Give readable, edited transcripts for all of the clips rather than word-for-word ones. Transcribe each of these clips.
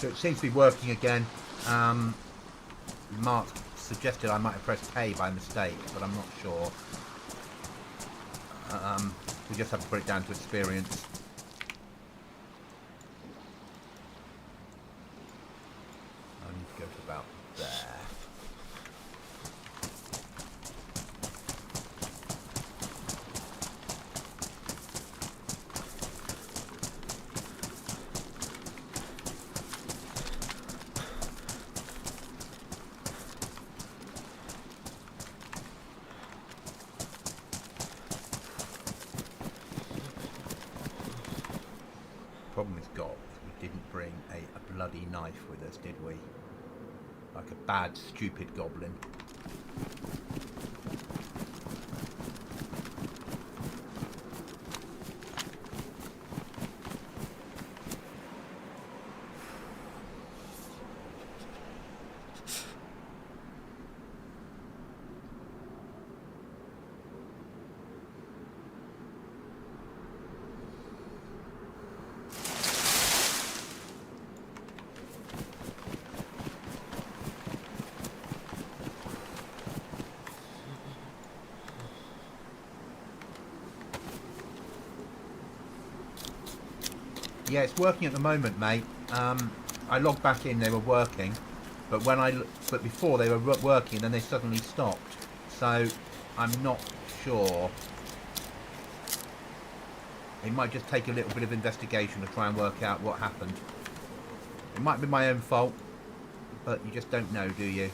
So it seems to be working again. Mark suggested I might have pressed K by mistake, but I'm not sure. We just have to put it down to experience. I need to go to about there. Problem we've got is we didn't bring a bloody knife with us, did we? Like a bad, stupid goblin. Yeah, it's working at the moment, mate. I logged back in; they were working, but before they were working, then they suddenly stopped. So I'm not sure. It might just take a little bit of investigation to try and work out what happened. It might be my own fault, but you just don't know, do you?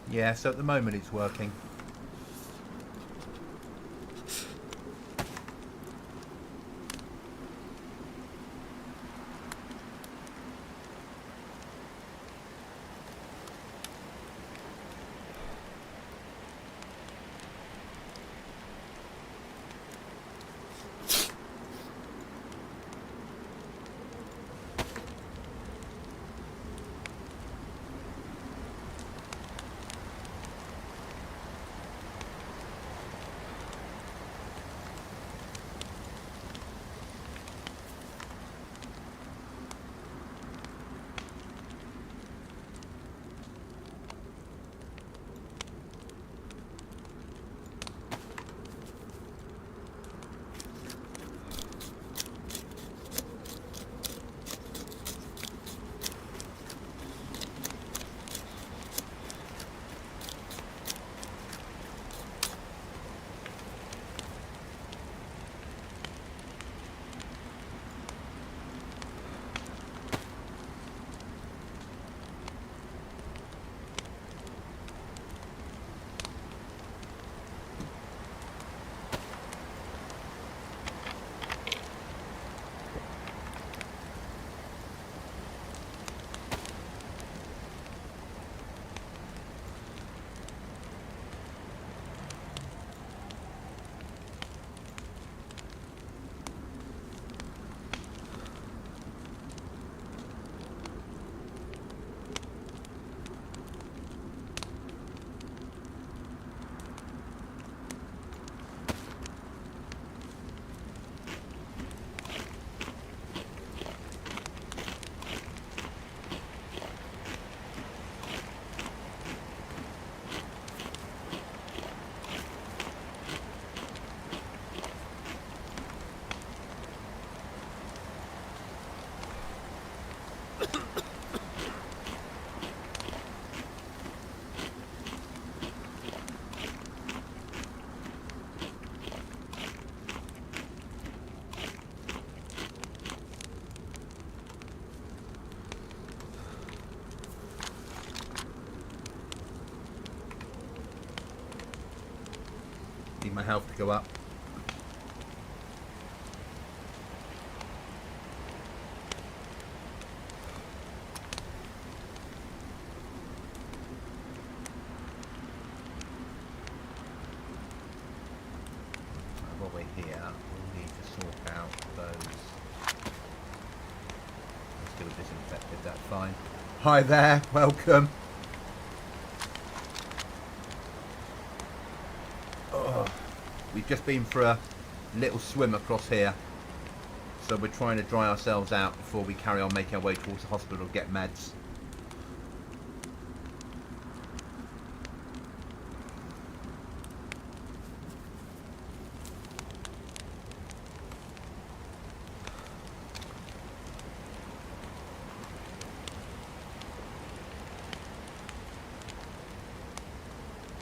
Yeah, so at the moment it's working. Need my health to go up. While we're here, we'll need to sort out those. Let's do a disinfected, that's fine. Hi there, welcome. We've just been for a little swim across here, so we're trying to dry ourselves out before we carry on making our way towards the hospital to get meds.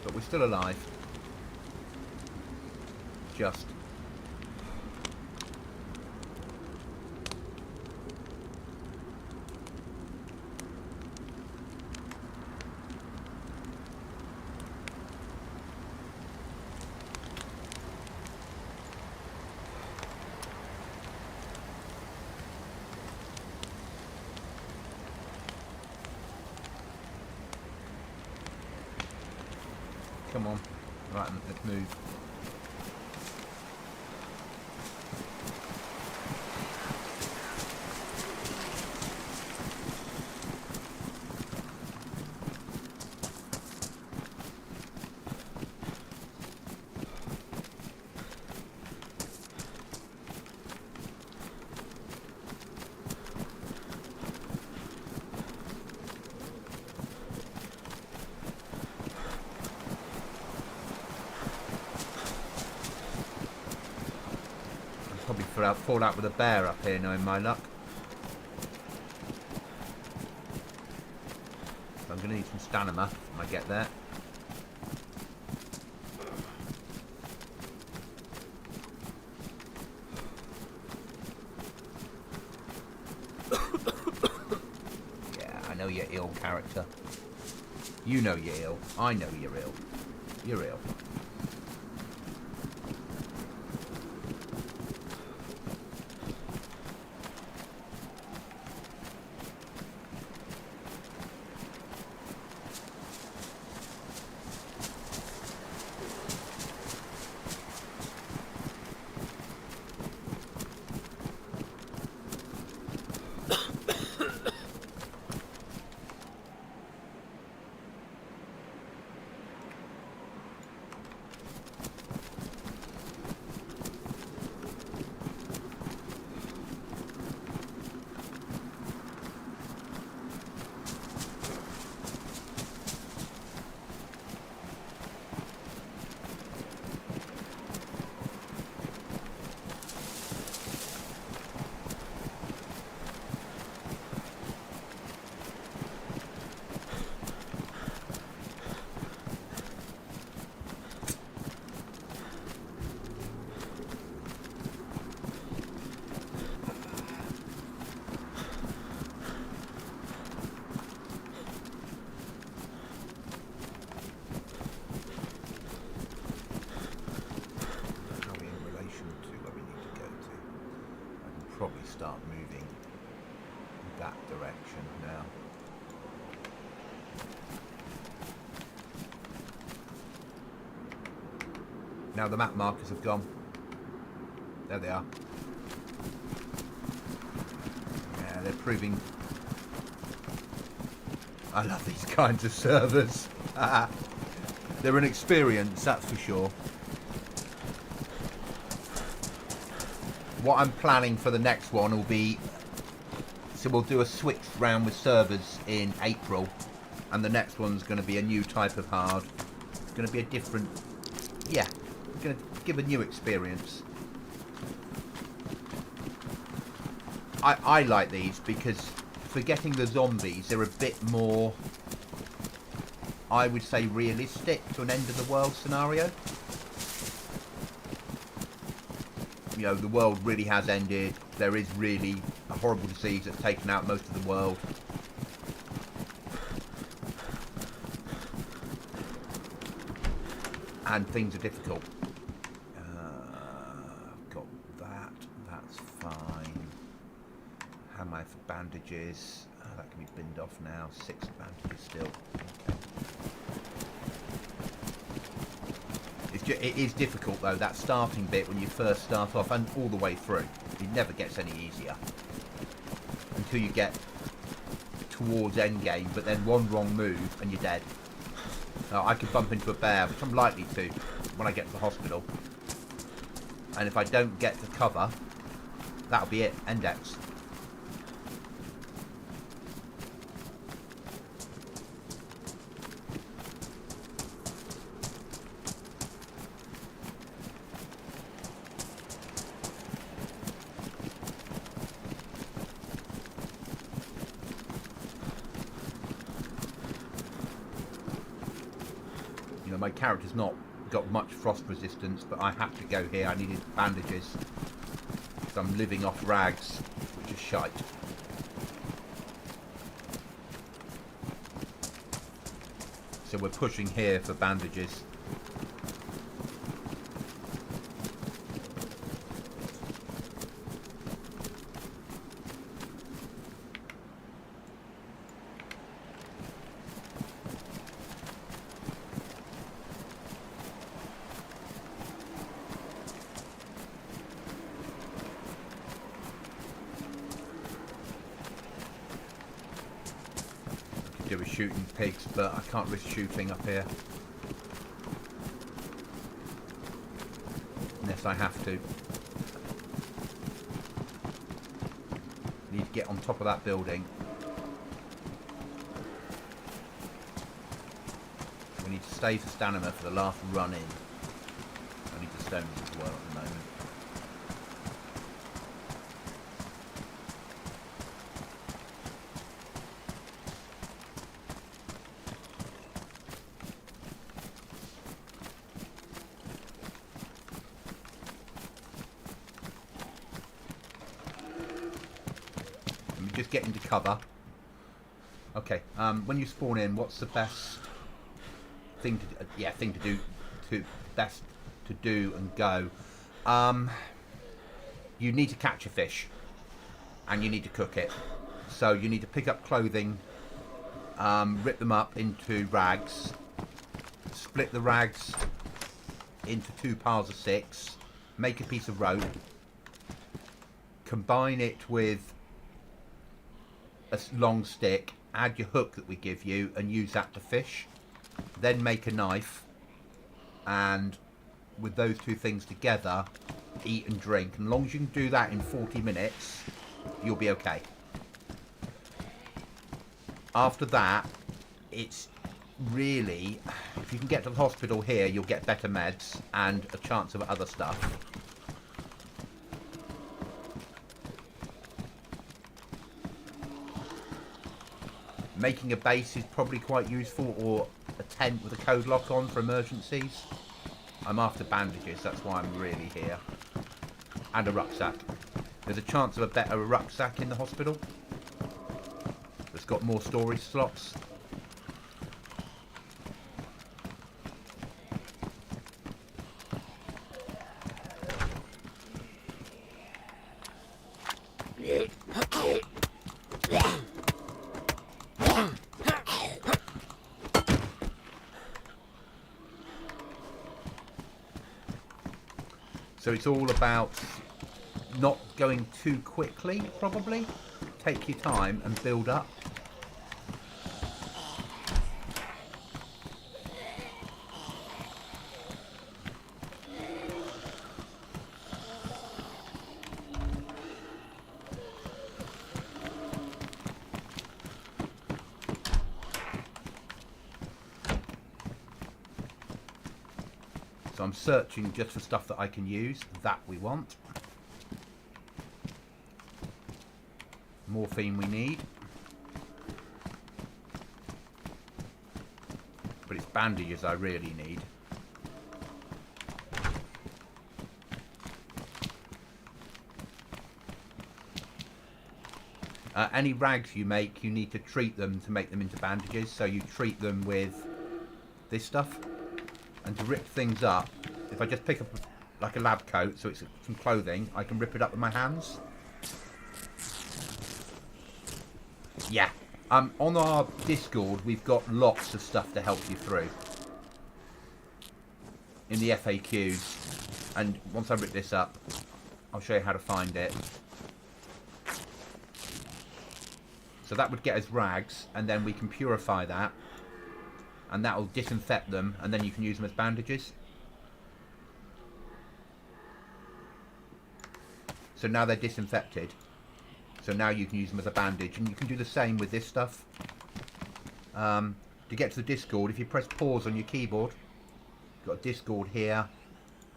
But we're still alive. Just. Come on. Right, let's move. Probably fall out with a bear up here, knowing my luck. So I'm going to need some stamina when I get there. Yeah, I know you're ill, character. You know you're ill. I know you're ill. You're ill. Probably start moving in that direction now. Now the map markers have gone. There they are. Yeah, they're proving. I love these kinds of servers. They're an experience, that's for sure. What I'm planning for the next one will be, so we'll do a switch round with servers in April, and the next one's going to be a new type of hard. It's going to be a different, yeah, it's going to give a new experience. I like these because, forgetting the zombies, they're a bit more, I would say, realistic to an end of the world scenario. You know, the world really has ended. There is really a horrible disease that's taken out most of the world. And things are difficult. bandages. Oh, that can be binned off now. 6 bandages still. Okay. It is difficult though, that starting bit when you first start off and all the way through. It never gets any easier until you get towards endgame, but then one wrong move and you're dead. Now, I could bump into a bear, which I'm likely to when I get to the hospital. And if I don't get to cover, that'll be it. Index. You know, my character's not got much frost resistance, but I have to go here. I needed bandages because I'm living off rags, which is shite. So we're pushing here for bandages. Do with shooting pigs, but I can't risk shooting up here unless I have to. Need to get on top of that building. We need to stay for stamina for the last run in. I need the stones as well at the moment. Just get into cover. Okay. When you spawn in, what's the best thing to best to do and go? You need to catch a fish, and you need to cook it. So you need to pick up clothing, rip them up into rags, split the rags into 2 piles of 6, make a piece of rope, combine it with a long stick, add your hook that we give you and use that to fish, then make a knife, and with those 2 things together, eat and drink. And as long as you can do that in 40 minutes, you'll be okay. After that, it's really, if you can get to the hospital here, you'll get better meds and a chance of other stuff. Making a base is probably quite useful, or a tent with a code lock on for emergencies. I'm after bandages, that's why I'm really here. And a rucksack. There's a chance of a better rucksack in the hospital that's got more storage slots. So it's all about not going too quickly, probably. Take your time and build up. So I'm searching just for stuff that I can use. That we want. Morphine we need. But it's bandages I really need. Any rags you make, you need to treat them to make them into bandages. So you treat them with this stuff. And to rip things up, if I just pick up like a lab coat, so it's some clothing, I can rip it up with my hands. Yeah. On our Discord, we've got lots of stuff to help you through in the FAQs. And once I rip this up, I'll show you how to find it. So that would get us rags, and then we can purify that, and that will disinfect them, and then you can use them as bandages. So now they're disinfected. So now you can use them as a bandage, and you can do the same with this stuff. To get to the Discord, if you press pause on your keyboard, you've got Discord here,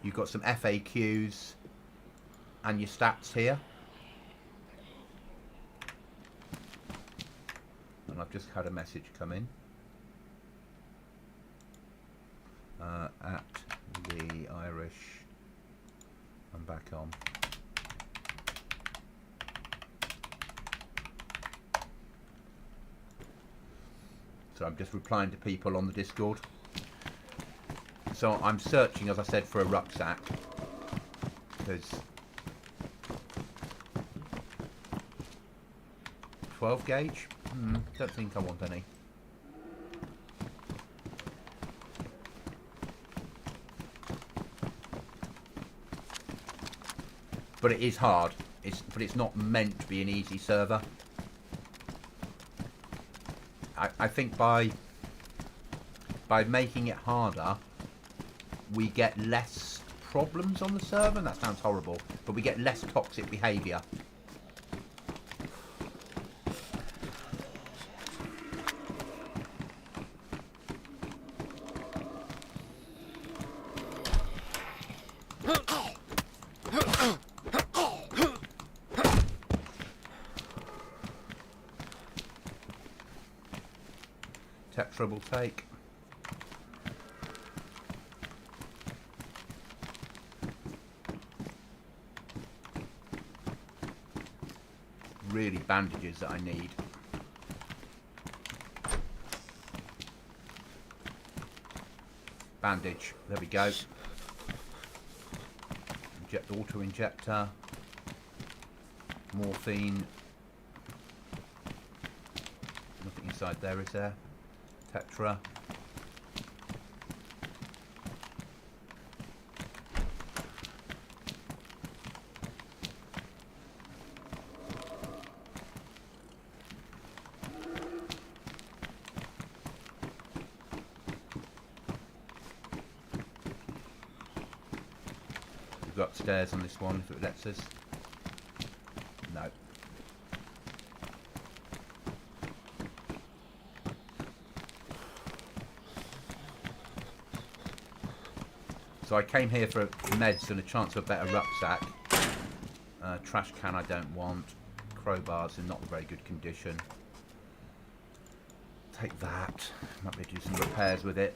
you've got some FAQs, and your stats here. And I've just had a message come in. At the Irish. I'm back on. So I'm just replying to people on the Discord. So I'm searching, as I said, for a rucksack. Because 12 gauge? Don't think I want any. But it is hard. But it's not meant to be an easy server. I think by making it harder, we get less problems on the server. That sounds horrible, but we get less toxic behaviour. Tetra will take. Really bandages that I need. Bandage, there we go. Auto injector. Morphine. Nothing inside there, is there? Tetra. We've got stairs on this one if it lets us. No. So I came here for meds and a chance of a better rucksack. Trash can I don't want. Crowbars in not very good condition. Take that. Might be able to do some repairs with it.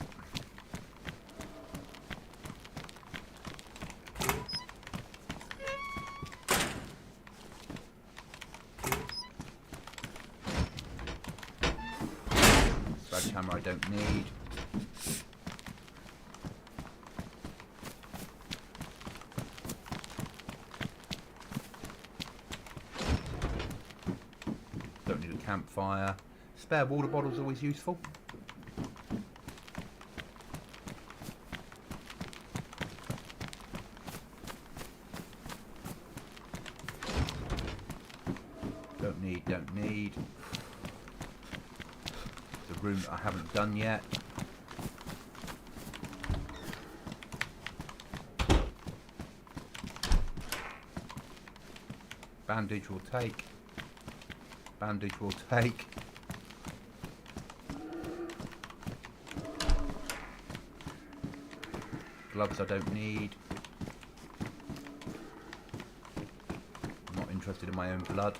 Sledgehammer I don't need. Campfire. Spare water bottles always useful. Don't need. The room that I haven't done yet. Bandage will take. Bandage will take. Gloves I don't need. I'm not interested in my own blood.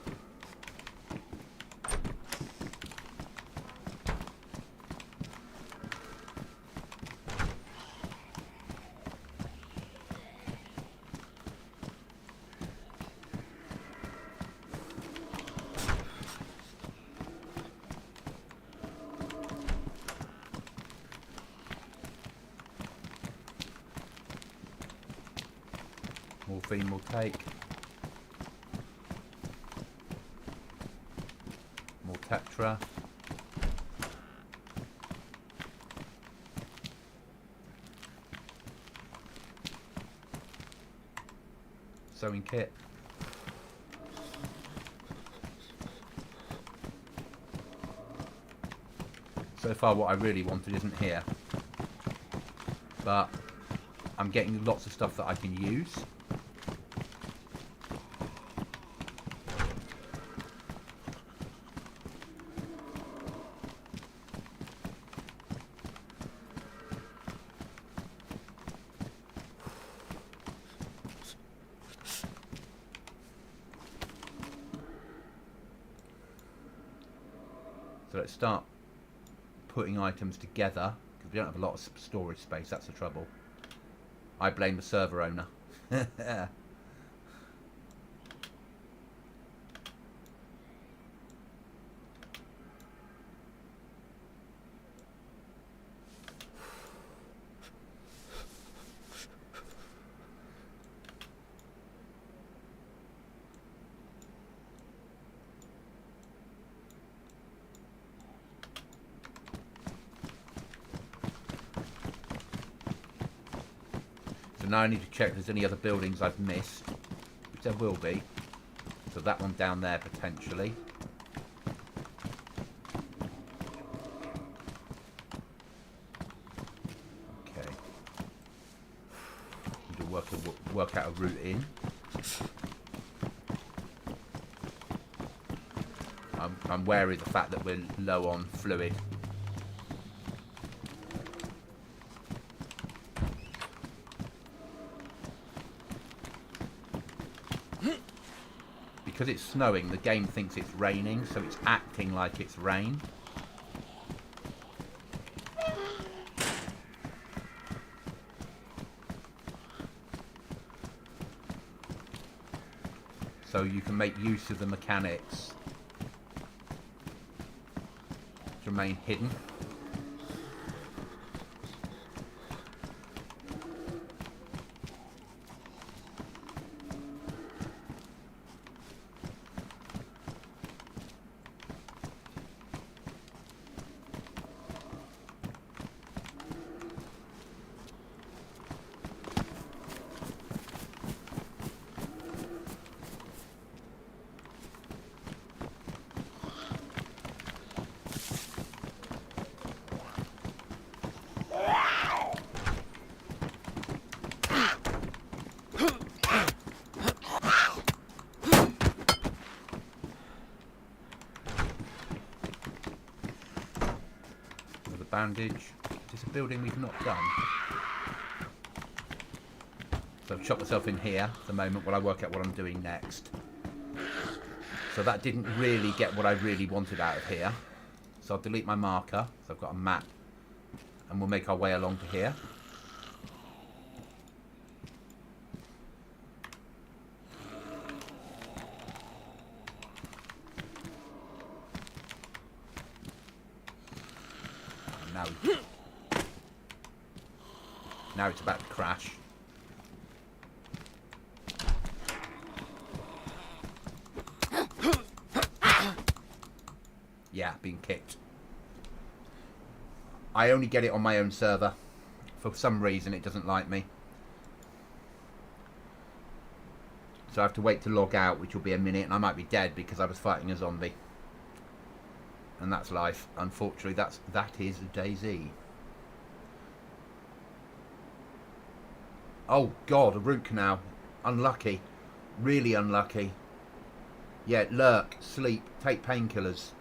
Morphine will take. More etc. Sewing kit. So far what I really wanted isn't here, but I'm getting lots of stuff that I can use. So let's start putting items together, because we don't have a lot of storage space. That's the trouble. I blame the server owner. So now I need to check if there's any other buildings I've missed, which there will be. So that one down there potentially. Okay. Need to work out a route in. I'm wary of the fact that we're low on fluid. Because it's snowing, the game thinks it's raining, so it's acting like it's rain. So you can make use of the mechanics to remain hidden. Bandage. Is this a building we've not done? So I've shot myself in here at the moment while I work out what I'm doing next. So that didn't really get what I really wanted out of here. So I'll delete my marker. So I've got a map. And we'll make our way along to here. Now it's about to crash. Yeah, being kicked. I only get it on my own server. For some reason it doesn't like me. So I have to wait to log out, which will be a minute, and I might be dead because I was fighting a zombie. And that's life. Unfortunately, that is DayZ. Oh God, a root canal. Unlucky. Really unlucky. Yeah, lurk, sleep, take painkillers.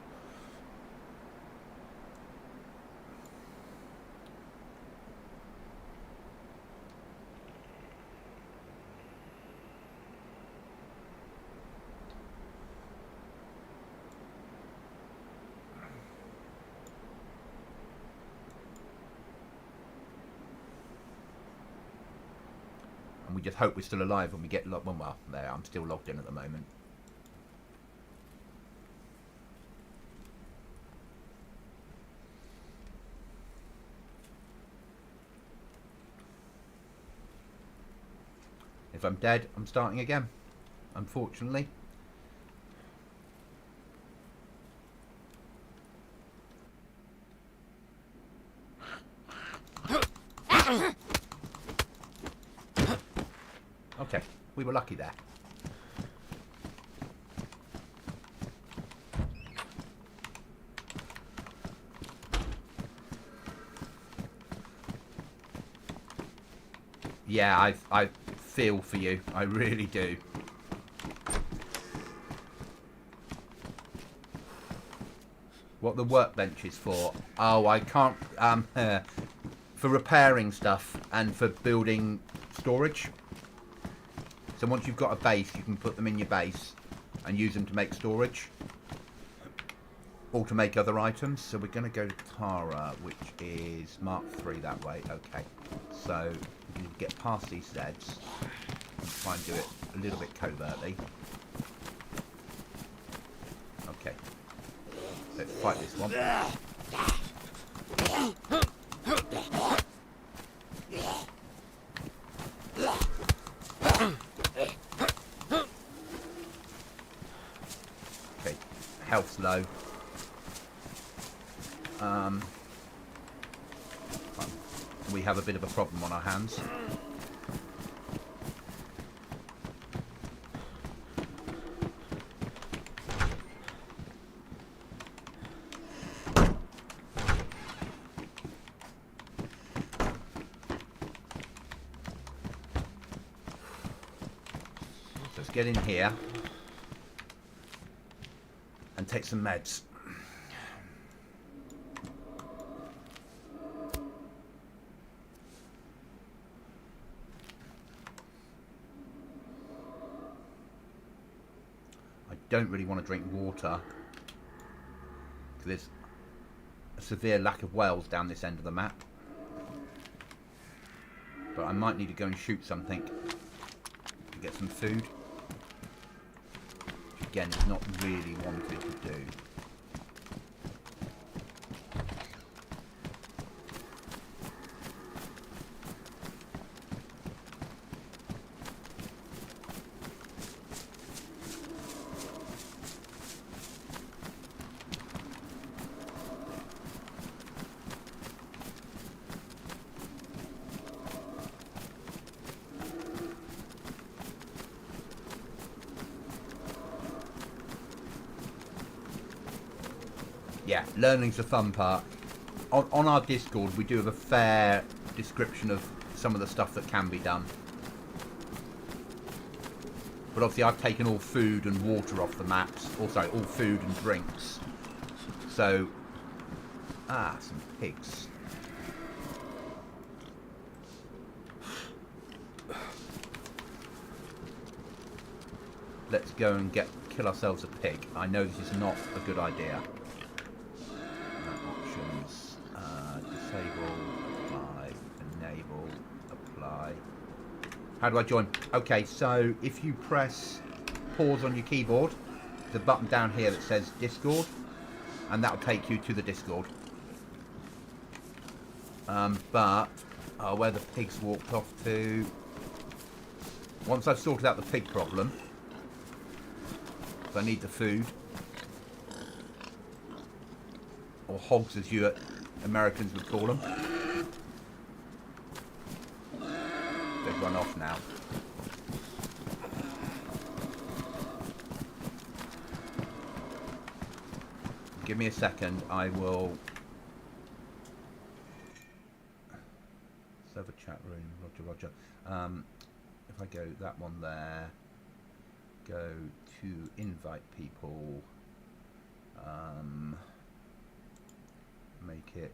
And we just hope we're still alive when we get logged. Well, there, I'm still logged in at the moment. If I'm dead, I'm starting again, unfortunately. Okay, we were lucky there. Yeah, I feel for you. I really do. What the workbench is for? Oh, I can't... for repairing stuff and for building storage. So once you've got a base, you can put them in your base and use them to make storage. Or to make other items. So we're going to go to Tara, which is Mark 3 that way. Okay. So we can get past these Zeds and try and do it a little bit covertly. Okay. Let's fight this one. Okay. Health's low. We have a bit of a problem on our hands. Let's get in here and take some meds. Don't really want to drink water because there's a severe lack of wells down this end of the map, but I might need to go and shoot something to get some food, which again is not really wanted to do. Yeah, learning's the fun part. On our Discord, we do have a fair description of some of the stuff that can be done. But obviously I've taken all food and water off the maps. Also, all food and drinks. So... Ah, some pigs. Let's go and kill ourselves a pig. I know this is not a good idea. Options. Disable, apply, enable, apply. How do I join? Okay, so if you press pause on your keyboard, there's a button down here that says Discord, and that'll take you to the Discord. But where the pigs walked off to... Once I've sorted out the pig problem, I need the food, or hogs as you Americans would call them. They've run off now. Give me a second, I will... Server chat room, Roger. If I go that one there, go to invite people, make it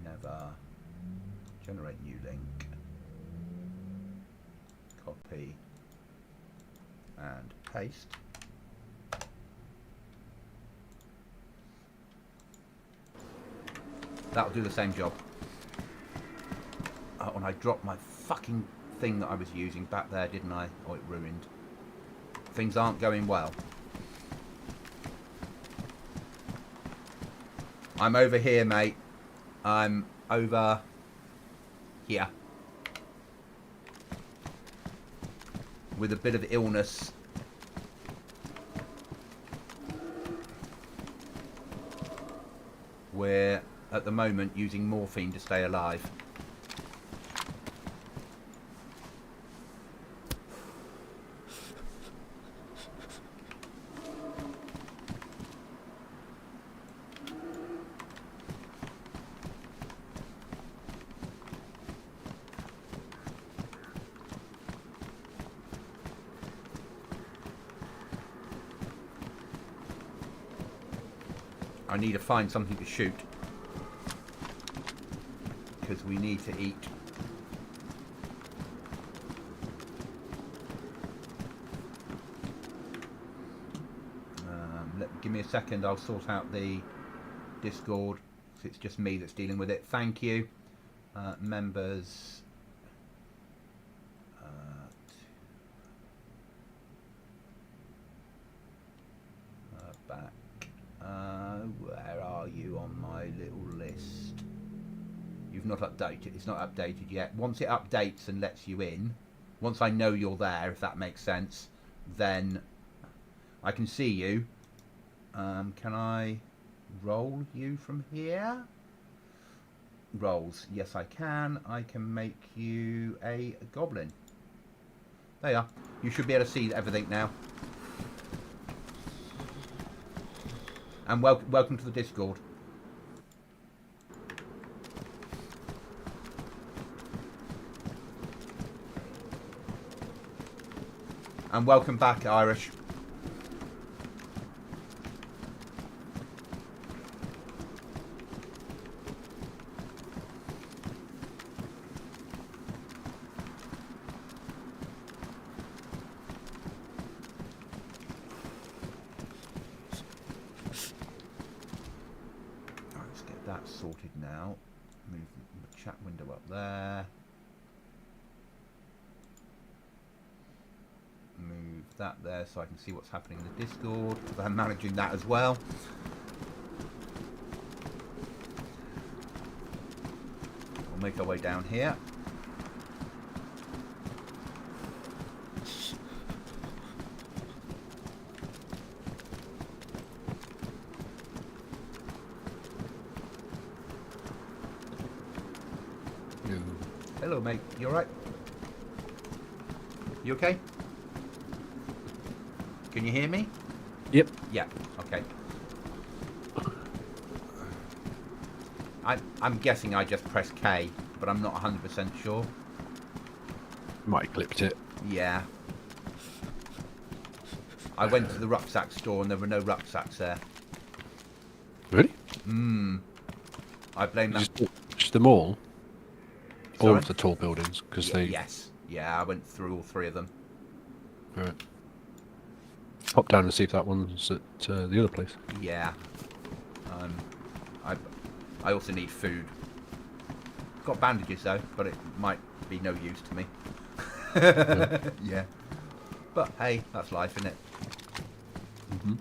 never, generate new link, copy and paste. That'll do the same job. Oh, and I dropped my fucking thing that I was using back there, didn't I? Oh, it ruined. Things aren't going well. I'm over here, mate. I'm over here. With a bit of illness. We're, at the moment, using morphine to stay alive. I need to find something to shoot. Because we need to eat. Give me a second, I'll sort out the Discord. So it's just me that's dealing with it. Thank you. Members. Back. Where are you on my little list? You've not updated. It's not updated yet. Once it updates and lets you in, once I know you're there, if that makes sense, then I can see you. Can I roll you from here? Rolls. Yes, I can. I can make you a goblin. There you are. You should be able to see everything now. And welcome to the Discord. And welcome back, Irish. Sorted now. Move the chat window up there. Move that there so I can see what's happening in the Discord, because I'm managing that as well. We'll make our way down here. Hello, mate. You alright? You okay? Can you hear me? Yep. Yeah. Okay. I'm guessing I just pressed K, but I'm not 100% sure. Might have clipped it. Yeah. I went to the rucksack store and there were no rucksacks there. Really? I blame that. Just the mall? Sorry? All of the tall buildings, because Yeah, they... Yes. Yeah, I went through all three of them. Right. Pop down and see if that one's at the other place. Yeah. I also need food. Got bandages though, but it might be no use to me. Yeah. But hey, that's life, isn't it? Mm-hmm.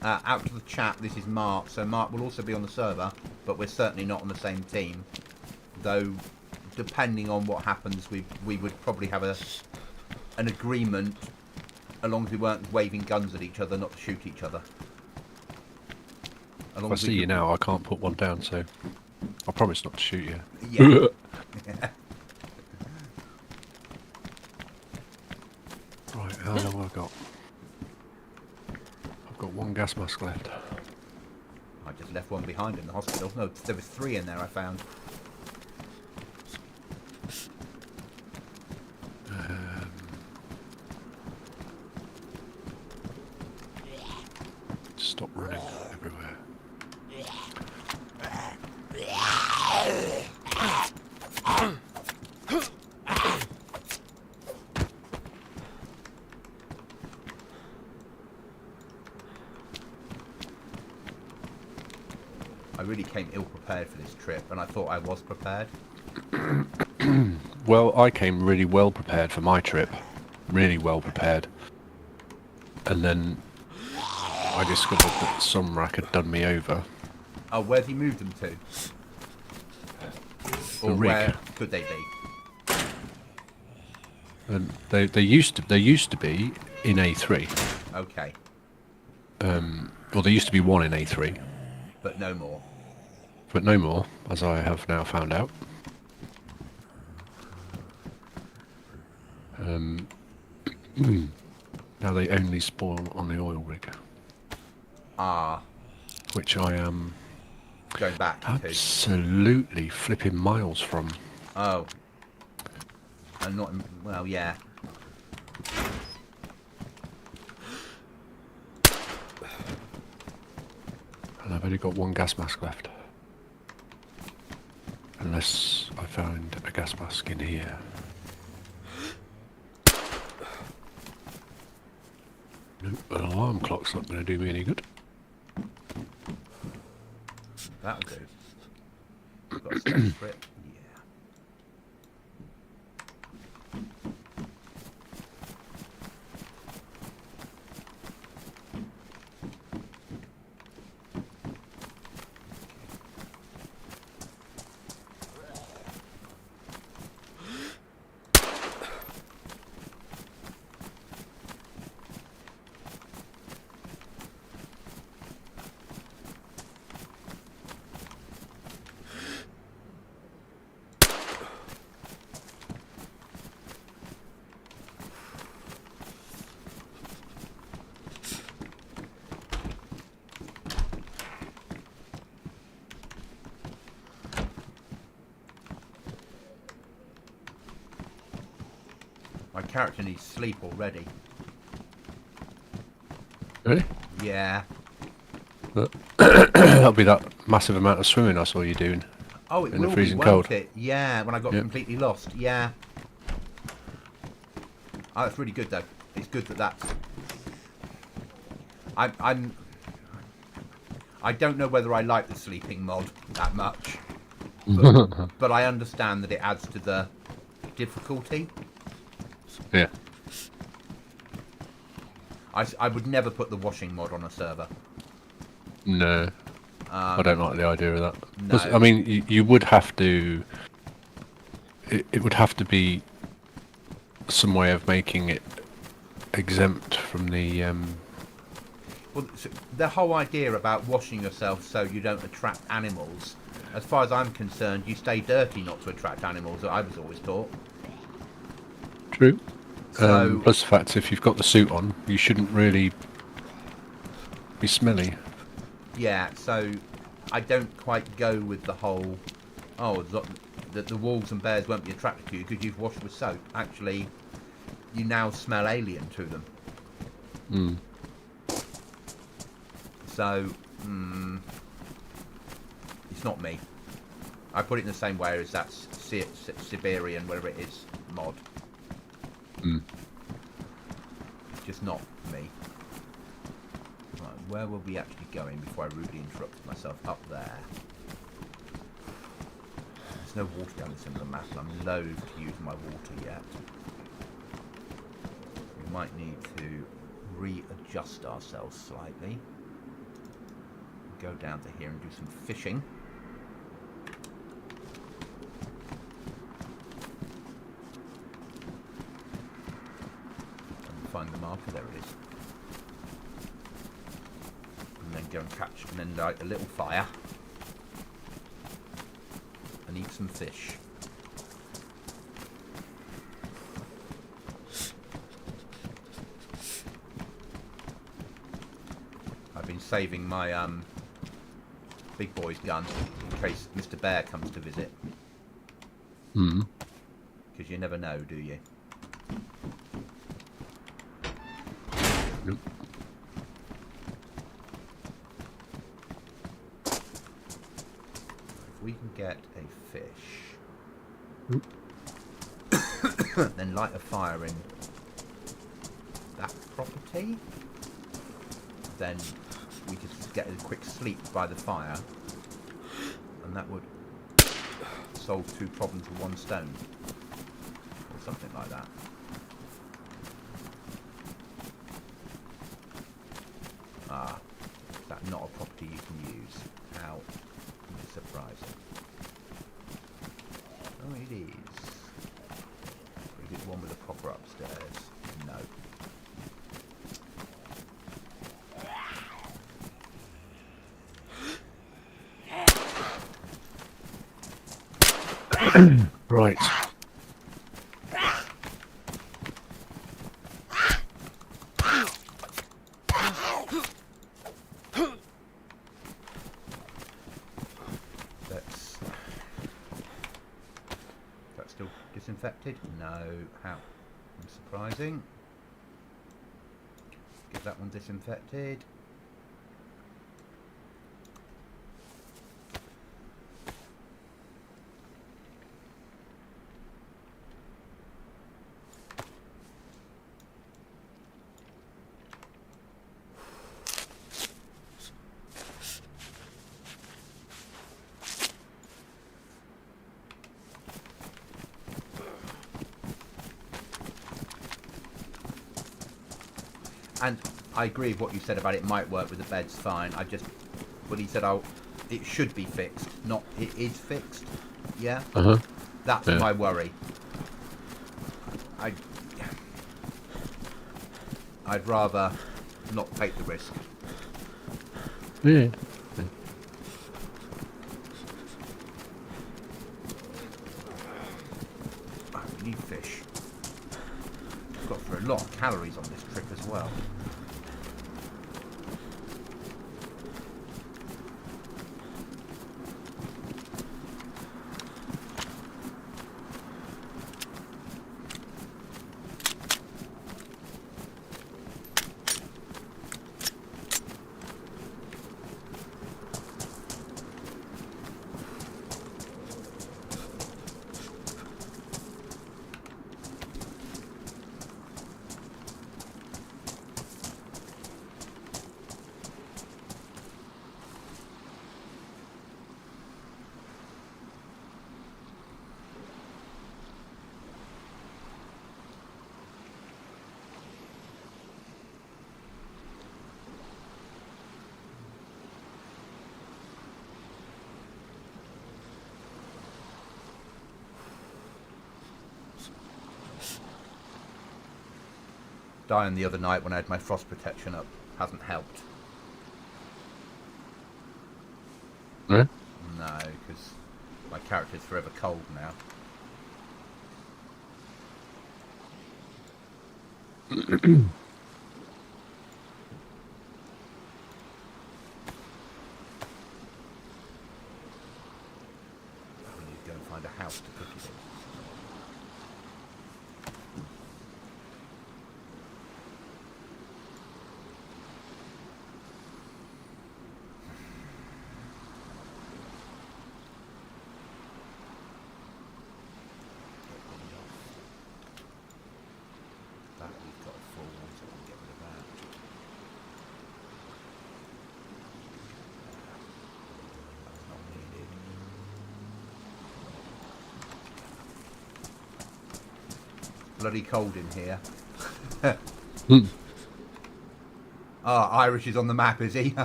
Out to the chat, this is Mark. So Mark will also be on the server, but we're certainly not on the same team. Though, depending on what happens, we would probably have an agreement, as long as we weren't waving guns at each other, not to shoot each other. If I see you now, I can't put one down, so I promise not to shoot you. Yeah. Right, how long have I got? I've got one gas mask left. I just left one behind in the hospital. No, there was 3 in there I found. Stop running everywhere. I really came ill prepared for this trip, and I thought I was prepared. Well, I came really well prepared for my trip. Really well prepared. And then I discovered that some rack had done me over. Oh, where'd he move them to? Or The rig. where could they be? And they used to be in A3. Okay, Well, there used to be one in A3, but no more. but no more, as I have now found out. Now they only spawn on the oil rig, Ah, which I am going back to. absolutely flipping miles from. Oh. I'm not... Well, yeah. And I've only got one gas mask left. Unless I found a gas mask in here. Nope, an alarm clock's not going to do me any good. That'll do. Got a step for it. Yeah. My character needs sleep already. Really? Yeah. That'll be that massive amount of swimming I saw you doing. Oh, it In the will freezing be, won't cold. it? Yeah, when I got Yep. completely lost. Yeah. Oh, that's really good though. It's good that that's. I don't know whether I like the sleeping mod that much, but I understand that it adds to the difficulty. Yeah. I would never put the washing mod on a server. No. I don't like the idea of that. No. 'Cause, I mean, you would have to... It would have to be some way of making it exempt from the... Well, so the whole idea about washing yourself so you don't attract animals, as far as I'm concerned, you stay dirty not to attract animals. I was always taught. True. So Plus the fact if you've got the suit on, you shouldn't really be smelly. yeah, so I don't quite go with the whole. Oh, the wolves and bears won't be attracted to you because you've washed with soap. Actually, you now smell alien to them. Mm. So, it's not me. I put it in the same way as that Siberian, whatever it is, mod. Mm. Just not me. Right, where will we actually going before I rudely interrupt myself? Up there. There's no water down this end of the map, and I'm loath to use my water yet. We might need to readjust ourselves slightly. Go down to here and do some fishing. And find the marker, there it is. And then go and catch, and then light a little fire. And eat some fish. I've been saving my big boy's gun in case Mr. Bear comes to visit. Mm. Because you never know, do you? Nope. If we can get a fish, Oop. then light a fire in that property, then we could get a quick sleep by the fire, and that would solve 2 problems with 1 stone, or something like that. Ah, is that not a property you can use? How surprising. Oh, it is. Is it one with a proper upstairs? No. Right. That's still disinfected? No. How surprising. Get that one disinfected. And I agree with what you said about it might work with the beds fine. But he said, oh, it should be fixed, not it is fixed. Yeah? That's my worry. I'd rather not take the risk. Yeah. Oh, we need fish. We've got for a lot of calories on this trip as well. Dying the other night when I had my frost protection up hasn't helped. Yeah? No, because my character's forever cold now. I need to go and find a house to cook it in. Bloody cold in here. Irish is on the map, is he?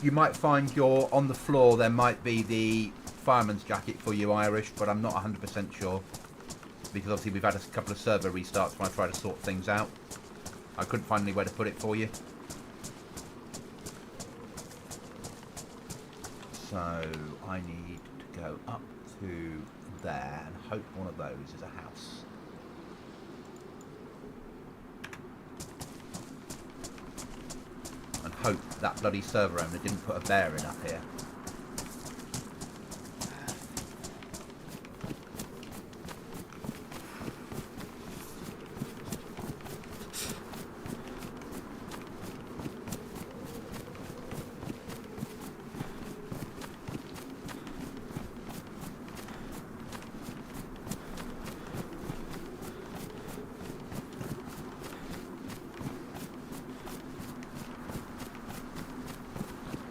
You might find on the floor there might be the fireman's jacket for you, Irish, but I'm not 100% sure. Because obviously we've had a couple of server restarts when I try to sort things out. I couldn't find anywhere to put it for you. So I need to go up to there and hope one of those is a house. And hope that bloody server owner didn't put a bear in up here.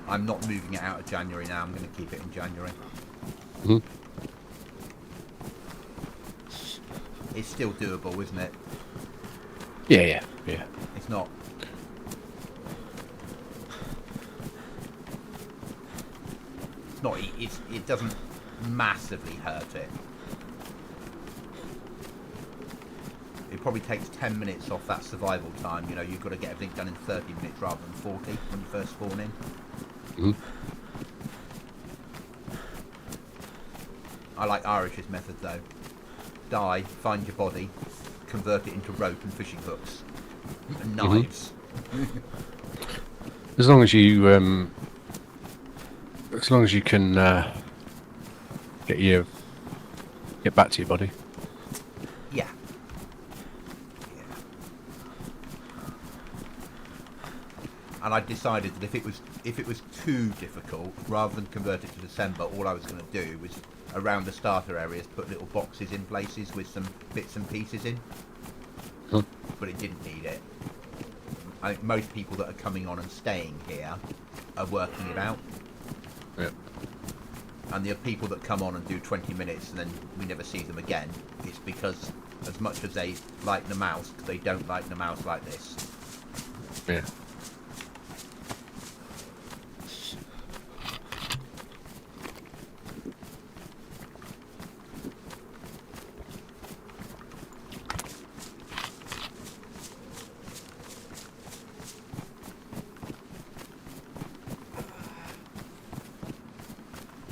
I'm not moving it out of January now. I'm going to keep it in January. It's still doable, isn't it? Yeah. It's not. It's not. It doesn't massively hurt it. It probably takes 10 minutes off that survival time. You know, you've got to get everything done in 30 minutes rather than 40 when you first spawn in. I like Irish's method though. Die, find your body, convert it into rope and fishing hooks and knives. As long as you can get back to your body. Yeah. And I decided that if it was too difficult, rather than convert it to December, all I was going to do was around the starter areas put little boxes in places with some bits and pieces in. But it didn't need it. I think most people that are coming on and staying here are working it out. Yeah. And the people that come on and do 20 minutes and then we never see them again, it's because as much as they like Namalsk, they don't like Namalsk like this. Yeah.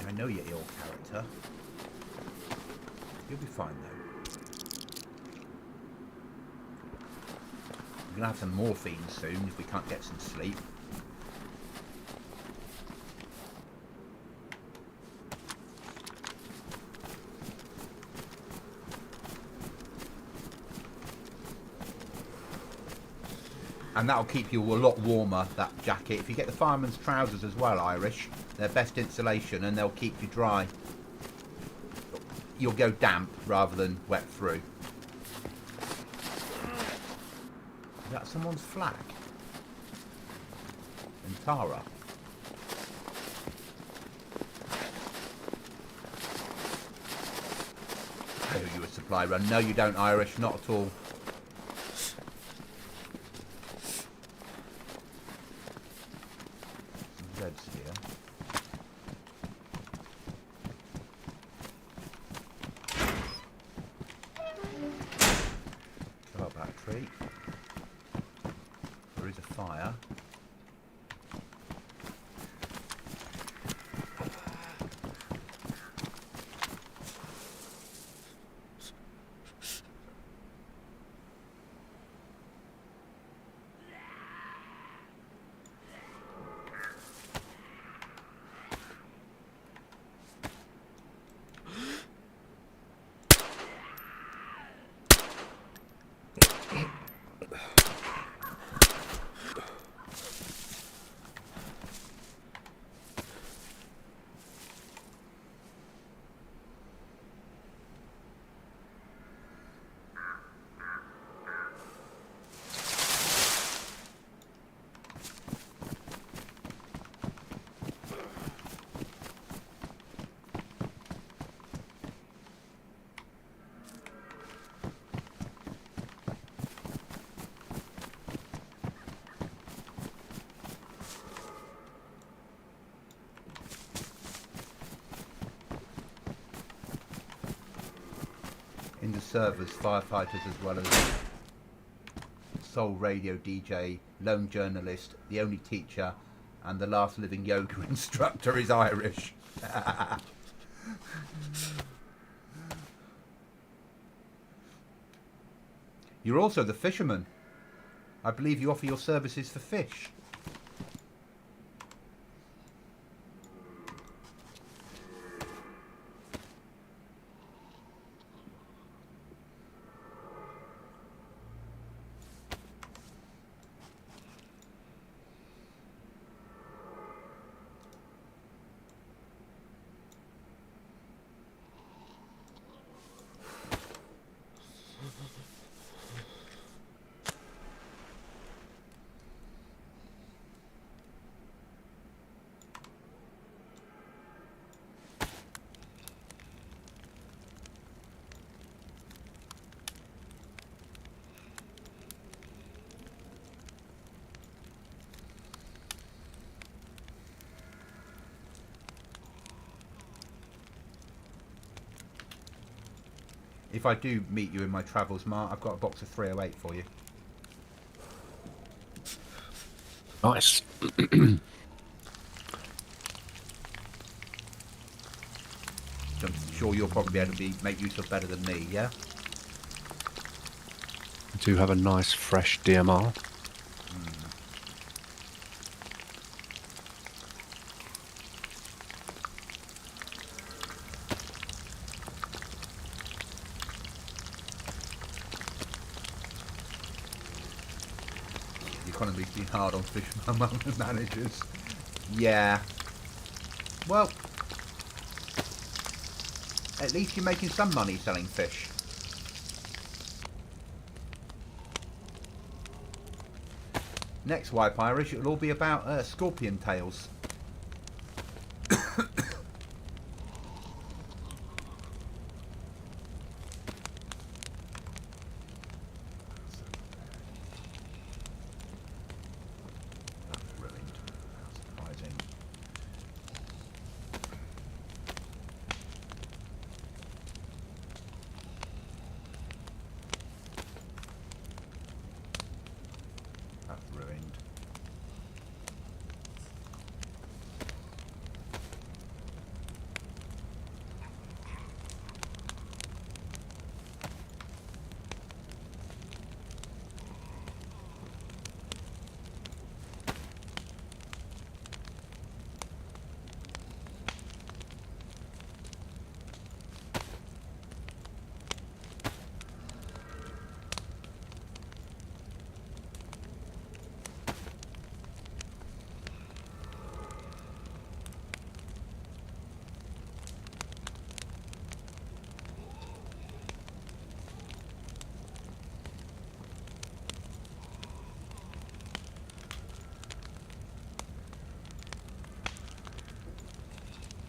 I know you're ill, character. You'll be fine though. We're gonna have some morphine soon if we can't get some sleep. And that'll keep you a lot warmer, that jacket. If you get the fireman's trousers as well, Irish, they're best insulation and they'll keep you dry. You'll go damp rather than wet through. Is that someone's flag? In Tara? I owe you a supply run. No, you don't, Irish. Not at all. Some Reds here. Kill up that tree. There is a fire. In the servers, firefighters as well as sole radio DJ, lone journalist, the only teacher, and the last living yoga instructor is Irish. You're also the fisherman. I believe you offer your services for fish. If I do meet you in my travels, Mark, I've got a box of 308 for you. Nice. I'm sure you'll probably be able to make use of better than me, yeah? I do have a nice fresh DMR. The economy's been hard on fish managers. Yeah. Well, at least you're making some money selling fish. Next Wipe Irish, it'll all be about scorpion tails.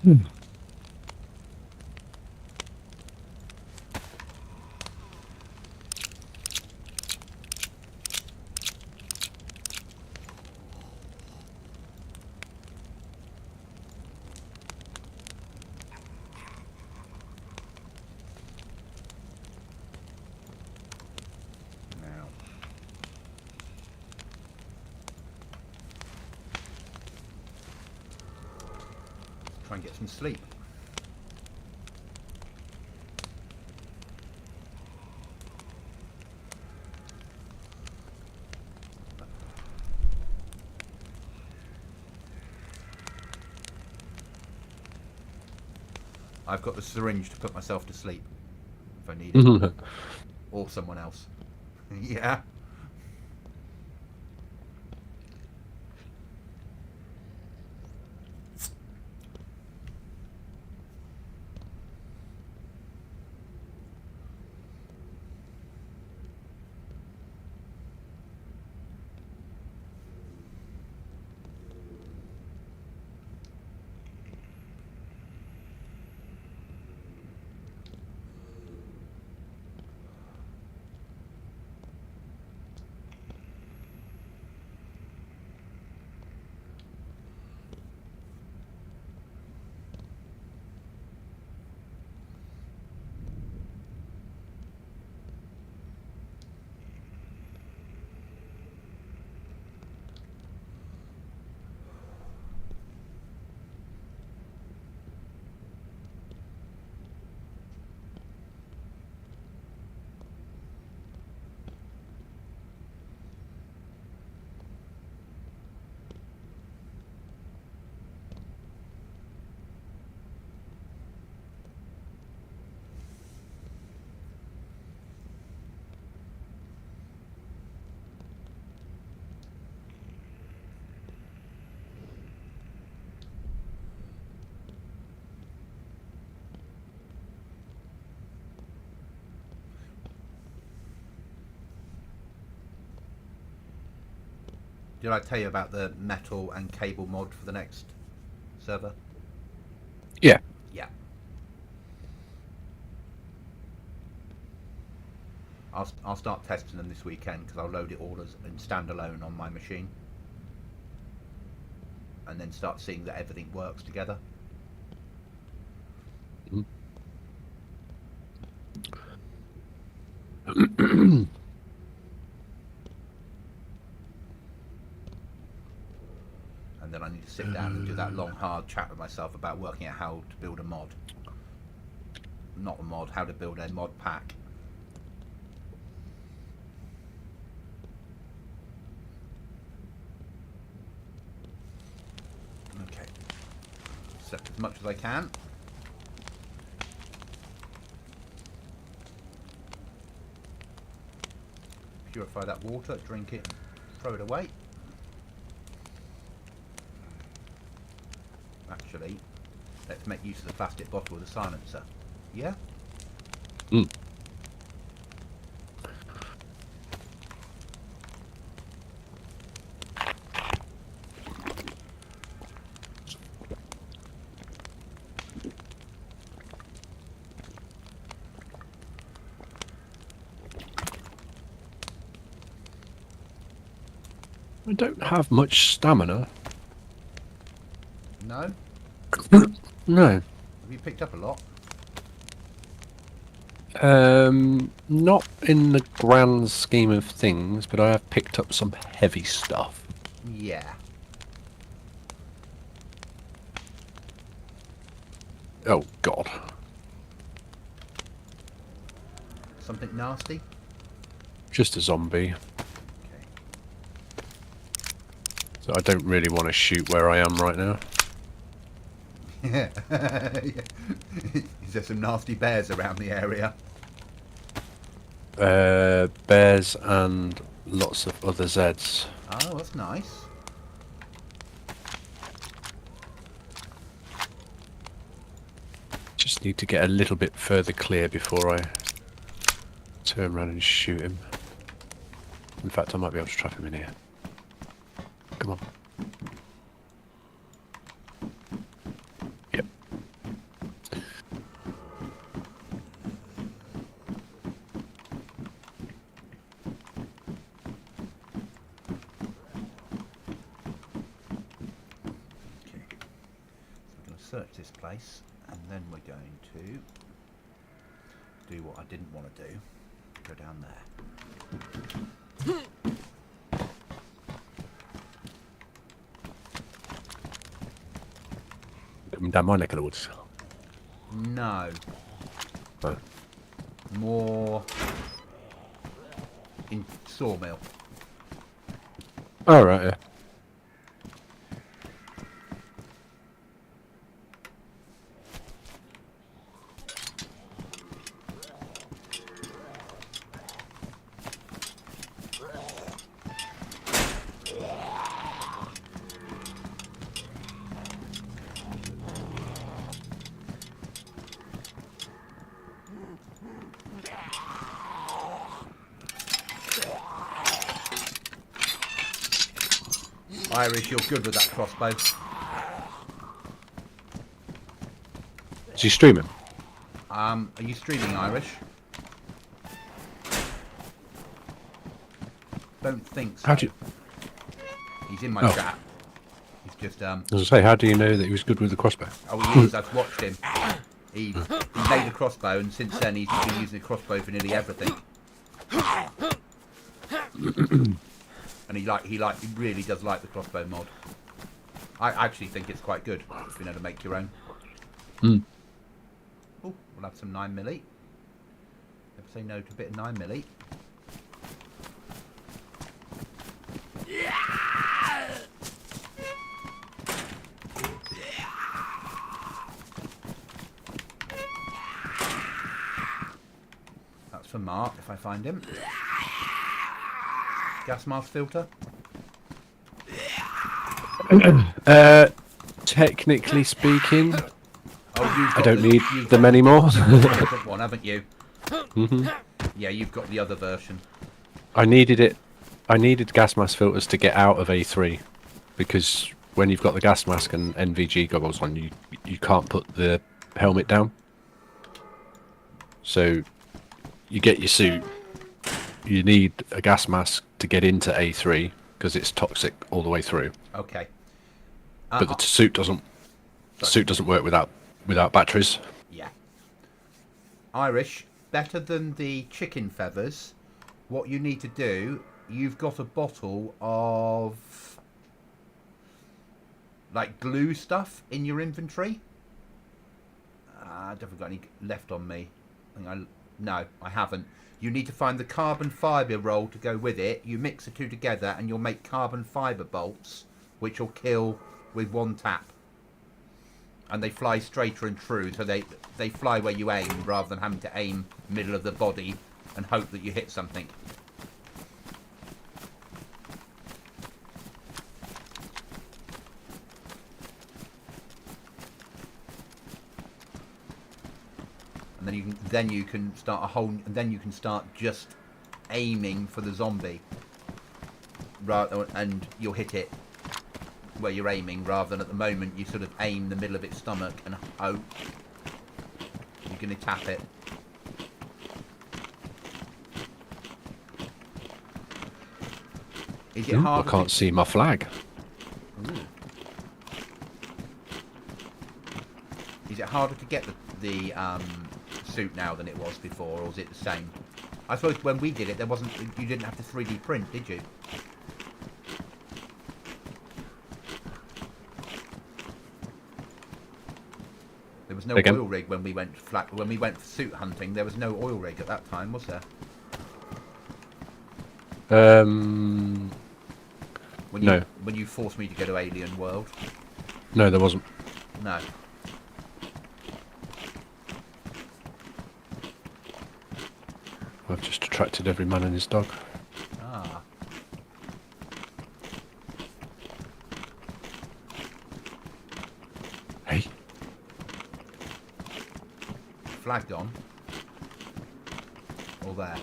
Now, try and get some sleep. I've got the syringe to put myself to sleep if I need it. Or someone else. Yeah. Did I tell you about the metal and cable mod for the next server? Yeah. Yeah. I'll start testing them this weekend because I'll load it all as in standalone on my machine, and then start seeing that everything works together. And then I need to sit down and do that long, hard chat with myself about working out how to build a mod. Not a mod, how to build a mod pack. Okay. Set as much as I can. Purify that water, drink it, throw it away. Actually, let's make use of the plastic bottle with a silencer. Yeah? Mm. I don't have much stamina. No? No. Have you picked up a lot? Not in the grand scheme of things, but I have picked up some heavy stuff. Yeah. Oh, God. Something nasty? Just a zombie. Okay. So I don't really want to shoot where I am right now. Yeah. Is there some nasty bears around the area? Bears and lots of other Zeds. Oh, that's nice. Just need to get a little bit further clear before I turn around and shoot him. In fact, I might be able to trap him in here. Come on. Yep. search this place, and then we're going to do what I didn't want to do. Go down there. Down my neck of the woods. No. Oh. More in Sawmill. Oh, right, yeah. Irish, you're good with that crossbow. Is he streaming? Are you streaming, Irish? Don't think so. How do you... He's in my chat. He's just As I say, how do you know that he was good with the crossbow? Oh, he is. I've watched him. He made a crossbow, and since then he's been using a crossbow for nearly everything. And he really does like the crossbow mod. I actually think it's quite good. Being able to make your own. Mm. Oh, we'll have some 9mm. Never say no to a bit of 9mm. That's for Mark, if I find him. Gas mask filter? Technically speaking, Oh, I don't need them anymore. You've got one, haven't you? Mm-hmm. Yeah, you've got the other version. I needed gas mask filters to get out of A3, because when you've got the gas mask and NVG goggles on, you can't put the helmet down. So you get your suit. You need a gas mask to get into A3 because it's toxic all the way through. Okay. But the suit doesn't. The suit doesn't work without batteries. Yeah. Irish, better than the chicken feathers. What you need to do, you've got a bottle of like glue stuff in your inventory. I definitely got any left on me. No, I haven't. You need to find the carbon fibre roll to go with it. You mix the two together and you'll make carbon fibre bolts, which will kill with one tap. And they fly straighter and true, so they fly where you aim rather than having to aim middle of the body and hope that you hit something. And then you can start just aiming for the zombie, and you'll hit it where you're aiming, rather than at the moment you sort of aim the middle of its stomach and hope you're going to tap it. Is it hard? I can't see my flag. Ooh. Is it harder to get the suit now than it was before, or is it the same? I suppose when we did it, you didn't have to 3D print, did you? There was no oil rig when we went suit hunting. There was no oil rig at that time, was there? No. When you forced me to go to Alien World. No, there wasn't. No. I've just attracted every man and his dog. Ah. Hey. Flagged on. Or there.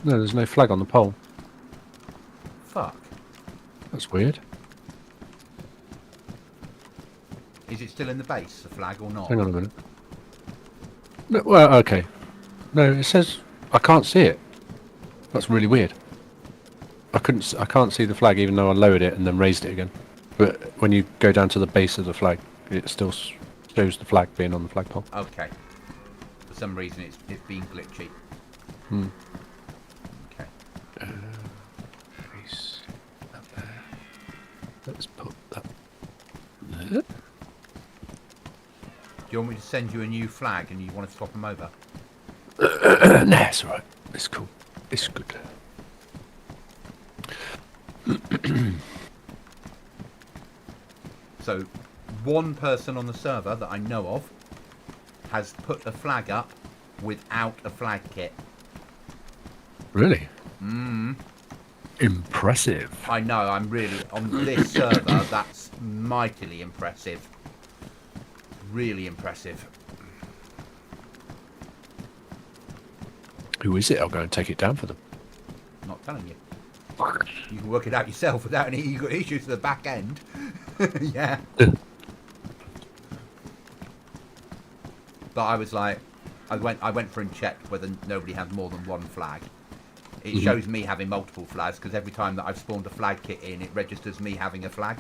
No, there's no flag on the pole. Fuck. That's weird. Is it still in the base, the flag, or not? Hang on a minute. No, well, okay. No, it says I can't see it. That's really weird. I can't see the flag even though I lowered it and then raised it again. But when you go down to the base of the flag, it still shows the flag being on the flagpole. Okay. For some reason, it's being glitchy. Hmm. Okay. Base up there. Let's put that there. Do you want me to send you a new flag and you want to swap them over? Nah, it's alright. It's cool. It's good. So, one person on the server that I know of has put a flag up without a flag kit. Really? Mm. Impressive. I know, I'm really... On this server, that's mightily impressive. Really impressive. Who is it? I'll go and take it down for them. I'm not telling you. You can work it out yourself without any issues to the back end. Yeah. But I was like... I went for and checked whether nobody had more than one flag. It shows me having multiple flags, because every time that I've spawned a flag kit in, it registers me having a flag.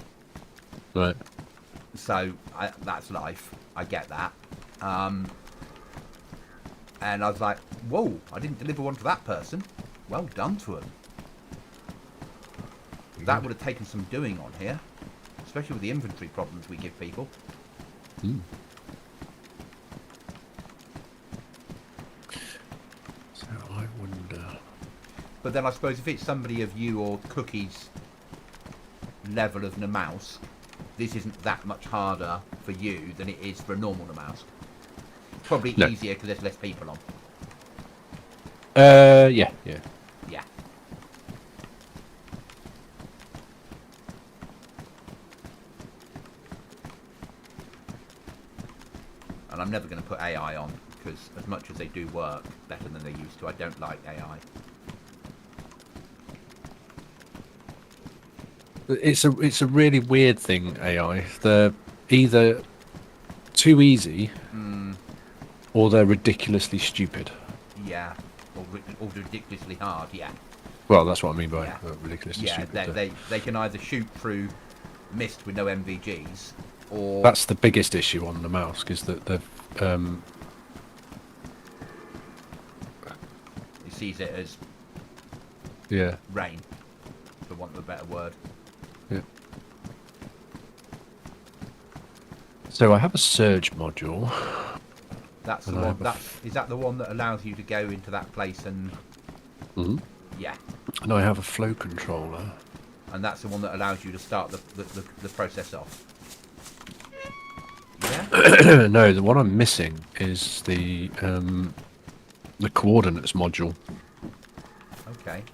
Right. So, that's life. I get that. And I was like, whoa, I didn't deliver one to that person. Well done to him. That would have taken some doing on here. Especially with the inventory problems we give people. Mm. So I wonder... But then I suppose if it's somebody of you or Cookie's level of Namalsk, this isn't that much harder for you than it is for a normal Namalsk. Probably easier because there's less people on. Yeah. Yeah. And I'm never going to put AI on, because as much as they do work better than they used to, I don't like AI. It's a really weird thing, AI. They're either too easy or they're ridiculously stupid. Yeah. Or ridiculously hard, yeah. Well, that's what I mean by Yeah. ridiculously Yeah, stupid. they can either shoot through mist with no MVGs, or... That's the biggest issue on the mouse, is that they've... It sees it as yeah. rain, for want of a better word. Yeah. So I have a surge module. That's the one. Is that the one that allows you to go into that place and... Yeah. And I have a flow controller. And that's the one that allows you to start the process off. Yeah? No, the one I'm missing is the coordinates module. Okay.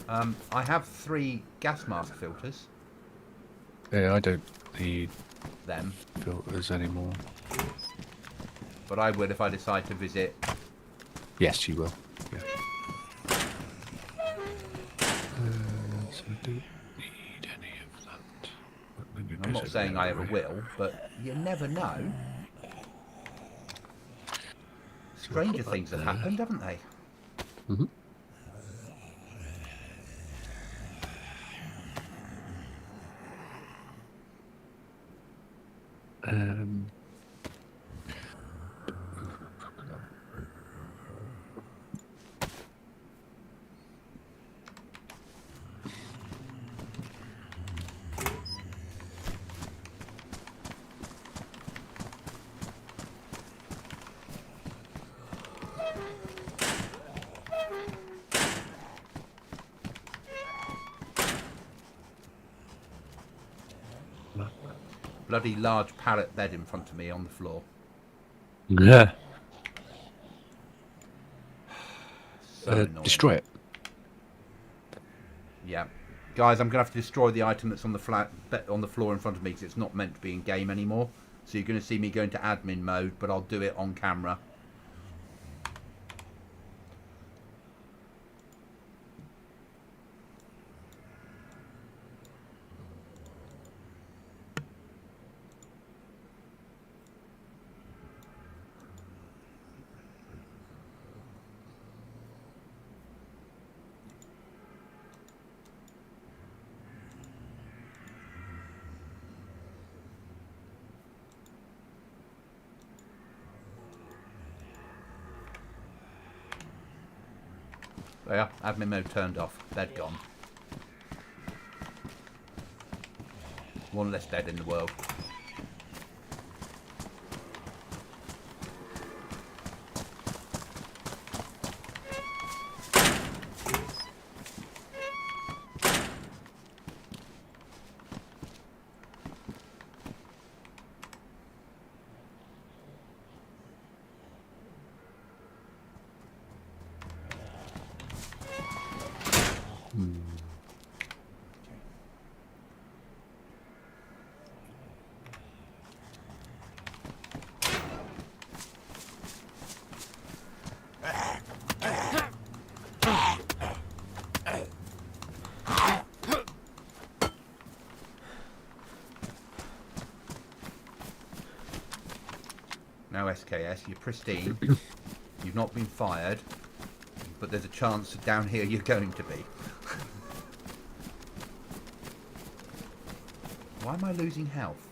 I have 3 gas mask filters. Yeah, I don't need Them. filters anymore. But I would if I decide to visit... Yes, you will. Yeah. So I don't need any of that. I'm not saying I ever will, but you never know. Stranger things have happened, haven't they? Mm-hmm. Bloody large pallet bed in front of me on the floor. Yeah. So annoying. Destroy it. Yeah. Guys, I'm going to have to destroy the item that's on the floor in front of me, because it's not meant to be in game anymore. So you're going to see me go into admin mode, but I'll do it on camera. Oh yeah, admin mode turned off. Bed gone. One less bed in the world. Now SKS, you're pristine. You've not been fired, but there's a chance that down here you're going to be. Why am I losing health?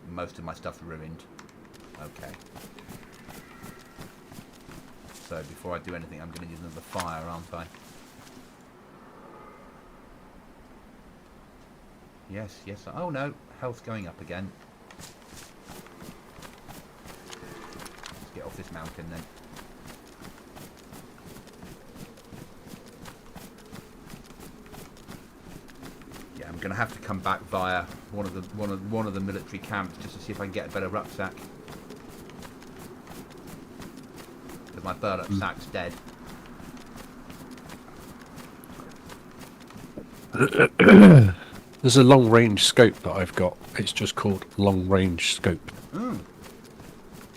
Most of my stuff's ruined. Okay. So before I do anything, I'm going to use another fire, aren't I? Yes, yes. Oh no, health's going up again. Let's get off this mountain then. Yeah, I'm going to have to come back via one of the military camps just to see if I can get a better rucksack. Because my burlap sack's dead. There's a long range scope that I've got. It's just called long range scope. Mm.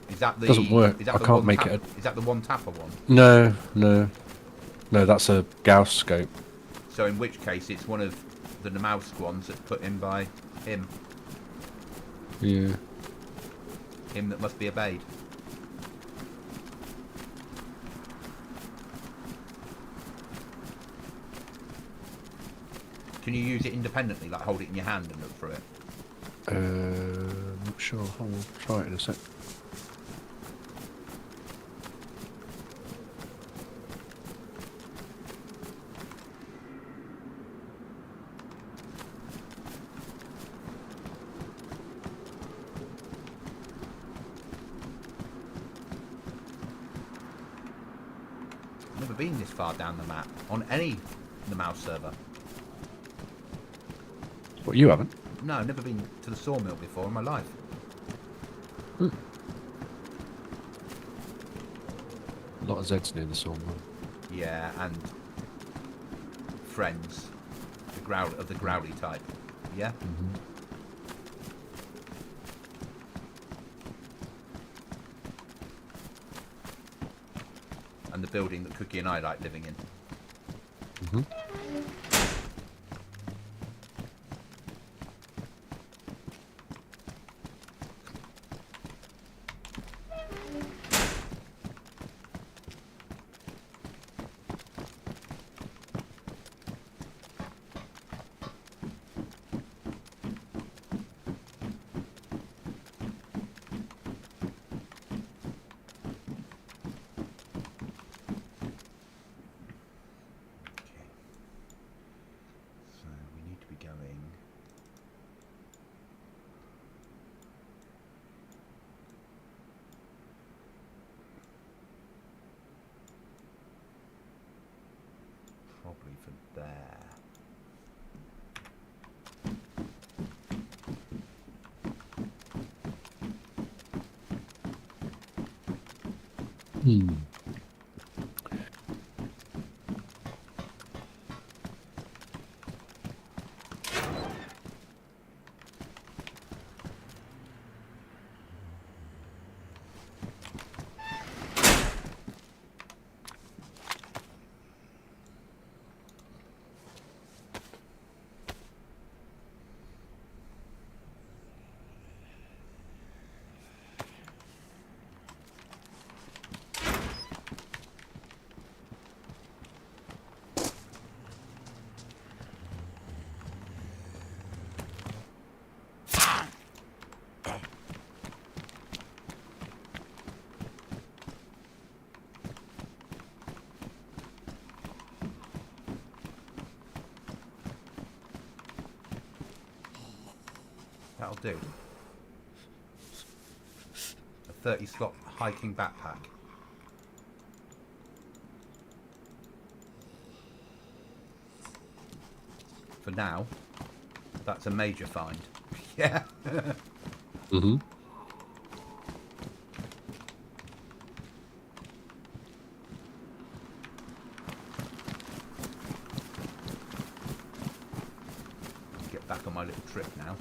Is that the? Doesn't work. Is that I the can't one make tap, it. Is that the one tapper one? No, no, no. That's a Gauss scope. So in which case, it's one of the Namalsk ones that's put in by him. Yeah. Him that must be obeyed. Can you use it independently, like hold it in your hand and look through it? Not sure. I'll try it in a sec. Never been this far down the map on any Namalsk server. What, you haven't? No, I've never been to the sawmill before in my life. A lot of Zeds near the sawmill. Yeah, and friends, of the growly type. Yeah. Mm-hmm. And the building that Cookie and I like living in. Mm-hmm. Probably for there. Hmm. That'll do. A 30 slot hiking backpack. For now, that's a major find. Yeah. Mm-hmm. Get back on my little trip now.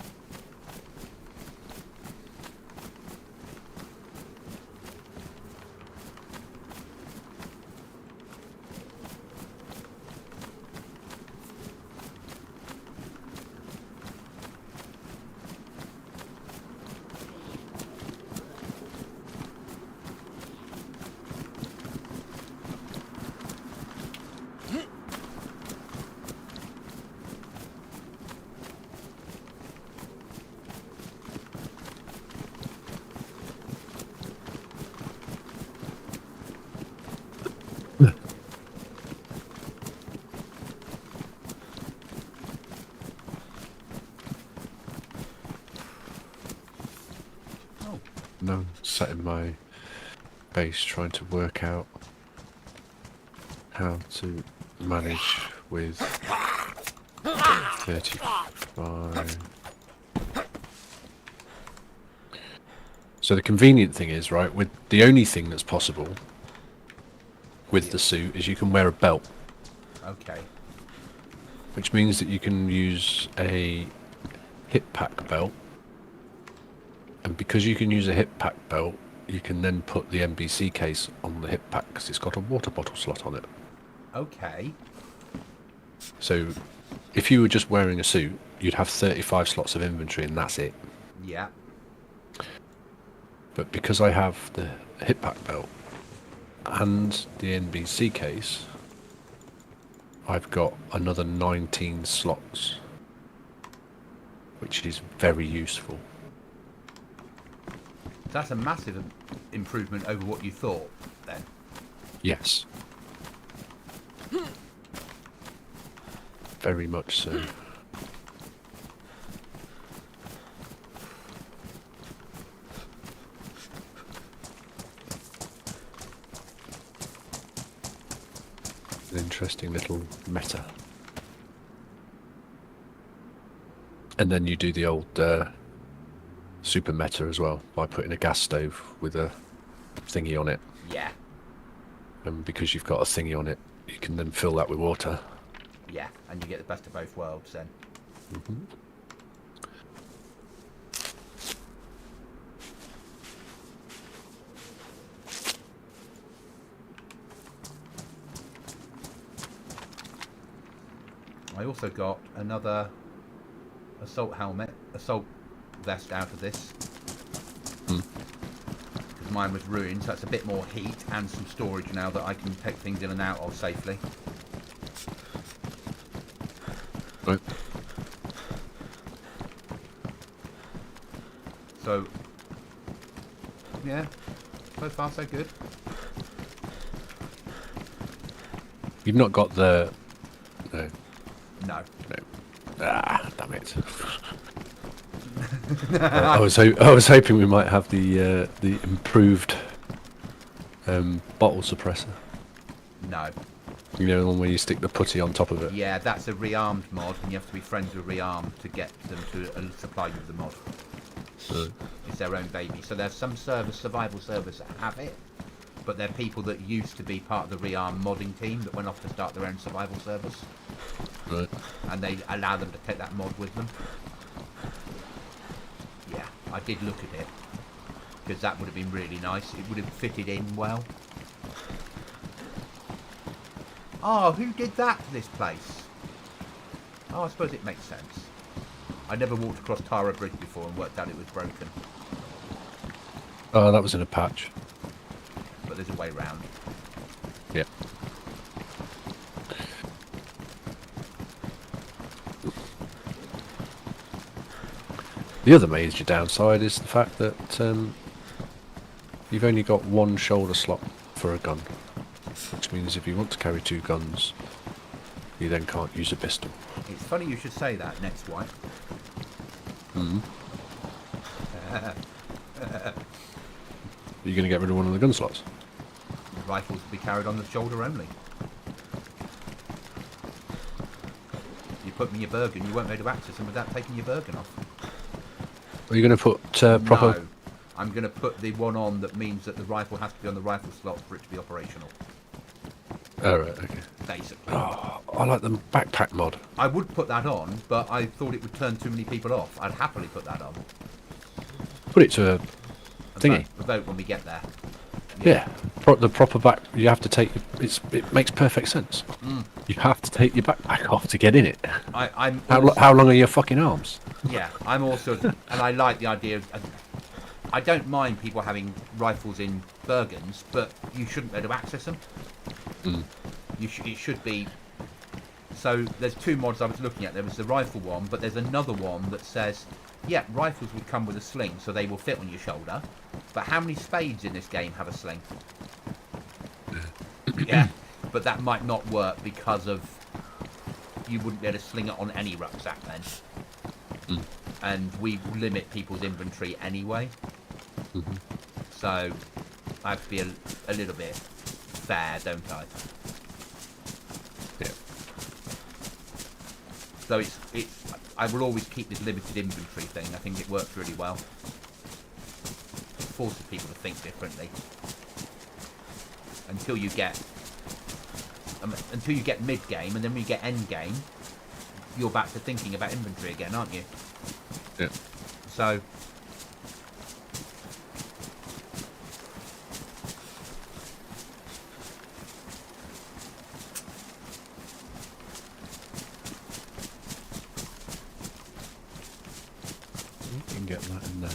No, sat in my base trying to work out how to manage with 35. So the convenient thing is, right, with the only thing that's possible with the suit is you can wear a belt, Okay. which means that you can use a hip pack belt. And because you can use a hip pack belt, you can then put the NBC case on the hip pack because it's got a water bottle slot on it. Okay. So if you were just wearing a suit, you'd have 35 slots of inventory and that's it. Yeah. But because I have the hip pack belt and the NBC case, I've got another 19 slots, which is very useful. That's a massive improvement over what you thought, then. Yes. Very much so. An interesting little meta. And then you do the old super meta as well by putting a gas stove with a thingy on it. Yeah. And because you've got a thingy on it, you can then fill that with water. Yeah, and you get the best of both worlds then. Mm-hmm. I also got another assault vest out of this. Because mine was ruined, so it's a bit more heat and some storage now that I can take things in and out of safely. Right. So, yeah, so far so good. You've not got the... No. No. No. Ah, damn it. I was hoping we might have the improved bottle suppressor. No. You know, the one where you stick the putty on top of it. Yeah, that's a rearmed mod, and you have to be friends with rearmed to get them to supply you with the mod. It's their own baby. So there's some survival servers that have it, but they're people that used to be part of the rearmed modding team that went off to start their own survival servers. Right. And they allow them to take that mod with them. Yeah, I did look at it, because that would have been really nice. It would have fitted in well. Oh, who did that to this place? Oh, I suppose it makes sense. I never walked across Tara Bridge before and worked out it was broken. Oh, that was in a patch. But there's a way round. Yeah. The other major downside is the fact that you've only got one shoulder slot for a gun, which means if you want to carry two guns, you then can't use a pistol. It's funny you should say that, next wife. Are you going to get rid of one of the gun slots? The rifles will be carried on the shoulder only. You put me your Bergen, you won't be able to access them without taking your Bergen off. Are you going to put proper... No, I'm going to put the one on that means that the rifle has to be on the rifle slot for it to be operational. Oh, right, okay. Basically. Oh, I like the backpack mod. I would put that on, but I thought it would turn too many people off. I'd happily put that on. Put it to a thingy. A vote when we get there. Yeah, the proper back. You have to take. It makes perfect sense. You have to take your backpack off to get in it. I'm How long are your fucking arms? Yeah, I'm also, and I like the idea of. I don't mind people having rifles in Bergens, but you shouldn't be able to access them. It should be. So there's two mods I was looking at. There was the rifle one, but there's another one that says, yeah, rifles would come with a sling, so they will fit on your shoulder. But how many spades in this game have a sling? Yeah, but that might not work because of you wouldn't be able to sling it on any rucksack then. And we limit people's inventory anyway. So I have to be a little bit fair, don't I? Yeah. So I will always keep this limited inventory thing. I think it works really well. It forces people to think differently. Until you get mid-game, and then when you get end-game, you're back to thinking about inventory again, aren't you? Yeah. So You can get that in there.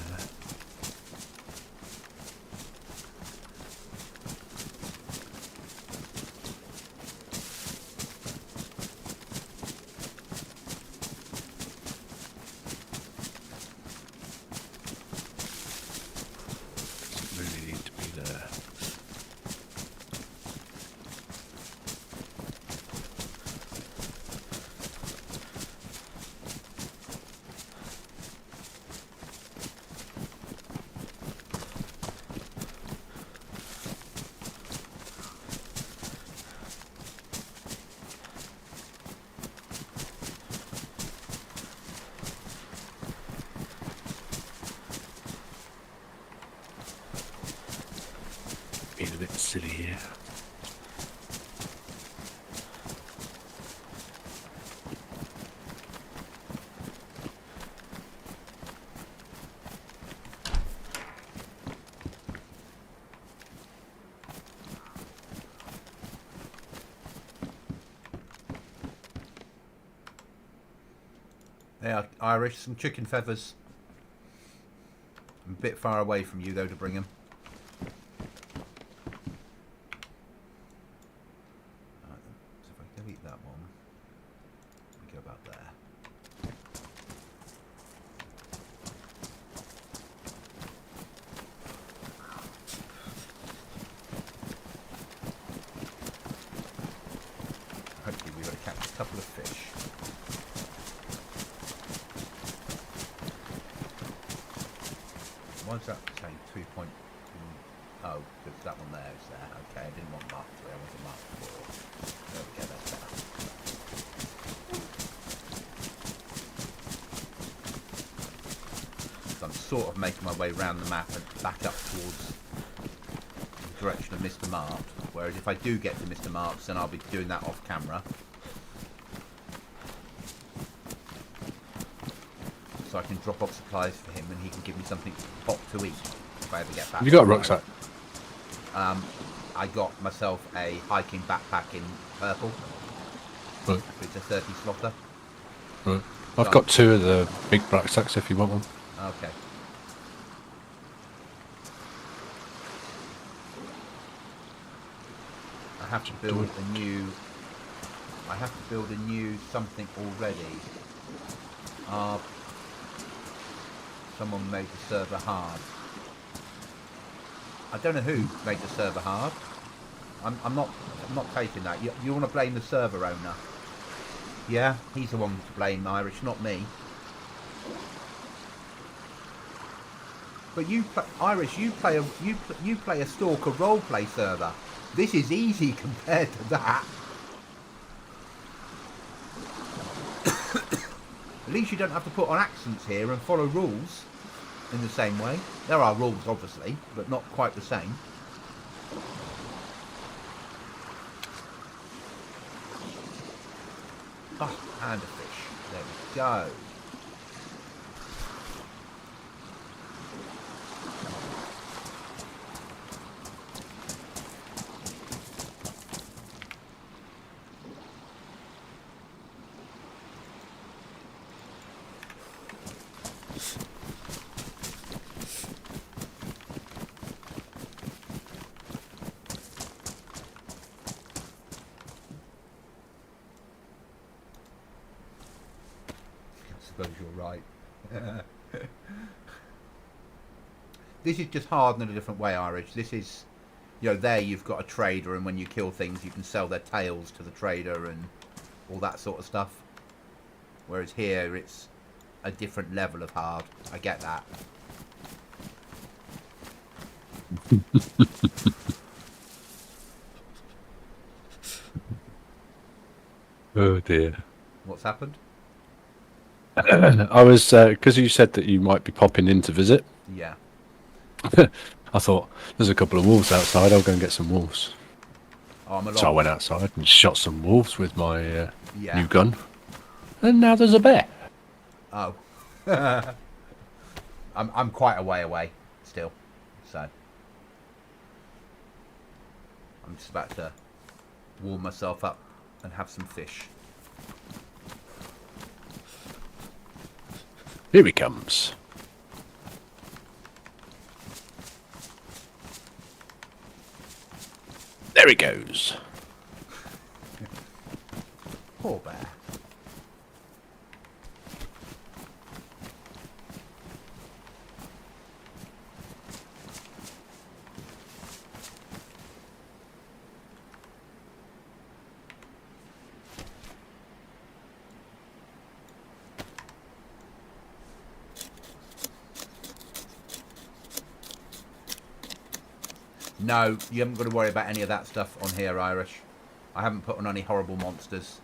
Doesn't really need to be there. Being a bit silly here. they are Irish, some chicken feathers. I'm a bit far away from you though to bring them. So if I delete that one, we go about there. Hopefully we're going to catch a couple of fish. Why does that say 2 point? Oh, because that one there is there. Okay, I didn't want Mark 3, I wanted Mark 4. There we go, that's better. So I'm sort of making my way around the map and back up towards the direction of Mr. Marked. Whereas if I do get to Mr. Mark's, then I'll be doing that off camera. So I can drop off supplies for him and he can give me something hot to eat if I ever get back. Have you got a rucksack? I got myself a hiking backpack in purple. Right. It's a 30 slotter. Right. I've got two of the big rucksacks if you want one. Okay. I have to build a new. I have to build a new something already. Someone made the server hard. I don't know who made the server hard. I'm not taking that. You want to blame the server owner? Yeah, he's the one to blame, Irish, not me. But Irish, you play a stalker roleplay server. This is easy compared to that. At least you don't have to put on accents here and follow rules in the same way. There are rules, obviously, but not quite the same. Oh, and a fish. There we go. I suppose you're right. This is just hard in a different way, Irish. This is, you know, there you've got a trader, and when you kill things you can sell their tails to the trader and all that sort of stuff. Whereas here it's a different level of hard. I get that. Oh dear. What's happened? I was, because you said that you might be popping in to visit. Yeah. I thought, there's a couple of wolves outside, I'll go and get some wolves. Oh, I'm a lot. So I went outside and shot some wolves with my Yeah. new gun. And now there's a bear. Oh. I'm quite a way away still, so I'm just about to warm myself up and have some fish. Here he comes. There he goes. Poor bear. No, you haven't got to worry about any of that stuff on here, Irish. I haven't put on any horrible monsters.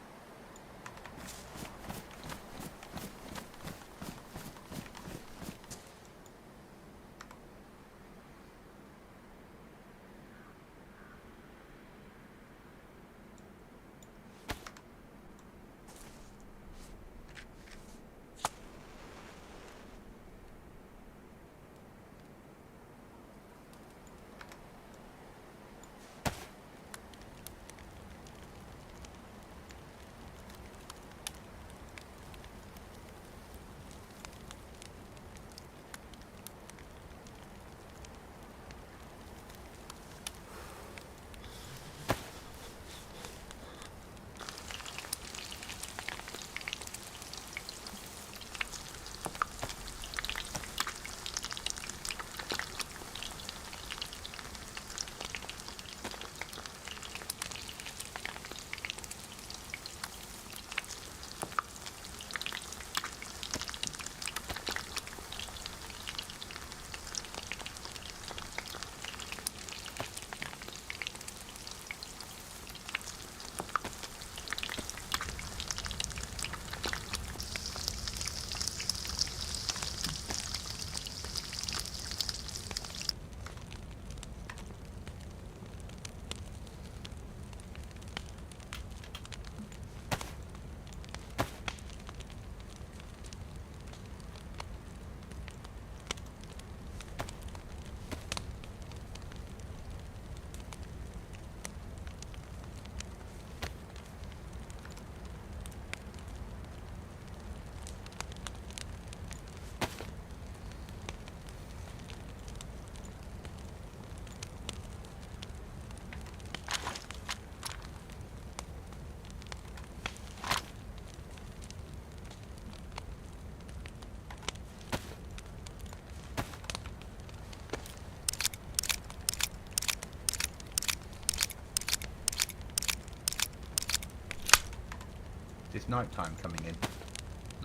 It's night time coming in.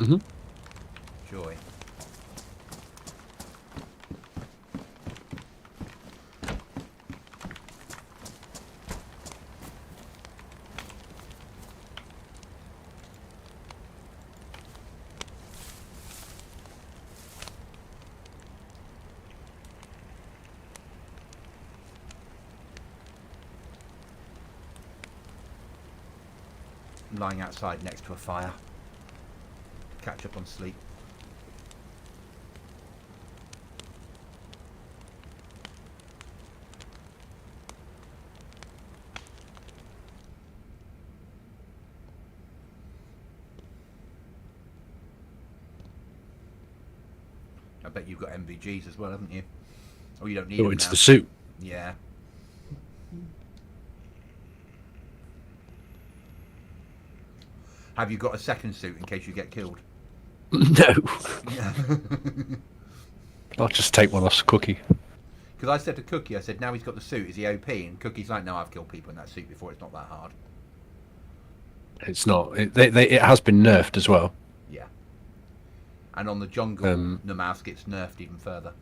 Mm-hmm. Joy. lying outside next to a fire. Catch up on sleep. I bet you've got MVGs as well, haven't you? Oh, you don't need Go them into now. the suit. Yeah. Have you got a second suit in case you get killed? No. Yeah. I'll just take one off Cookie. Because I said to Cookie, I said, now he's got the suit, is he OP? And Cookie's like, no, I've killed people in that suit before, it's not that hard. It's not. It has been nerfed as well. Yeah. And on the jungle, Namalsk gets nerfed even further.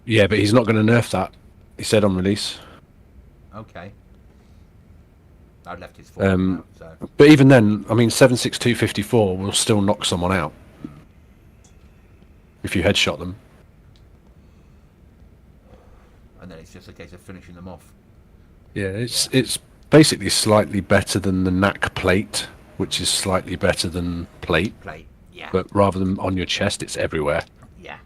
Yeah, but he's not going to nerf that. He said on release. Okay. I left his form out, so. But even then, I mean, 76254 will still knock someone out if you headshot them. And then it's just a case of finishing them off. Yeah, it's basically slightly better than the knack plate, which is slightly better than plate. Plate, yeah. But rather than on your chest, it's everywhere. Yeah.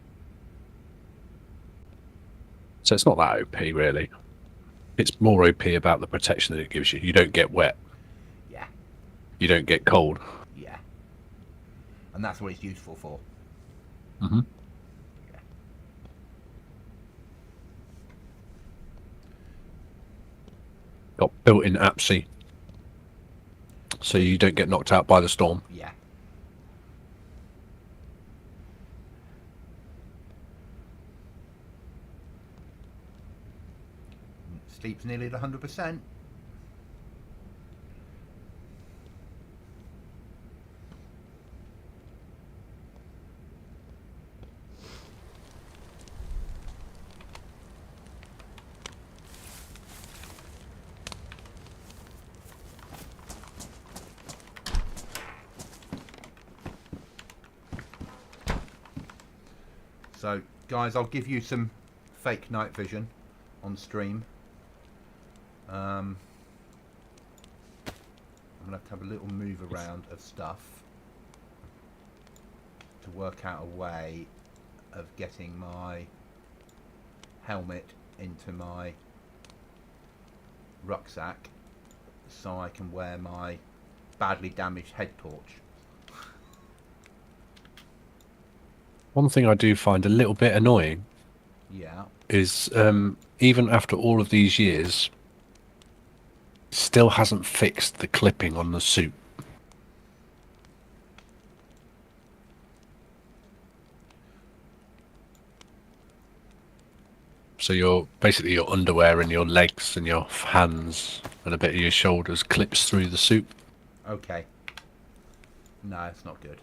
So it's not that OP, really. It's more OP about the protection that it gives you. You don't get wet. Yeah. You don't get cold. Yeah. And that's what it's useful for. Mm-hmm. Yeah. Got built-in APSI, so you don't get knocked out by the storm. Yeah. Sleep's nearly at 100%. So, guys, I'll give you some fake night vision on stream. I'm going to have a little move around of stuff to work out a way of getting my helmet into my rucksack so I can wear my badly damaged head torch. One thing I do find a little bit annoying Yeah. is even after all of these years, still hasn't fixed the clipping on the suit. So your basically your underwear and your legs and your hands and a bit of your shoulders clips through the suit. Okay. No, it's not good.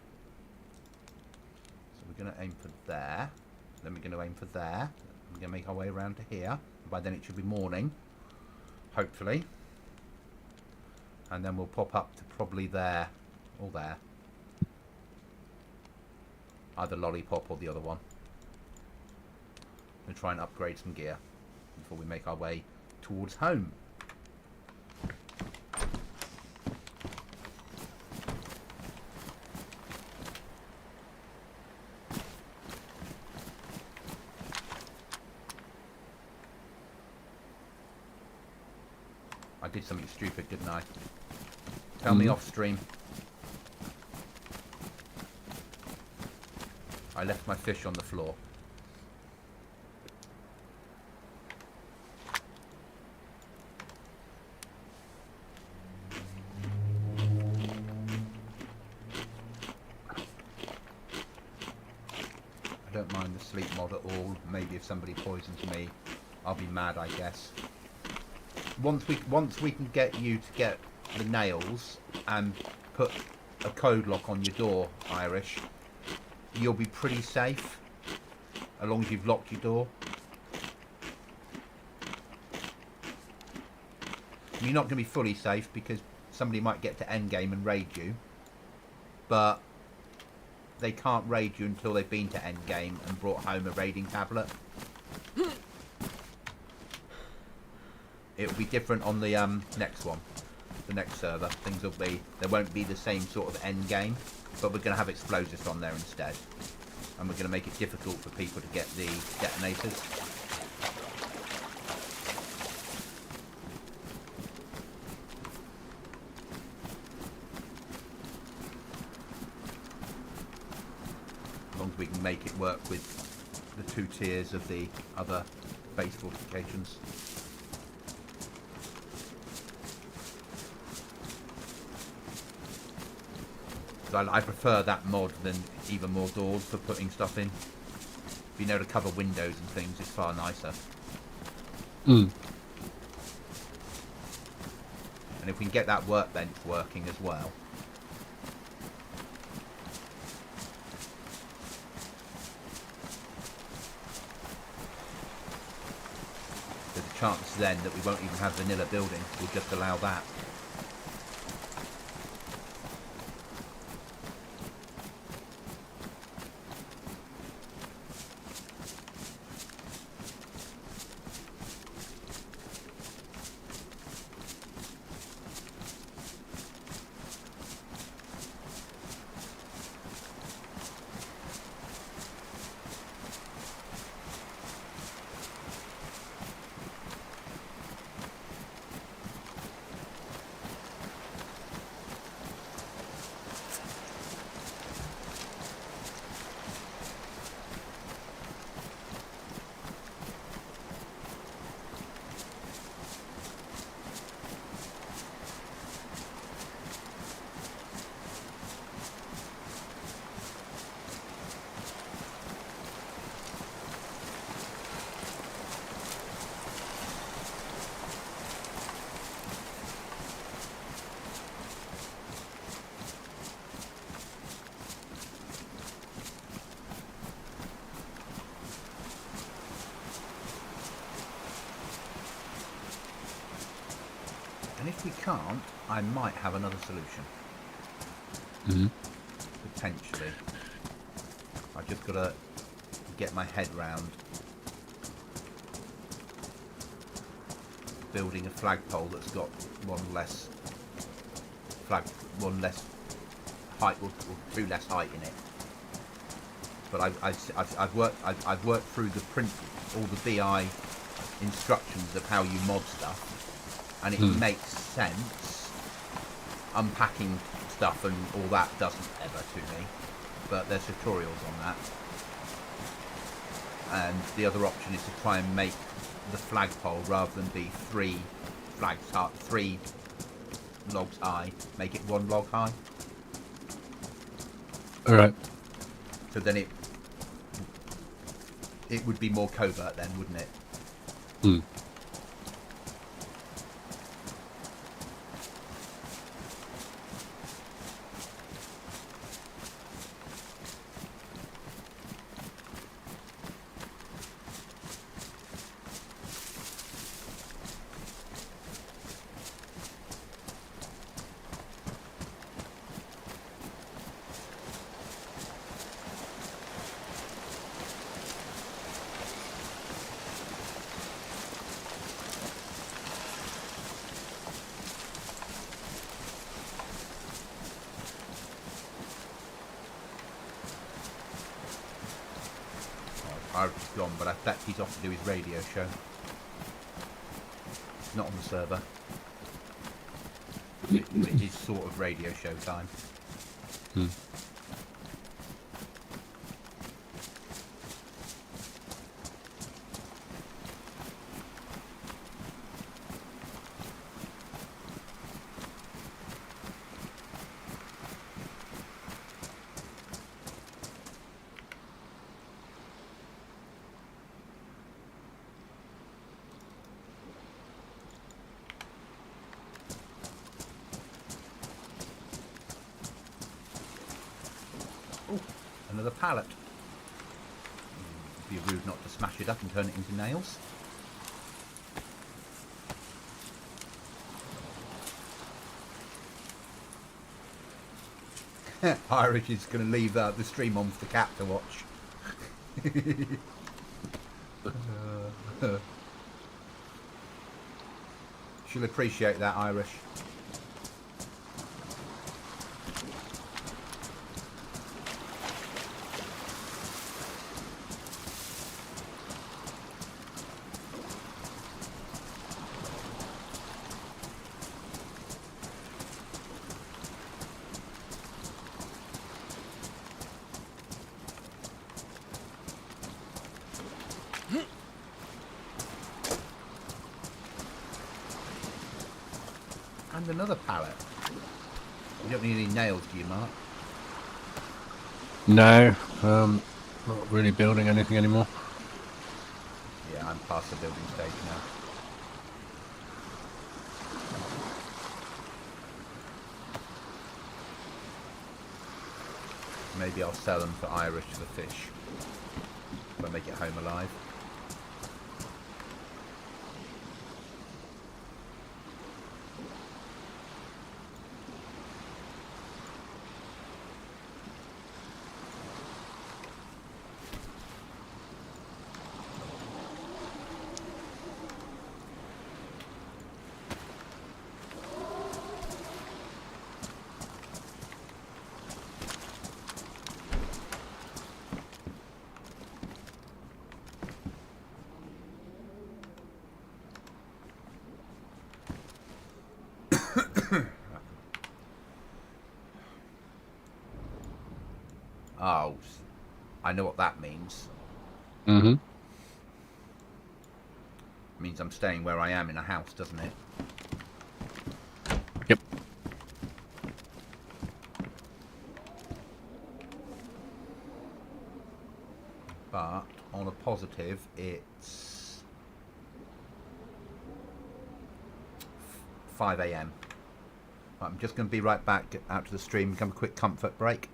So we're going to aim for there. Then we're going to aim for there. We're going to make our way around to here. By then it should be morning. Hopefully. And then we'll pop up to probably there. Or there. Either Lollipop or the other one. And try and upgrade some gear before we make our way towards home. I did something stupid, didn't I? Tell me off stream. I left my fish on the floor. I don't mind the sleep mod at all. Maybe if somebody poisons me, I'll be mad, I guess. Once we can get you to get the nails and put a code lock on your door, Irish, you'll be pretty safe. As long as you've locked your door. You're not going to be fully safe because somebody might get to endgame and raid you. But they can't raid you until they've been to endgame and brought home a raiding tablet. It'll be different on the next one. the next server. Things will be, there won't be the same sort of end game, but we're going to have explosives on there instead. And we're going to make it difficult for people to get the detonators. As long as we can make it work with the 2 tiers of the other base fortifications. I prefer that mod than even more doors for putting stuff in. Being able to cover windows and things is far nicer. Mm. And if we can get that workbench working as well. There's a chance then that we won't even have vanilla building. We'll just allow that. And if we can't, I might have another solution. Mm-hmm. Potentially. I've just got to get my head round building a flagpole that's got one less height or 2 less height in it. But I've worked through the print, all the BI instructions of how you mod stuff. And it makes sense. Unpacking stuff and all that doesn't ever to me, but there's tutorials on that. And the other option is to try and make the flagpole, rather than be 3 logs high, make it 1 log high. All right. So then it would be more covert then, wouldn't it? Hmm. Irish is gone, but I bet he's off to do his radio show. Not on the server. It is sort of radio show time. Hmm. Oh, another pallet. It'd be rude not to smash it up and turn it into nails. Irish is going to leave the stream on for the cat to watch. She'll appreciate that, Irish. find another pallet. You don't need any nails, do you, Mark? No, not really building anything anymore. Yeah, I'm past the building stage now. Maybe I'll sell them for Irish to the fish when they get home alive. Oh, I know what that means. Mm-hmm. It means I'm staying where I am in a house, doesn't it? Yep. But on a positive, it's 5 a.m. I'm just going to be right back out to the stream, become a quick comfort break.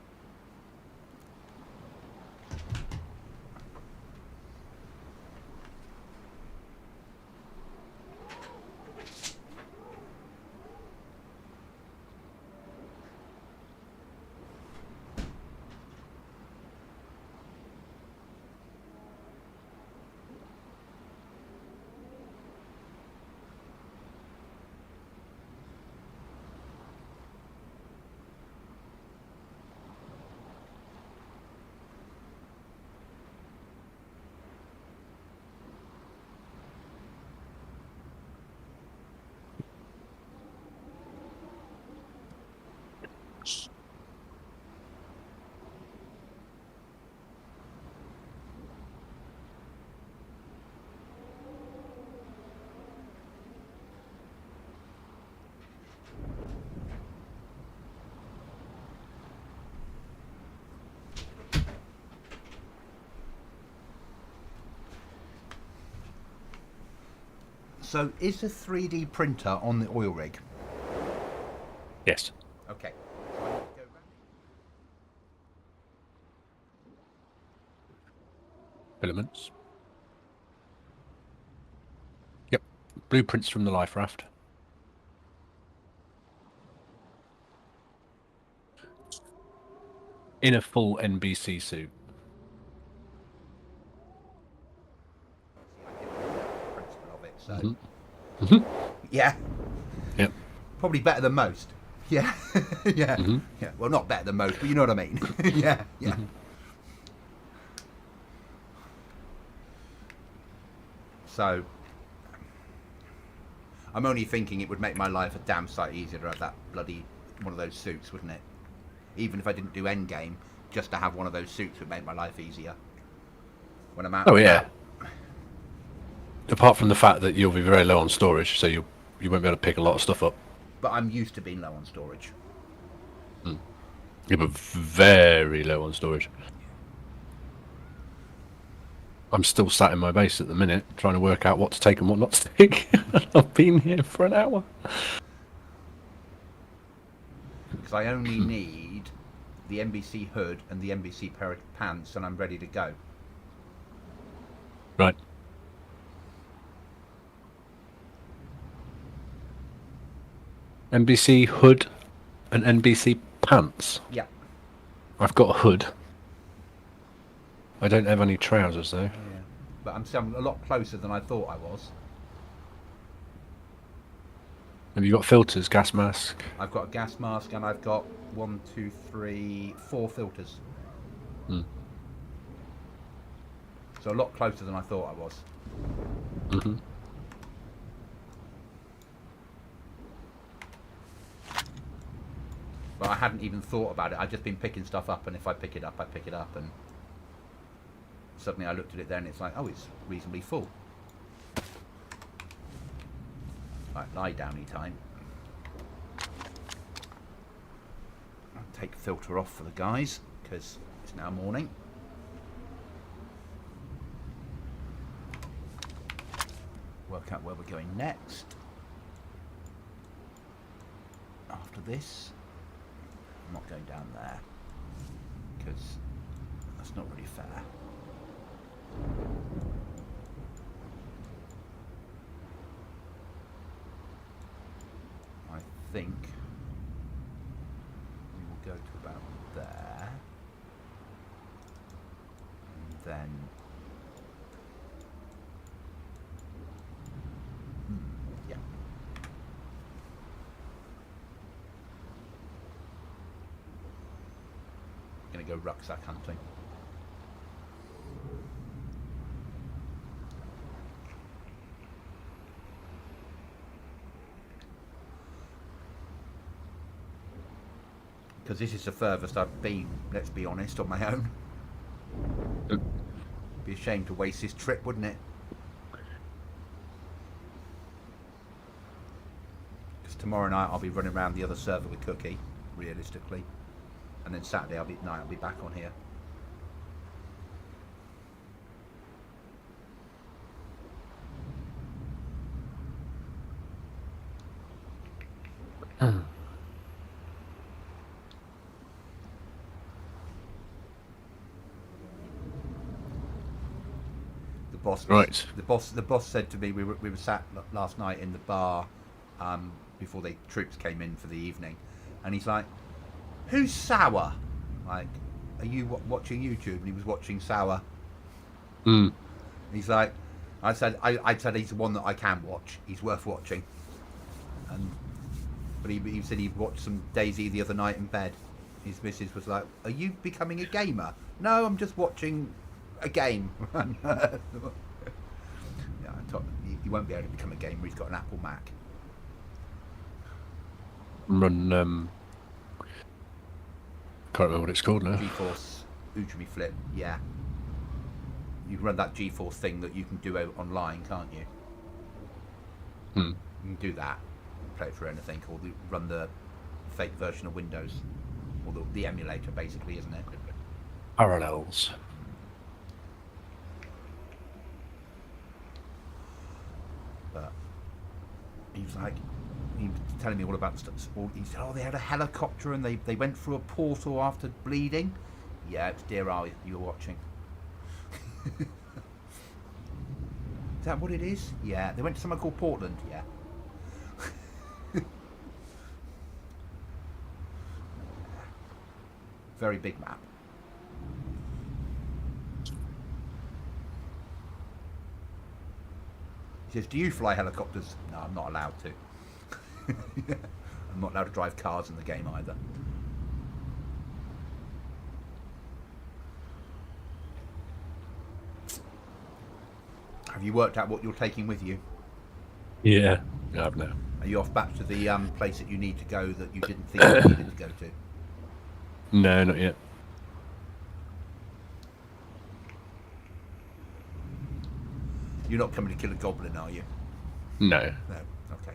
So is the 3D printer on the oil rig? Yes. Okay. So I need to go round Filaments. Yep. Blueprints from the life raft. In a full NBC suit. it. I didn't know the principle of it, so Mm-hmm. yeah, Yep. probably better than most. Yeah, yeah, Mm-hmm. yeah. Well, not better than most, but you know what I mean. Yeah, yeah. Mm-hmm. So I'm only thinking it would make my life a damn sight easier to have that bloody one of those suits, wouldn't it? Even if I didn't do endgame, just to have one of those suits would make my life easier. When I'm out. Oh yeah. Apart from the fact that you'll be very low on storage, so you won't be able to pick a lot of stuff up. But I'm used to being low on storage. You're very low on storage. I'm still sat in my base at the minute, trying to work out what to take and what not to take. I've been here for an hour. Because I only need the NBC hood and the NBC pair of pants, and I'm ready to go. Right. NBC hood and NBC pants. Yeah. I've got a hood. I don't have any trousers though. Yeah. But I'm a lot closer than I thought I was. Have you got filters, gas mask? I've got a gas mask and I've got 1, 2, 3, 4 filters. So a lot closer than I thought I was. Mm-hmm. But I hadn't even thought about it. I'd just been picking stuff up, and if I pick it up, I pick it up, and suddenly I looked at it there and it's like, oh, it's reasonably full. Right, lie downy time. take the filter off for the guys because it's now morning. Work out where we're going next. After this, I'm not going down there because that's not really fair. I think we will go to about there, and then yeah. Gonna go rucksack hunting. Because this is the furthest I've been, let's be honest, on my own. Be ashamed to waste this trip, wouldn't it? Because tomorrow night I'll be running around the other server with Cookie, realistically. And then Saturday I'll be back on here. The boss said to me, we were sat last night in the bar before the troops came in for the evening, and he's like, "Who's Sour?" Like, "Are you watching YouTube?" And he was watching Sour. He's like, I said he's the one that I can watch. He's worth watching. But he said he watched some DayZ the other night in bed. His missus was like, "Are you becoming a gamer?" "No, I'm just watching a game." Yeah, he won't be able to become a gamer. He's got an Apple Mac. Run. Can't remember what it's called now. GeForce Udemy Flip. Yeah. You can run that GeForce thing that you can do online, can't you? You can do that. Play it for anything, or run the fake version of Windows, or the emulator, basically, isn't it? Parallels. But he was telling me all about stuff. He said, "Oh, they had a helicopter and they went through a portal after bleeding." Yeah, it's Dear Eye you were watching. Is that what it is? Yeah, they went to somewhere called Portland. Yeah. Very big map. He says, "Do you fly helicopters?" No, I'm not allowed to. I'm not allowed to drive cars in the game either. Have you worked out what you're taking with you? Yeah, I have now. Are you off back to the place that you need to go that you didn't think you needed to go to? No, not yet. You're not coming to kill a goblin, are you? No. No. Okay.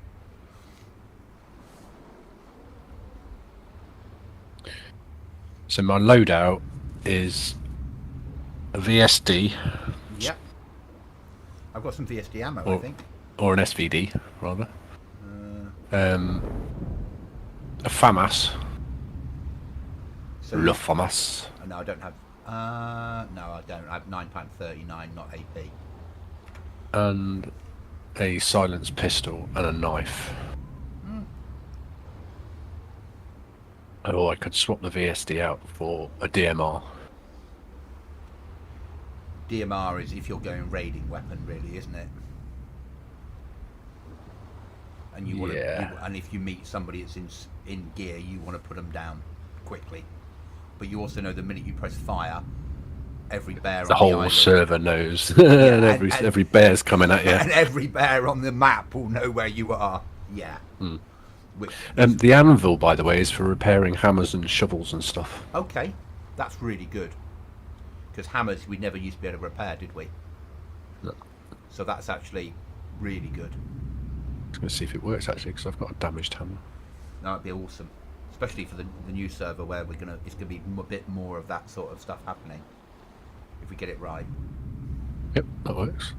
So my loadout is a VSD. Yep. I've got some VSD ammo, I think. Or an SVD, rather. A FAMAS. So Le FAMAS. No, I don't have. No, I don't. I have £9.39, not AP. And a silenced pistol and a knife. Or I could swap the VSD out for a DMR. DMR is if you're going raiding weapon, really, isn't it? And you want and if you meet somebody that's in gear, you want to put them down quickly. But you also know the minute you press fire, every bear the on whole the island, server knows. Yeah, and every bear's coming at you. And every bear on the map will know where you are. Yeah. The anvil, by the way, is for repairing hammers and shovels and stuff. Okay, that's really good. Because hammers we never used to be able to repair, did we? No. So that's actually really good. I'm going to see if it works, actually, because I've got a damaged hammer. That would be awesome. especially for the new server where it's gonna be a bit more of that sort of stuff happening if we get it right. Yep, that works.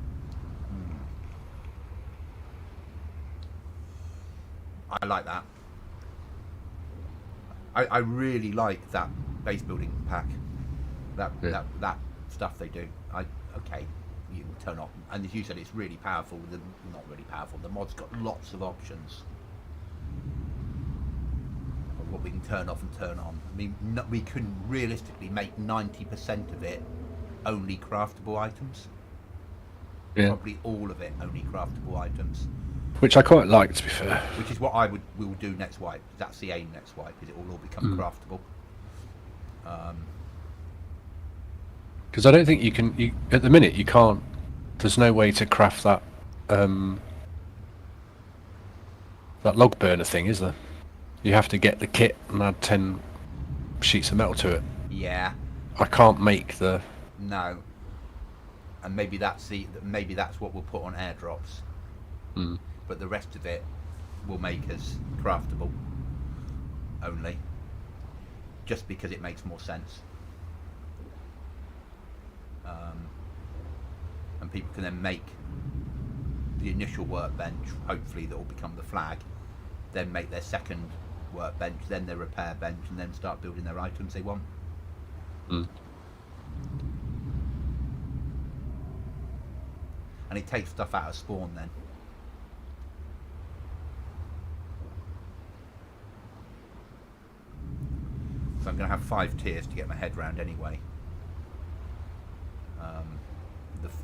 I like that. I really like that base building pack. That stuff they do. Okay, you can turn off, and as you said, it's really powerful. Not really powerful. The mod's got lots of options of what we can turn off and turn on. I mean, we couldn't realistically make 90% of it only craftable items. Yeah. Probably all of it only craftable items. Which I quite like, to be fair. Which is what we will do next wipe. That's the aim next wipe, is it will all become craftable. Because I don't think you can. At the minute, you can't. There's no way to craft that that log burner thing, is there? You have to get the kit and add 10 sheets of metal to it. Yeah. I can't make the. No. And maybe that's what we'll put on airdrops. But the rest of it will make us craftable only, just because it makes more sense. And people can then make the initial workbench, hopefully that will become the flag, then make their second workbench, then their repair bench, and then start building their items they want. And it takes stuff out of spawn then. So I'm going to have 5 tiers to get my head round anyway.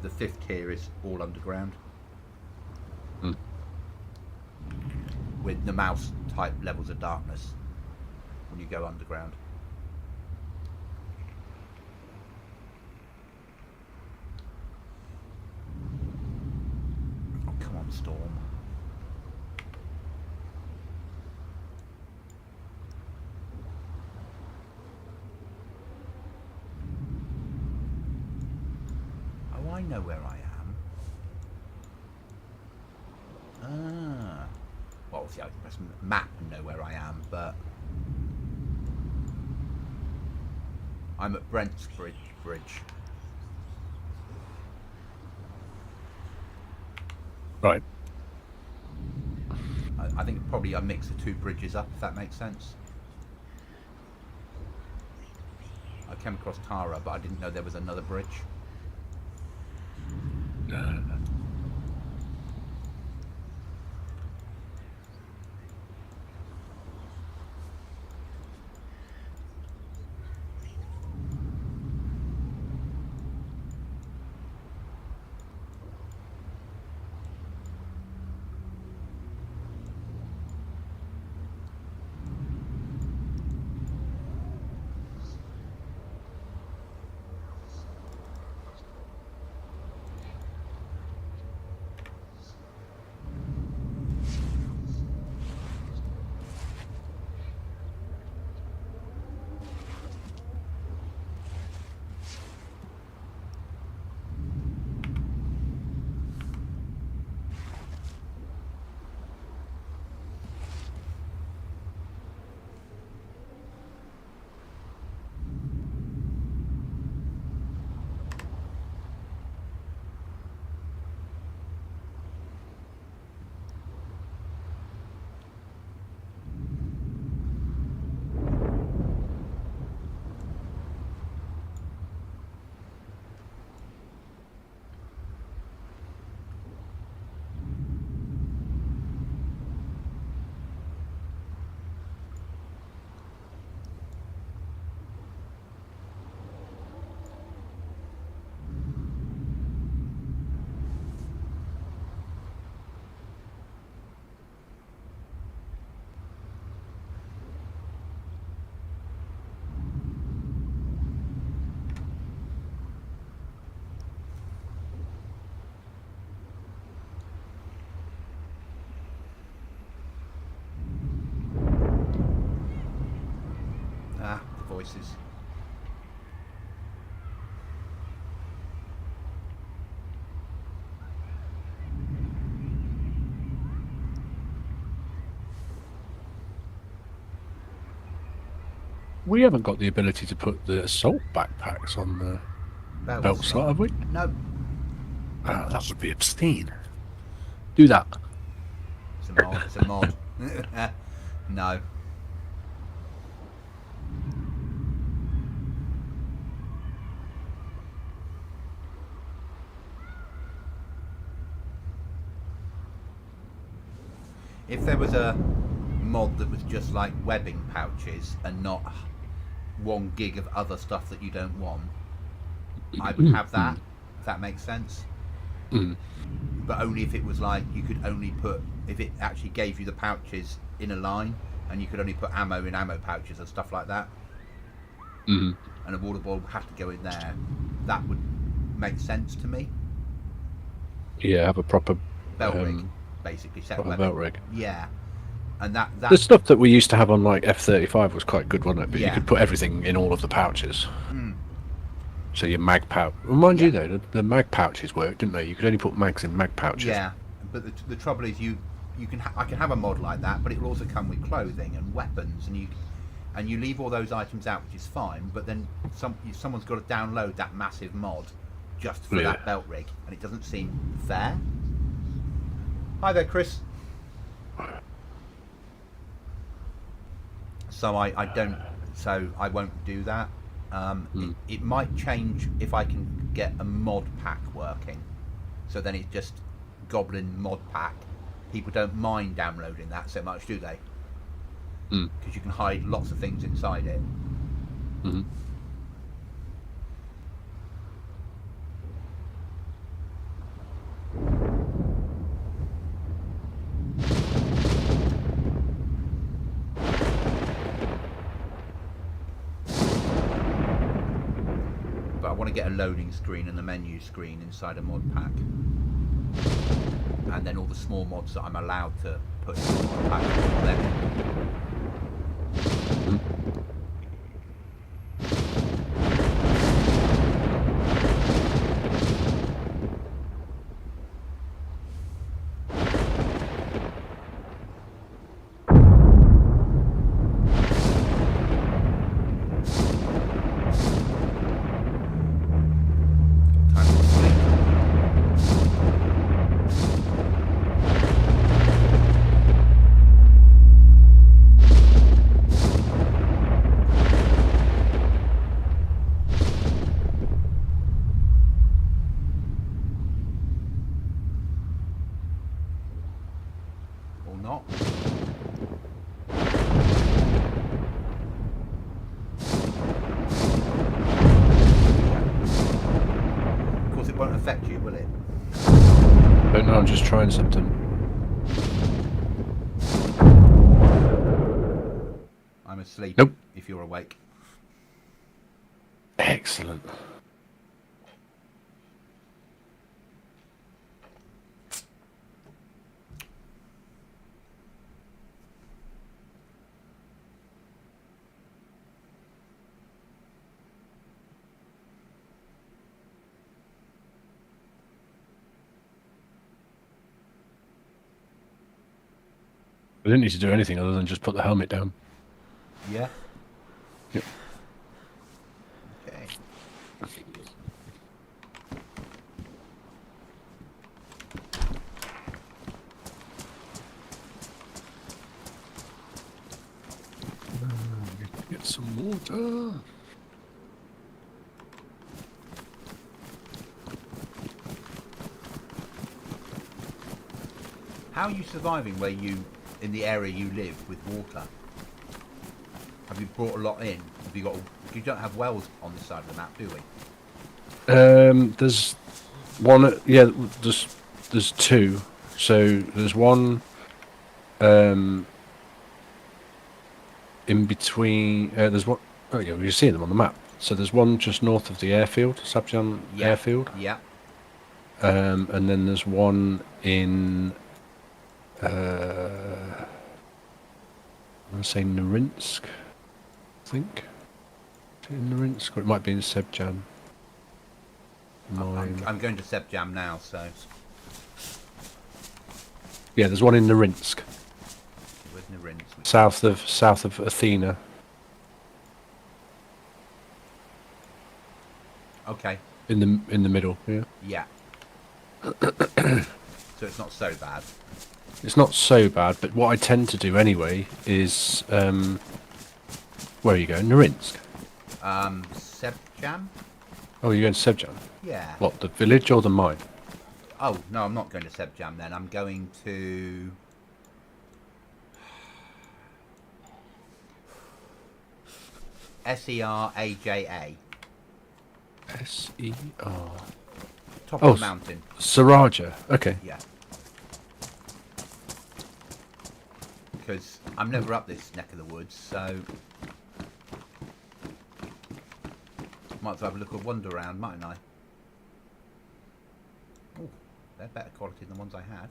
The 5th tier is all underground. With Namalsk type levels of darkness when you go underground. Oh, come on, Storm. I know where I am. Well, obviously I can press map and know where I am, but I'm at Brent's Bridge. Right. I think probably I mix the 2 bridges up, if that makes sense. I came across Tara, but I didn't know there was another bridge. The voices. We haven't got the ability to put the assault backpacks on the belt slot, have we? No. Oh, that would be obscene. Do that. It's a mod. It's a mod. No. If there was a mod that was just like webbing pouches and not 1 gig of other stuff that you don't want, I would have that, if that makes sense. But only if it was like you could only put, if it actually gave you the pouches in a line and you could only put ammo in ammo pouches and stuff like that. And a water bottle would have to go in there. That would make sense to me. Yeah, have a proper Belt rig, basically. proper belt rig. Yeah. And that The stuff that we used to have on like F-35 was quite good, wasn't it? But Yeah. you could put everything in all of the pouches. So your mag pouch. Well, mind you though, the mag pouches worked, didn't they? You could only put mags in mag pouches. Yeah, but the trouble is you can I can have a mod like that, but it will also come with clothing and weapons, and you leave all those items out, which is fine. But then someone's got to download that massive mod just for that belt rig, and it doesn't seem fair. Hi there, Chris. So I don't. So I won't do that. It might change if I can get a mod pack working. So then it's just Goblin mod pack. People don't mind downloading that so much, do they? Because you can hide lots of things inside it. But I want to get a loading screen and the menu screen inside a mod pack. And then all the small mods that I'm allowed to put in the mod pack, all them in. Time to sleep. Or not. Of course it won't affect you, will it? Don't know, I'm just trying something. I'm asleep. Nope. If you're awake. Excellent. I didn't need to do anything other than just put the helmet down. Yeah. Yep. Okay. Get some water. How are you surviving in the area you live with water? Have you brought a lot in? Have you got? You don't have wells on this side of the map, do we? There's one. Yeah, there's two. So there's one. In between. There's one. Oh yeah, you're seeing them on the map. So there's one just north of the airfield, Sabjan airfield. Yeah. And then there's one in. I want to say Narinsk, I think. Is it in Narinsk? Or it might be in Sebjan. I'm going to Sebjam now, so. Yeah, there's one in Narinsk. Where's Narinsk? South of Athena. Okay. in the middle. Yeah. Yeah. So it's not so bad. It's not so bad, but what I tend to do anyway is where are you going? Norinsk. Sebjam? Oh, you're going to Sebjan. Yeah. What, the village or the mine? Oh, no, I'm not going to Sebjam then. I'm going to... Seraja. Ser. Top Oh, of the mountain. Saraja. Okay. Yeah. Because I'm never up this neck of the woods, so... Might as well have a little wander around, mightn't I? Oh, they're better quality than the ones I had.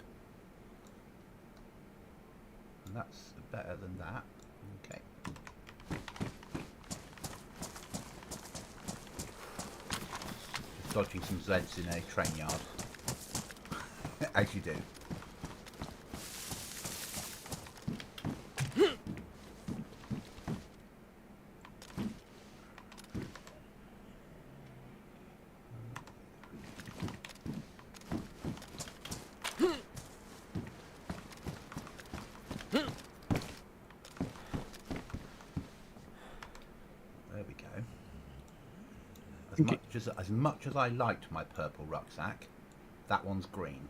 And that's better than that. Okay. Just dodging some Zeds in a train yard. As you do. There we go. As much as I liked my purple rucksack, that one's green.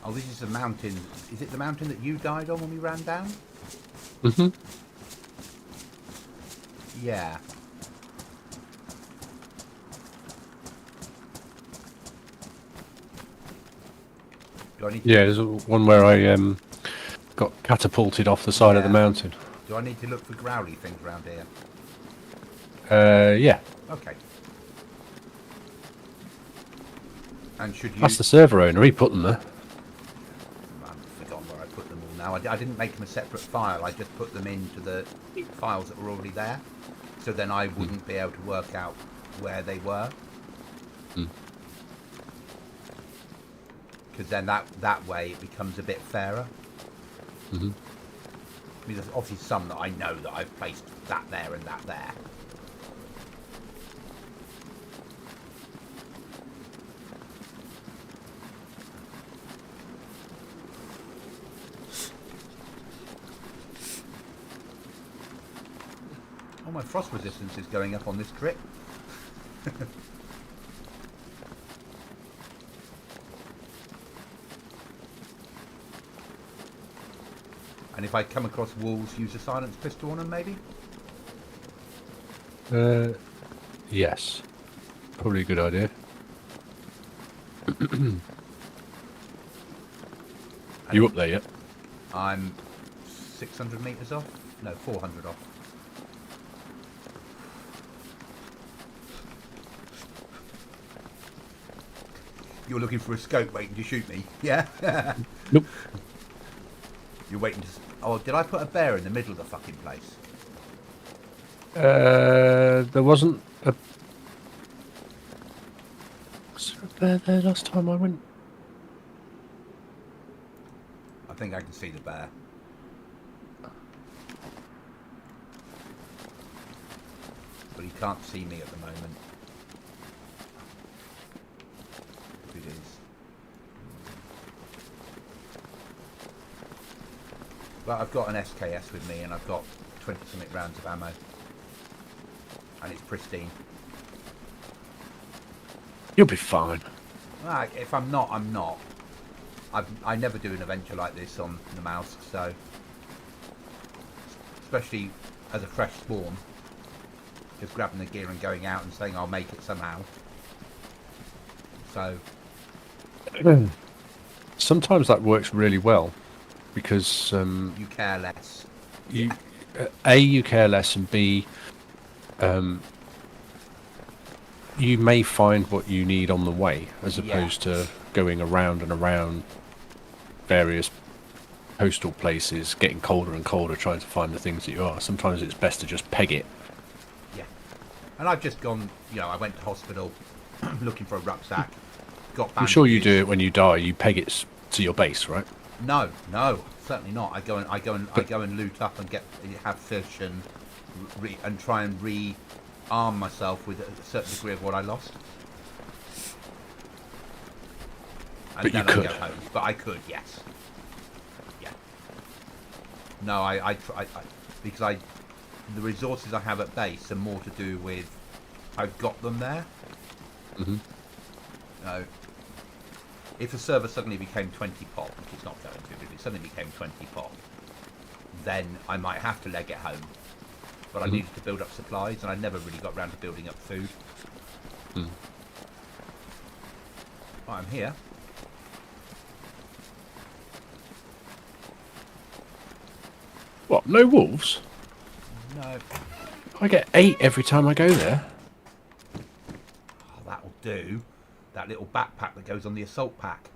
Oh, this is the mountain. Is it the mountain that you died on when we ran down? Mm-hmm. Yeah. Do I need to, Yeah, there's one where I got catapulted off the side of the Yeah. mountain. do I need to look for growly things around here? Yeah. Okay. And should you... That's the server owner. He put them there. I've forgotten where I put them all now. I didn't make them a separate file. I just put them into the files that were already there. So then I wouldn't be able to work out where they were. Because then that way it becomes a bit fairer. Mm-hmm. I mean, there's obviously some that I know that I've placed that there and that there. Oh, my frost resistance is going up on this trip. And if I come across wolves, use a silenced pistol on them, maybe? Yes. Probably a good idea. You up there yet? I'm 600 metres off? No, 400 off. You're looking for a scope waiting to shoot me, yeah? Nope. You're waiting to... Oh, did I put a bear in the middle of the fucking place? There wasn't a... Was there a bear there last time I went? I think I can see the bear. But he can't see me at the moment. If it is. But I've got an SKS with me, and I've got 20-something rounds of ammo. And it's pristine. You'll be fine. If I'm not, I'm not. I never do an adventure like this on Namalsk, so... Especially as a fresh spawn. Just grabbing the gear and going out and saying I'll make it somehow. So... Sometimes that works really well, because... you care less. You, A, you care less, and B... you may find what you need on the way, as opposed to going around and around various postal places, getting colder and colder, trying to find the things that you are. Sometimes it's best to just peg it. Yeah. And I've just gone, I went to hospital looking for a rucksack, got bandages. I'm sure you do it when you die. You peg it to your base, right? No, certainly not. I go and loot up and have fish and try and rearm myself with a certain degree of what I lost. And but then you could. I go home. But I could, yes. Yeah. No, I because the resources I have at base are more to do with I've got them there. Mm-hmm. No. If the server suddenly became 20 pop, which it's not going to, but if it suddenly became 20 pop, then I might have to leg it home. But I needed to build up supplies, and I never really got around to building up food. Mm. Right, I'm here. What, no wolves? No. I get 8 every time I go there. Oh, that'll do. That little backpack that goes on the assault pack.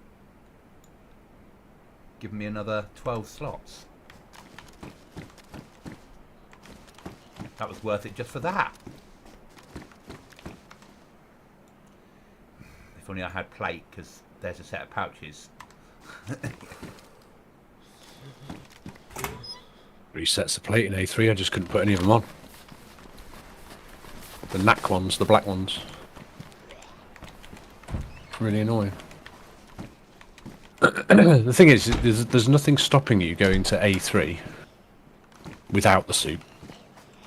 Give me another 12 slots. That was worth it just for that. If only I had plate, because there's a set of pouches. Resets the plate in A3, I just couldn't put any of them on. The knack ones, the black ones. Really annoying. The thing is, there's nothing stopping you going to A3 without the suit.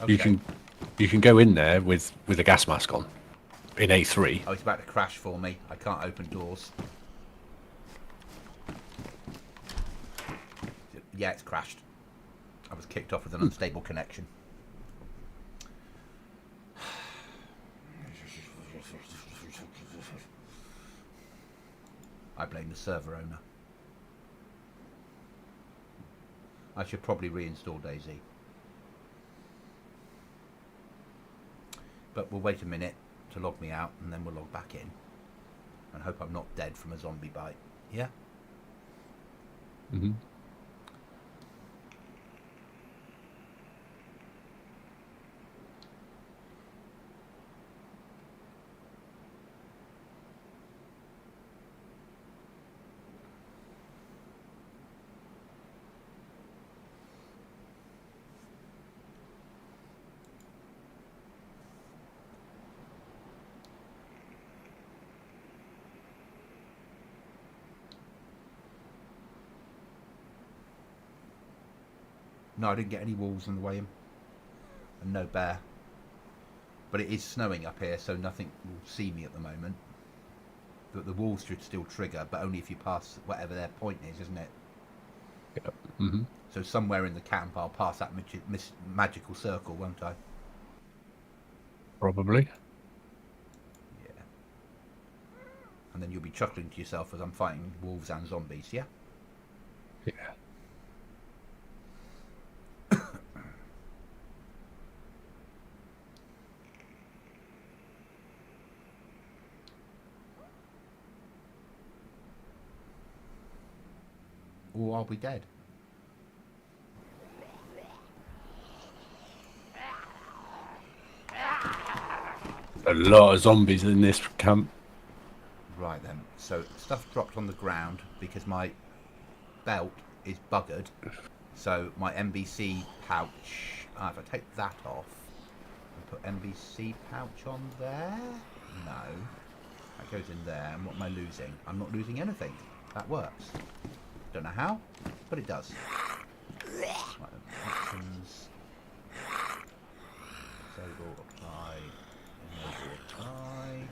Okay. You can go in there with a gas mask on in A3. Oh, it's about to crash for me. I can't open doors. Yeah, it's crashed. I was kicked off with an unstable connection. I blame the server owner. I should probably reinstall DayZ. But we'll wait a minute to log me out, and then we'll log back in. And hope I'm not dead from a zombie bite. Yeah? Mm-hmm. No, I didn't get any wolves on the way in. And no bear. But it is snowing up here, so nothing will see me at the moment. But the wolves should still trigger, but only if you pass whatever their point is, isn't it? Yep. Mm-hmm. So somewhere in the camp I'll pass that magical circle, won't I? Probably. Yeah. And then you'll be chuckling to yourself as I'm fighting wolves and zombies, yeah? Yeah. Or I'll be dead. A lot of zombies in this camp. Right then, so stuff dropped on the ground because my belt is buggered. So my MBC pouch, if I take that off and put MBC pouch on there, no, that goes in there. And what am I losing? I'm not losing anything. That works. Don't know how, but it does. Right, options. Disable, apply, enable, apply.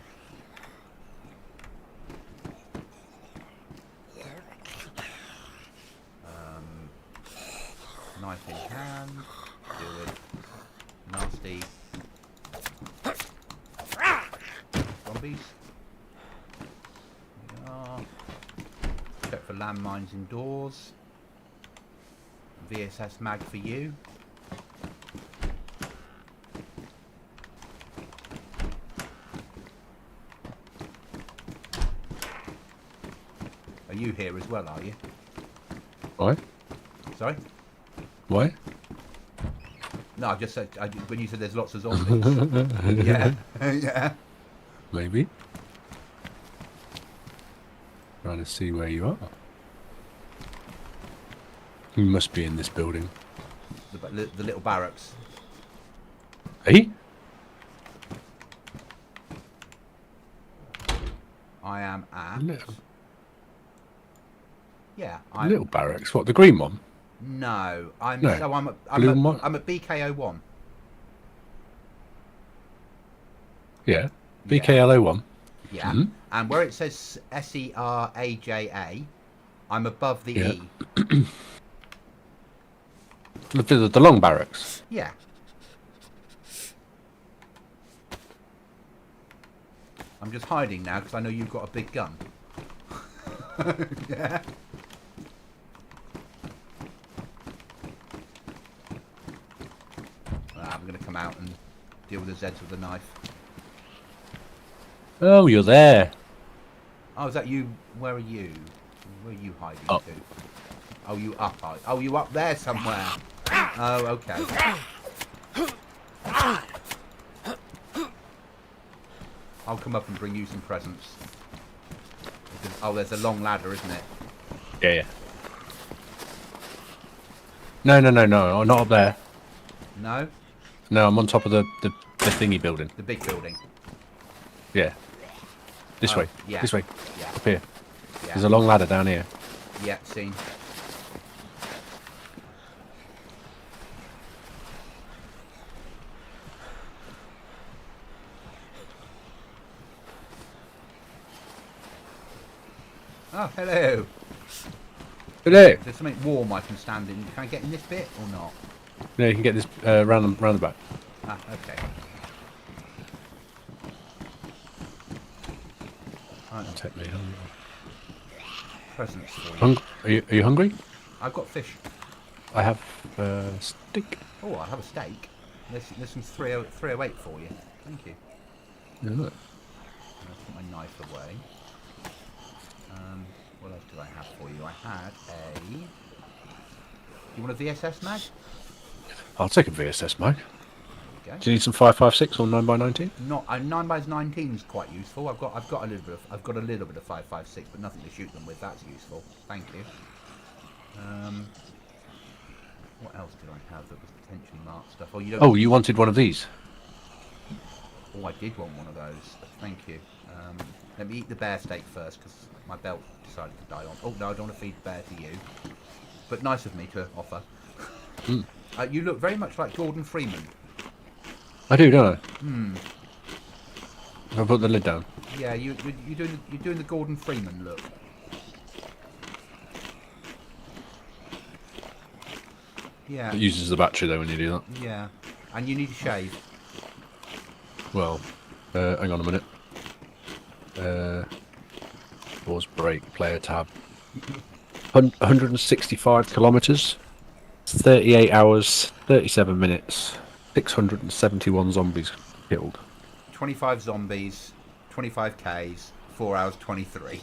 Knife in hand. Deal with nasty zombies. There we are. Check for landmines indoors. VSS mag for you. Are you here as well, are you? Why? Sorry? Why? No, I just said, when you said there's lots of zombies. Yeah. Yeah. Maybe. Trying to see where you are. You must be in this building. The little barracks. Hey? I am at... Yeah. Little barracks? What, the green one? No. I'm No. at BKO1. Yeah. BKLO1. Yeah. Mhm. And where it says SERAJA, I'm above the Yeah. E. The long barracks. Yeah. I'm just hiding now because I know you've got a big gun. Yeah. I'm going to come out and deal with the Zeds with the knife. Oh, you're there. Oh, is that you? Where are you? Where are you hiding Up. to? Oh, you up? Oh, you up there somewhere? Oh, okay. I'll come up and bring you some presents. Oh, there's a long ladder, isn't it? Yeah. No, not up there. No? No, I'm on top of the thingy building. The big building. Yeah. This way. Yeah. This way. Yeah. Up here. Yeah. There's a long ladder down here. Yeah, seen. Oh, hello. Hello. There's something warm I can stand in. Can I get in this bit or not? No, you can get this round the back. Ah, okay. Right, Take me. presents for you. Are you hungry? I've got fish. I have steak. Oh, I have a steak. There's some 308 for you. Thank you. Yeah. I'll put my knife away. What else do I have for you? I had a... You want a VSS mag? I'll take a VSS mag. Okay. Do you need some 5.56 or 9x19? Not 9x19 is quite useful. I've got a little bit of 5.56, but nothing to shoot them with. That's useful. Thank you. What else did I have that was potentially marked stuff? Oh, you don't. Oh, you wanted one of these? Oh, I did want one of those. Thank you. Let me eat the bear steak first because my belt decided to die on. Oh no, I don't want to feed bear to you. But nice of me to offer. Mm. You look very much like Gordon Freeman. I do, don't I? Hmm. I'll put the lid down. Yeah, you're doing the Gordon Freeman look. Yeah. It uses the battery though when you do that. Yeah. And you need to shave. Well, hang on a minute. Pause, break, player tab. 165 kilometers, 38 hours, 37 minutes, 671 zombies killed. 25 zombies, 25 Ks, 4 hours 23.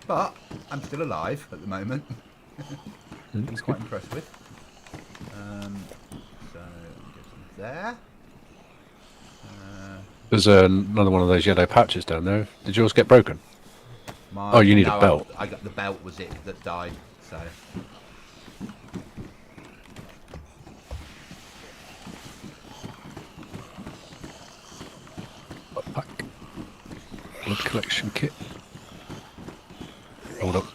But I'm still alive at the moment. I'm quite impressed with. So get some there. There's another one of those yellow patches down there. Did yours get broken? Oh, you need a belt. I got the belt was it that died. So. Pack. Blood collection kit. Hold up.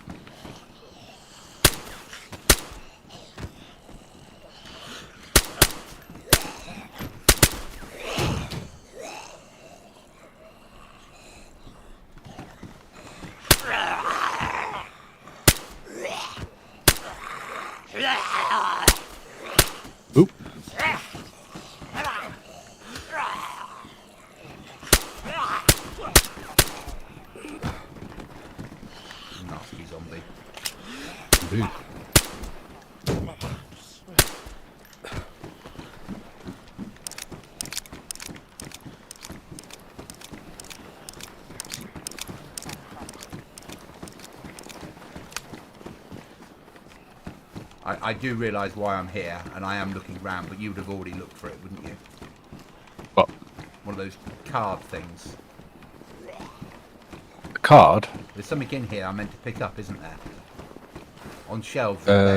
I do realise why I'm here, and I am looking round, but you would have already looked for it, wouldn't you? What? One of those card things. A card? There's something in here I meant to pick up, isn't there? On shelves and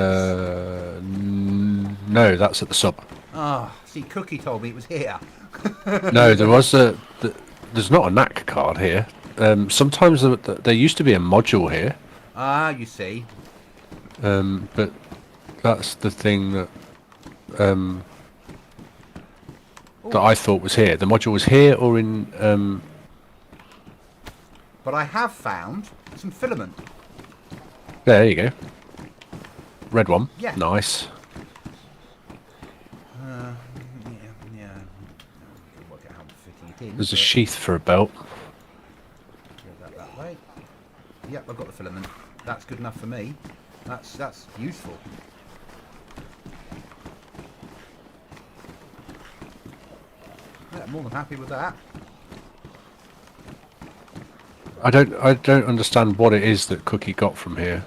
beds. No, that's at the sub. Ah, see, Cookie told me it was here. No, there was there's not a knack card here. Sometimes there used to be a module here, Ah, you see. but that's the thing that that I thought was here. The module was here or in. But I have found some filament. There you go. Red one. Yeah. Nice. Yeah. Work out how I'm fitting it in. There's a sheath for a belt. Go that way. Yep, I've got the filament. That's good enough for me. That's useful. Yeah, I'm more than happy with that. I don't understand what it is that Cookie got from here.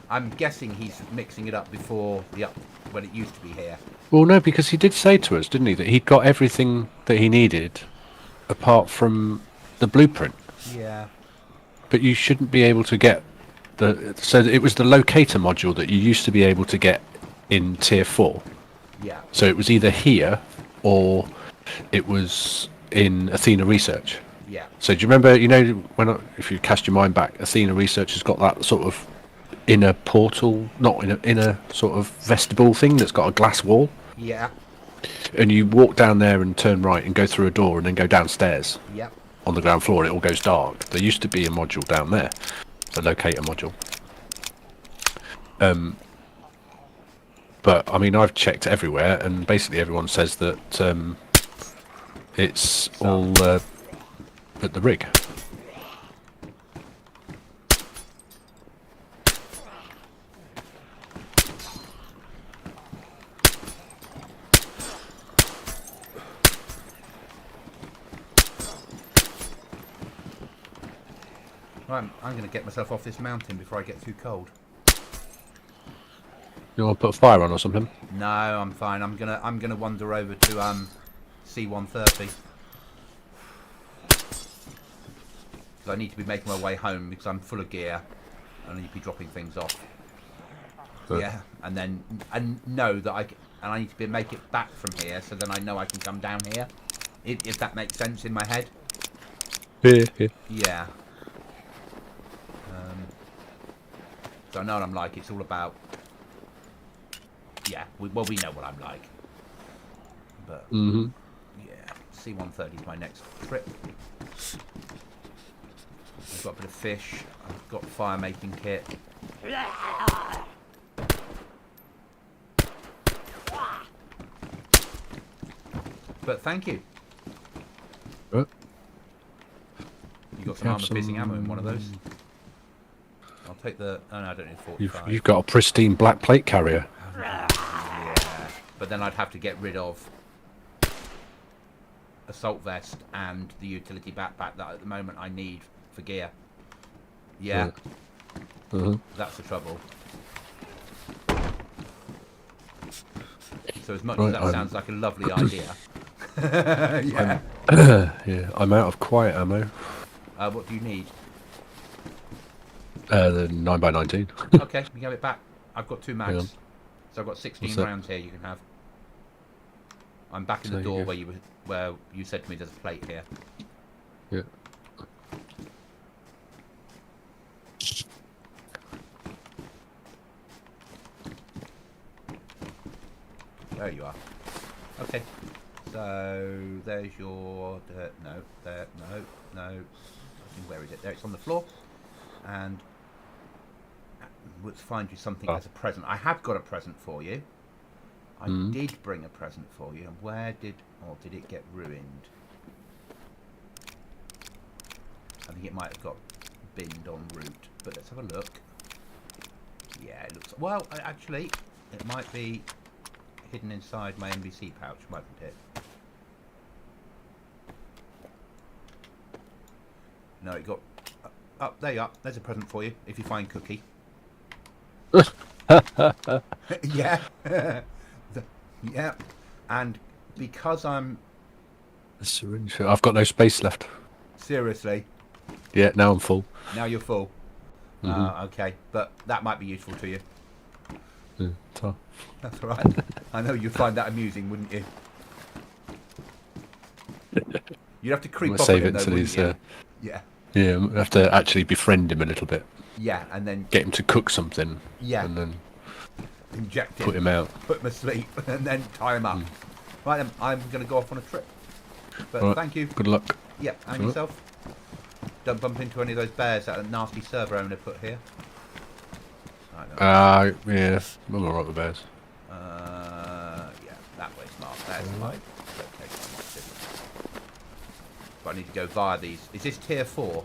I'm guessing he's mixing it up before when it used to be here. Well, no, because he did say to us, didn't he, that he'd got everything that he needed, apart from the blueprint. Yeah. But you shouldn't be able to get so it was the locator module that you used to be able to get in tier 4. Yeah. So it was either here or it was in Athena Research. Yeah. So do you remember, if you cast your mind back, Athena Research has got that sort of inner portal, not in a inner sort of vestibule thing that's got a glass wall. Yeah. And you walk down there and turn right and go through a door and then go downstairs. Yep. On the ground floor, and it all goes dark. There used to be a module down there, a locator module. But I mean, I've checked everywhere, and basically everyone says that it's all at the rig. Right, I'm going to get myself off this mountain before I get too cold. You want to put a fire on or something? No, I'm fine. I'm gonna wander over to C-130 because I need to be making my way home because I'm full of gear and I need to be dropping things off. Good. Yeah, and know that I need to make it back from here, so then I know I can come down here. If that makes sense in my head. Yeah. Yeah. So I know what I'm like. It's all about. Yeah, we know what I'm like. But yeah, C-130 is my next trip. I've got a bit of fish. I've got fire making kit. But thank you. What? You got some armor-piercing ammo in one of those? I'll take the... Oh, no, I don't need 45. You've got a pristine black plate carrier. Yeah. But then I'd have to get rid of assault vest and the utility backpack that at the moment I need for gear. Yeah. That's the trouble. So as much as that sounds like a lovely idea. Yeah. Yeah, I'm out of quiet ammo. What do you need? The 9x19. Okay, you have it back. I've got 2 mags. So I've got 16 rounds here you can have. I'm back in the door where you said to me there's a plate here. Yeah. There you are. Okay. So there's your no. Where is it? There, it's on the floor. And let's find you something as a present. I have got a present for you. I did bring a present for you. And where did it get ruined? I think it might have got binned en route. But let's have a look. Yeah, it looks... Well, actually, it might be hidden inside my NBC pouch, mightn't it? No, it got... There you are. There's a present for you, if you find Cookie. Yeah. Yeah. And because I'm A syringe. I've got no space left. seriously, Yeah, now I'm full. now you're full. Hmm. Okay, but that might be useful to you. Yeah, so- That's all right. I know you'd find that amusing, wouldn't you? You'd have to I'm creep gonna up on save him it though, until wouldn't he's. you? Yeah. Yeah, I have to actually befriend him a little bit. Yeah, and then Get him to cook something. Yeah. And then inject him, put him out. put him asleep, and then tie him up. Right then, I'm going to go off on a trip. But Right. thank you. Good luck. Yeah, and Sure. yourself. Don't bump into any of those bears that a nasty server owner put here. I know. Yeah, I'm alright with bears. Yeah, that way, smart. There's my location. I wanted. But I need to go via these. Is this tier 4?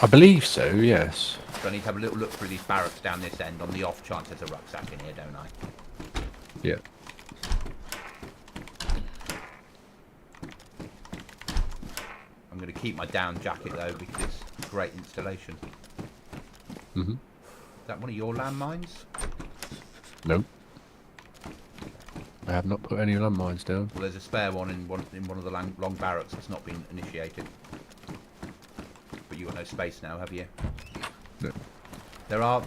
I believe so, yes. So I need to have a little look through these barracks down this end on the off chance there's a rucksack in here, don't I? Yeah. I'm going to keep my down jacket though because it's great installation. Mm-hmm. Is that one of your landmines? No. I have not put any landmines down. Well, there's a spare one in one of the long barracks that's not been initiated. But you got no space now, have you? No. There are.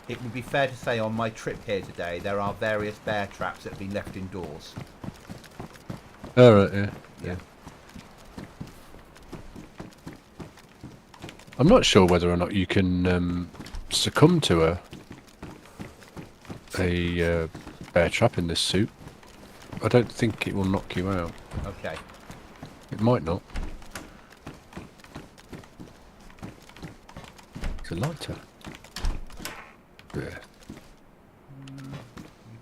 It would be fair to say on my trip here today, there are various bear traps that have been left indoors. Alright, yeah. Yeah. I'm not sure whether or not you can succumb to a bear trap in this suit. I don't think it will knock you out. Okay. It might not. It's a lighter. Yeah.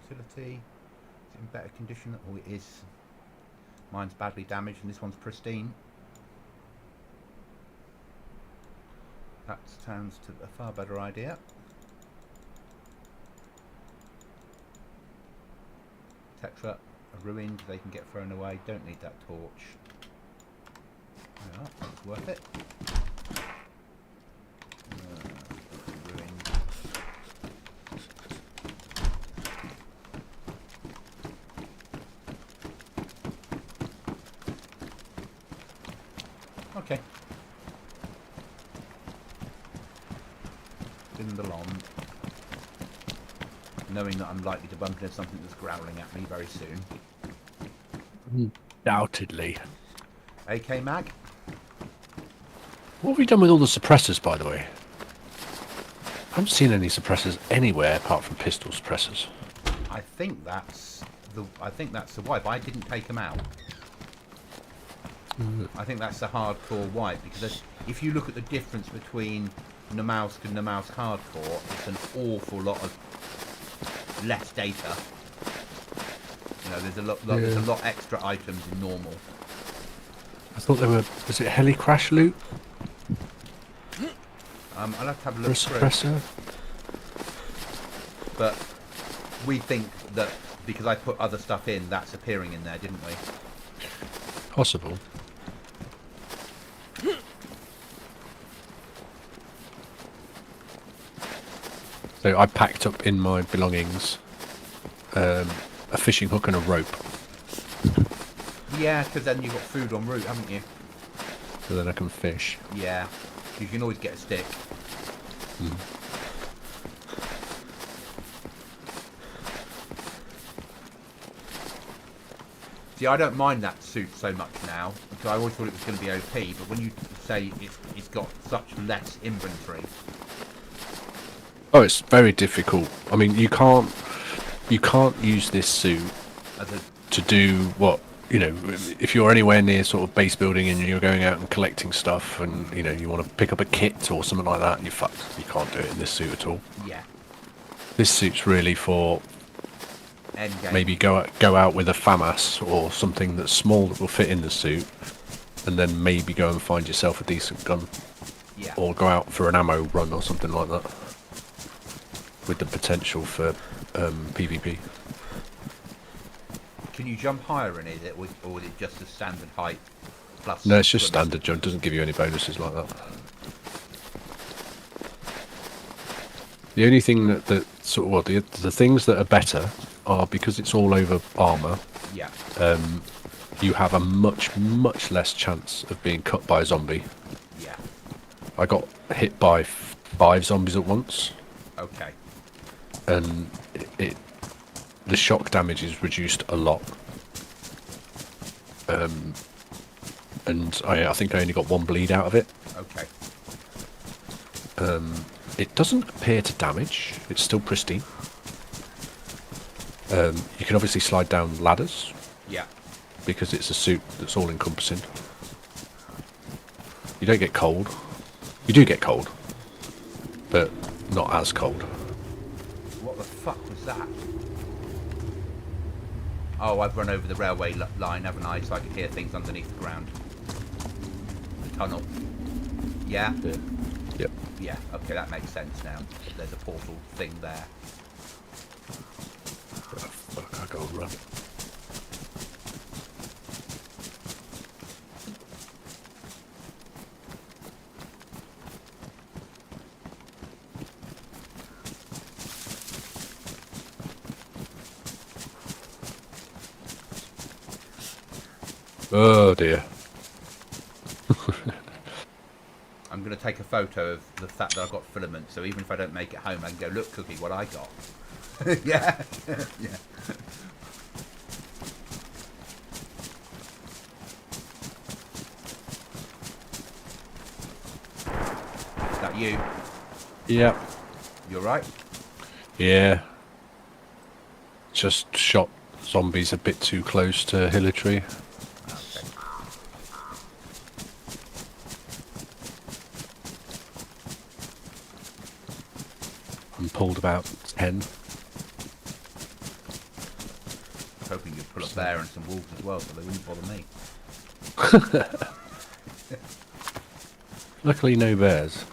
Utility. Is it in better condition? Oh, it is. Mine's badly damaged, and this one's pristine. That sounds to a far better idea. Tetra are ruined, they can get thrown away. Don't need that torch. Yeah, that's worth it. Ruined. Okay. In the lawn. Knowing that I'm likely to bump into something that's growling at me very soon. Undoubtedly. AK mag? What have we done with all the suppressors, by the way? I haven't seen any suppressors anywhere apart from pistol suppressors. I think that's the wipe. I didn't take them out. I think that's the hardcore wipe because if you look at the difference between Namalsk and Namalsk hardcore, it's an awful lot of less data. You know, there's a lot extra items in normal. I thought they were. Was it heli crash loot I'll have to have a for a look through. suppressor? But we think that because I put other stuff in, that's appearing in there, didn't we? Possible. So I packed up in my belongings a fishing hook and a rope, Yeah, because then you've got food en route, haven't you? so then I can fish. Yeah. You can always get a stick. See, I don't mind that suit so much now because I always thought it was going to be OP. But when you say it's got such less inventory, Oh, it's very difficult. I mean, you can't use this suit as a to do what, you know, if you're anywhere near sort of base building and you're going out and collecting stuff and, you know, you want to pick up a kit or something like that, you're fucked. You can't do it in this suit at all. yeah, This suit's really for end game. maybe go out with a FAMAS or something that's small that will fit in the suit, and then maybe go and find yourself a decent gun, Yeah. or go out for an ammo run or something like that, with the potential for PvP. Can you jump higher in it, or is it just a standard height plus? No, it's just equipment? standard jump. Doesn't give you any bonuses like that. The only thing that sort of, well, the things that are better are because it's all over armor. Yeah. You have a much less chance of being cut by a zombie. Yeah. I got hit by 5 zombies at once, Okay. and the shock damage is reduced a lot. And I think I only got 1 bleed out of it. Okay. It doesn't appear to damage. It's still pristine. You can obviously slide down ladders Yeah. because it's a suit that's all encompassing. You don't get cold. You do get cold, but not as cold. What the fuck was that? Oh, I've run over the railway line, haven't I? So I can hear things underneath the ground. The tunnel. Yeah? Yeah. Yep. Yeah, okay, that makes sense now. There's a portal thing there. Oh, fuck, I gotta run. Oh dear. I'm going to take a photo of the fact that I've got filament, so even if I don't make it home, I can go, look, Cookie, what I got. Yeah. Yeah. Is that you? Yeah. You're right? Yeah. Just shot zombies a bit too close to Hillary. Okay. And pulled about 10. I was hoping you'd pull a bear and some wolves as well, so they wouldn't bother me. Luckily no bears.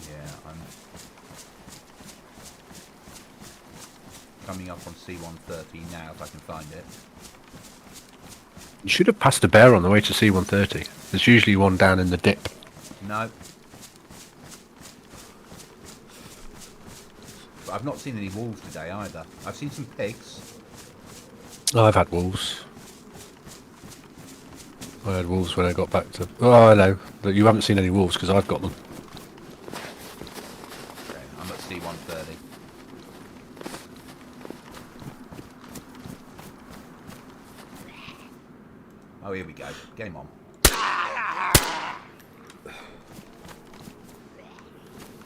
Yeah, I'm coming up on C-130 now if I can find it. You should have passed a bear on the way to C-130. There's usually one down in the dip. No. But I've not seen any wolves today either. I've seen some pigs. Oh, I've had wolves. I had wolves when I got back to... Oh, I know. But you haven't seen any wolves because I've got them. Okay, I'm at C-130. Oh, here we go. Game on.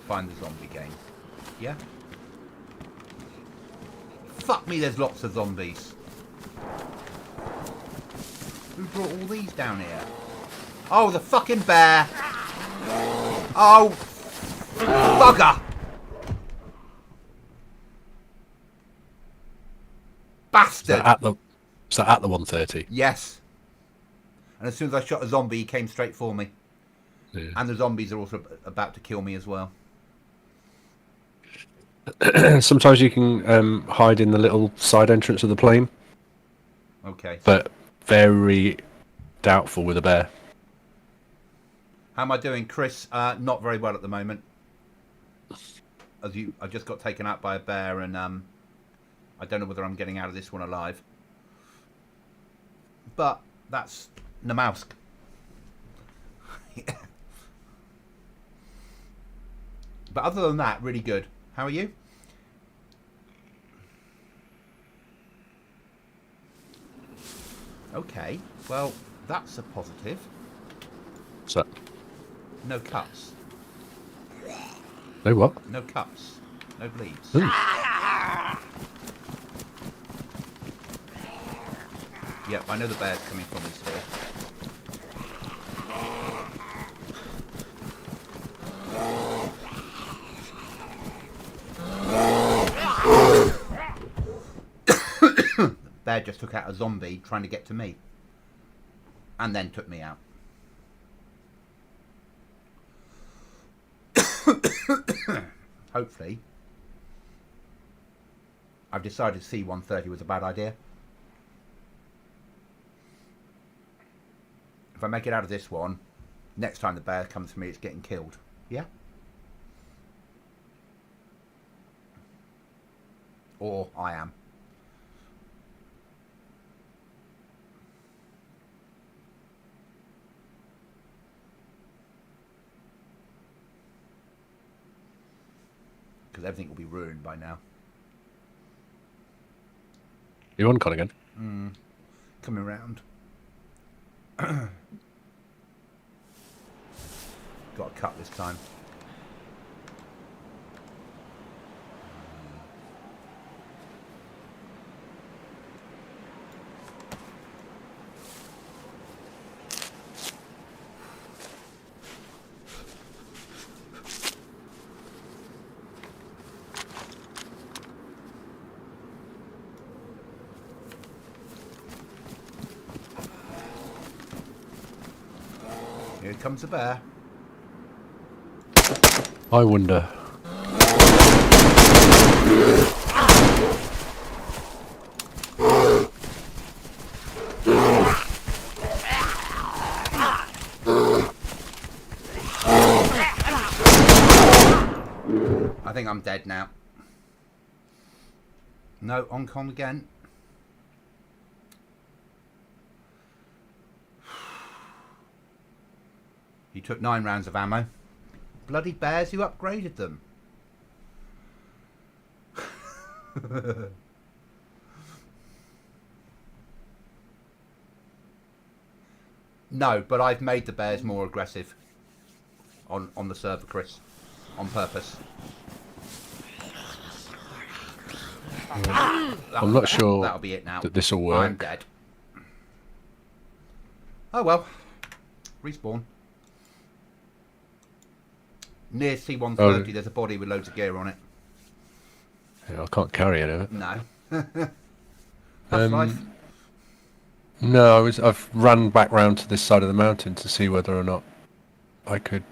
Find the zombie game. Yeah? Fuck me, there's lots of zombies. Who brought all these down here? Oh, the fucking bear! Oh! Bugger! Bastard! Is that at the 130? Yes. And as soon as I shot a zombie, he came straight for me. Yeah. And the zombies are also about to kill me as well. Sometimes you can hide in the little side entrance of the plane, Okay. but very doubtful with a bear. How am I doing, Chris? Not very well at the moment. I just got taken out by a bear, and I don't know whether I'm getting out of this one alive. But that's Namalsk. Yeah. But other than that, really good. How are you? Okay. Well, that's a positive. So, No cuts. no what? No cuts. No bleeds. Ooh. Yep, I know the bear's coming from this hill. The bear just took out a zombie trying to get to me. And then took me out. Hopefully. I've decided C-130 was a bad idea. If If I make it out of this one, next time the bear comes for me, it's getting killed. Yeah? Or I am. Because everything will be ruined by now. You on con again? Coming round. Got a cut this time. Here comes a bear. I wonder. I think I'm dead now. No, on con again. He took 9 rounds of ammo. Bloody bears, who upgraded them? No, but I've made the bears more aggressive on the server, Chris, on purpose. I'm not sure that'll be it now. that this will work. I'm dead. Oh well. Respawn. Near C-130, there's a body with loads of gear on it. Yeah, I can't carry any of it. No. That's life. No, I've run back round to this side of the mountain to see whether or not I could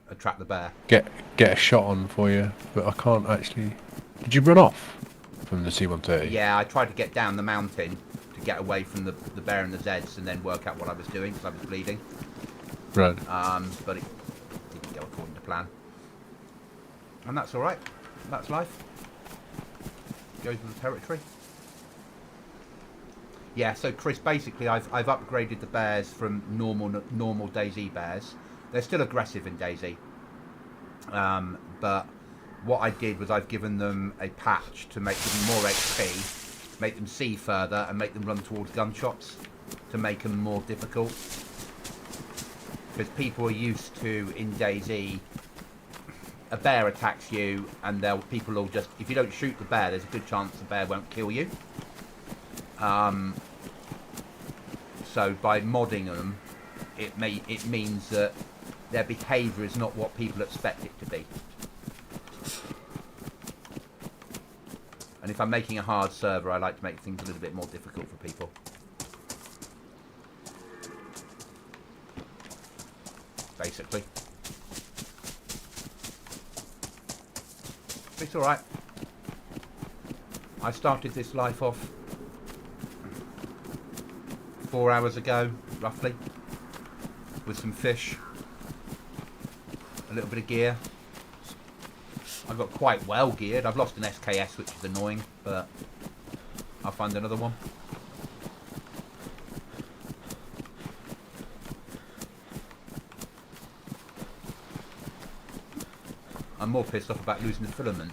Attract the bear. get a shot on for you, but I can't actually. Did you run off from the C-130? Yeah, I tried to get down the mountain to get away from the bear and the Zeds and then work out what I was doing because I was bleeding. Right. But it didn't go according to plan. And that's alright. That's life. Goes with the territory. Yeah, so Chris, basically I've upgraded the bears from normal DayZ bears. They're still aggressive in DayZ. But what I did was I've given them a patch to make them more XP, make them see further, and make them run towards gunshots to make them more difficult. Because people are used to, in DayZ, a bear attacks you, and people will just, if you don't shoot the bear, there's a good chance the bear won't kill you. So by modding them, it means that their behaviour is not what people expect it to be. And if I'm making a hard server, I like to make things a little bit more difficult for people. Basically. It's alright. I started this life off 4 hours ago, roughly, with some fish, a little bit of gear. I got quite well geared. I've lost an SKS, which is annoying, but I'll find another one. I'm more pissed off about losing the filament,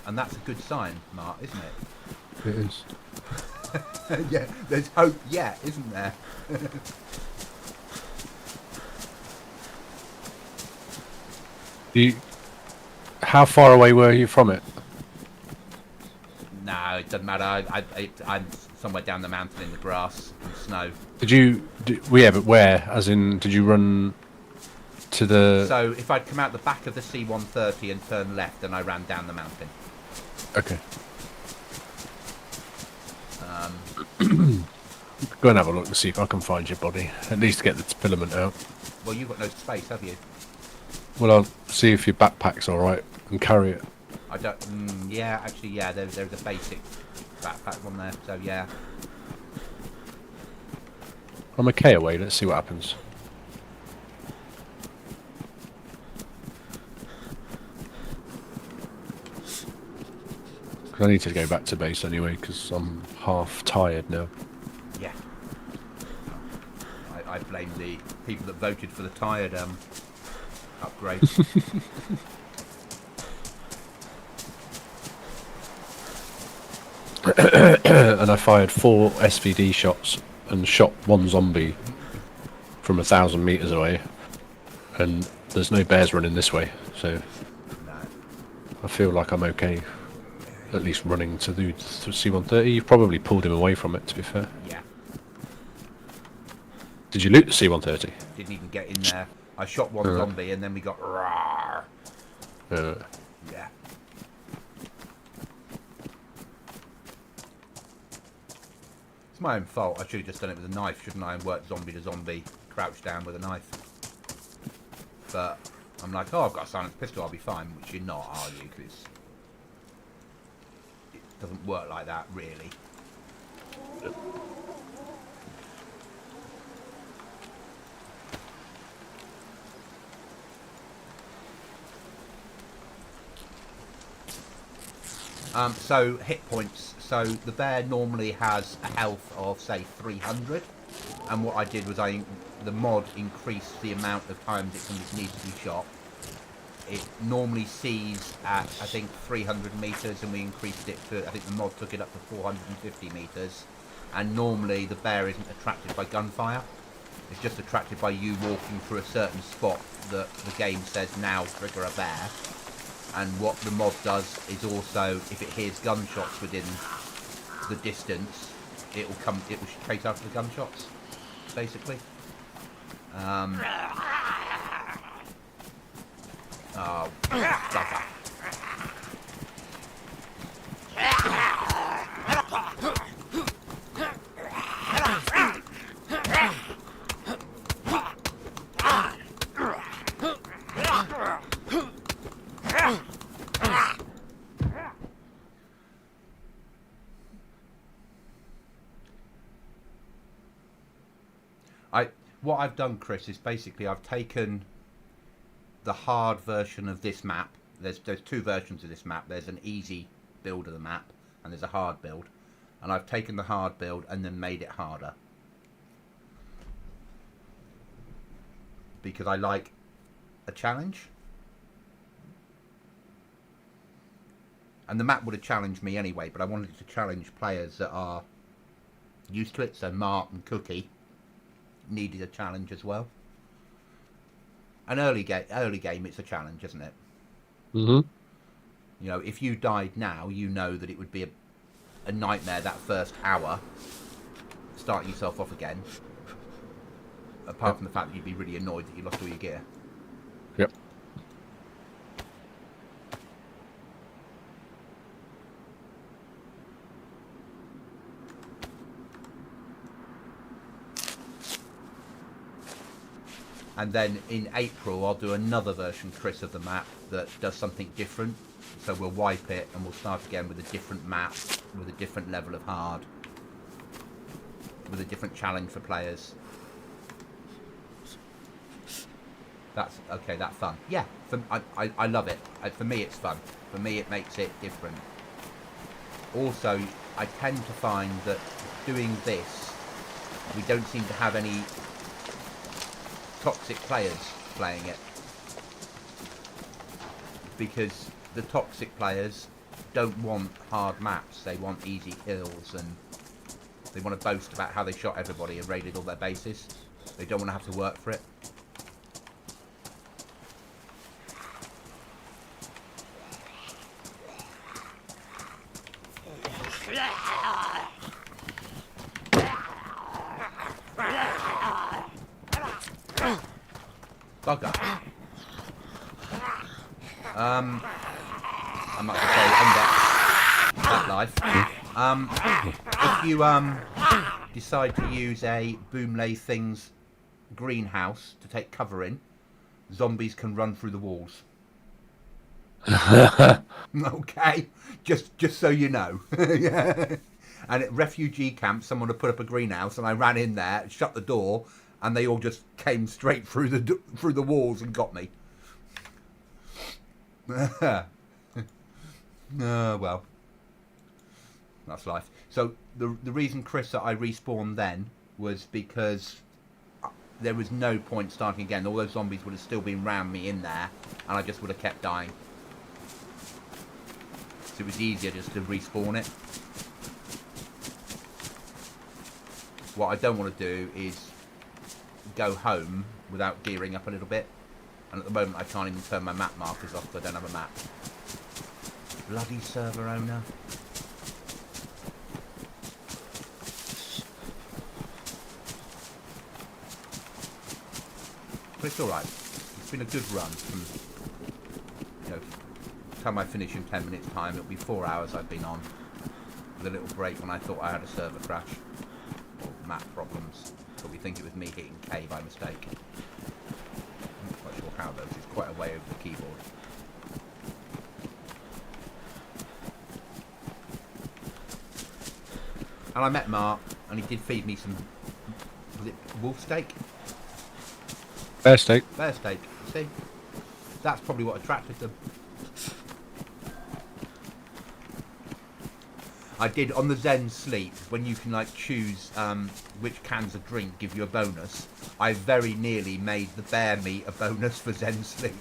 and that's a good sign, Mark, isn't it? It is. Yeah, there's hope yet, isn't there? How far away were you from it? No, it doesn't matter. I'm somewhere down the mountain in the grass and snow. Yeah, but where? As in, did you run to the... So if I'd come out the back of the C-130 and turn left, then I ran down the mountain. Okay. Go and have a look to see if I can find your body. At least get the filament out. Well, you've got no space, have you? Well, I'll see if your backpack's alright and carry it. I don't... yeah, actually, yeah, there's a basic backpack on there, so yeah. I'm a K away. Let's see what happens. I need to go back to base anyway because I'm half tired now. Yeah. I blame the people that voted for the tired upgrade. And I fired 4 SVD shots and shot 1 zombie from 1,000 meters away. And there's no bears running this way, so No. I feel like I'm okay. At least running to the C-130. You've probably pulled him away from it, to be fair. Yeah. Did you loot the C-130? Didn't even get in there. I shot 1 zombie and then we got rawr. Yeah. It's my own fault. I should have just done it with a knife, shouldn't I? And worked zombie to zombie, crouched down with a knife. But I'm like, oh, I've got a silenced pistol, I'll be fine. Which you're not, are you? Because it doesn't work like that, really. So hit points. So the bear normally has a health of say 300, and what I did was the mod increased the amount of times it needs to be shot. It normally sees at I think 300 meters, and we increased it to, I think the mod took it up to 450 meters. And normally the bear isn't attracted by gunfire. It's just attracted by you walking through a certain spot that the game says now trigger a bear. And what the mod does is also, if it hears gunshots within the distance, it will chase after the gunshots, basically. Oh, bugger. What I've done, Chris, is basically I've taken the hard version of this map. There's 2 versions of this map. There's an easy build of the map, and there's a hard build. And I've taken the hard build and then made it harder. Because I like a challenge. And the map would have challenged me anyway, but I wanted to challenge players that are used to it. So Mark and Cookie needed a challenge as well. An early game, it's a challenge, isn't it? Mm-hmm. You know, if you died now, you know that it would be a nightmare that first hour, starting yourself off again. Apart from the fact that you'd be really annoyed that you lost all your gear. Yep. And then in April, I'll do another version, Chris, of the map that does something different. So we'll wipe it and we'll start again with a different map, with a different level of hard, with a different challenge for players. That's okay. That's fun. Yeah, I love it. For me, it's fun. For me, it makes it different. Also, I tend to find that doing this, we don't seem to have any toxic players playing it, because the toxic players don't want hard maps. They want easy kills, and they want to boast about how they shot everybody and raided all their bases. They don't want to have to work for it. Bugger. I might as well say end that life. If you decide to use a Boomlay Things greenhouse to take cover in, zombies can run through the walls. Okay, just so you know. Yeah. And at refugee camp, someone had put up a greenhouse, and I ran in there, shut the door, and they all just came straight through the walls and got me. Well, that's life. So the reason, Chris, that I respawned then was because there was no point starting again. All those zombies would have still been round me in there, and I just would have kept dying. So it was easier just to respawn it. What I don't want to do is go home without gearing up a little bit. And at the moment I can't even turn my map markers off because I don't have a map. Bloody server owner. But it's alright. It's been a good run from, you know, the time I finish in 10 minutes time. It'll be 4 hours I've been on. With a little break when I thought I had a server crash. Or map problems. But we think it was me hitting K by mistake. I'm not quite sure how though, 'cause it's quite a way over the keyboard. And I met Mark, and he did feed me some, was it wolf steak? Bear steak. Bear steak, see? That's probably what attracted them. I did, on the Zen Sleep, when you can like choose which cans of drink give you a bonus, I very nearly made the bear meat a bonus for Zen Sleep.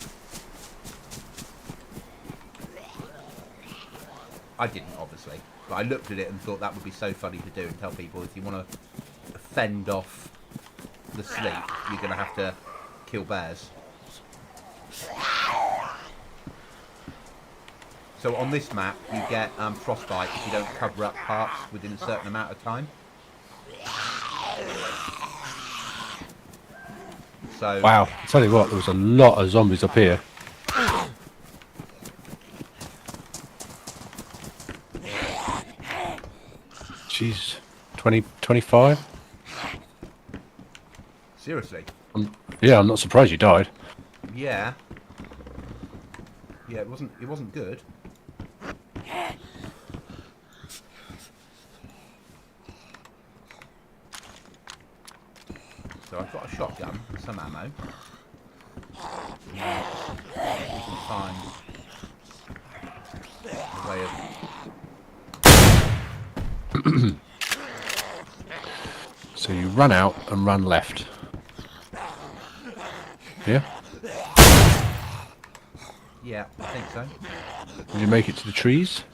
I didn't, obviously. But I looked at it and thought that would be so funny to do and tell people if you want to fend off the sleep, you're going to have to kill bears. So on this map, you get frostbite if you don't cover up parts within a certain amount of time. So Wow, I tell you what, there was a lot of zombies up here. Jeez, 20, 25? seriously, Yeah, I'm not surprised you died. yeah, it wasn't good. So I've got a shotgun, some ammo. We can find a way of... So you run out and run left. Yeah? Yeah, I think so. Did you make it to the trees?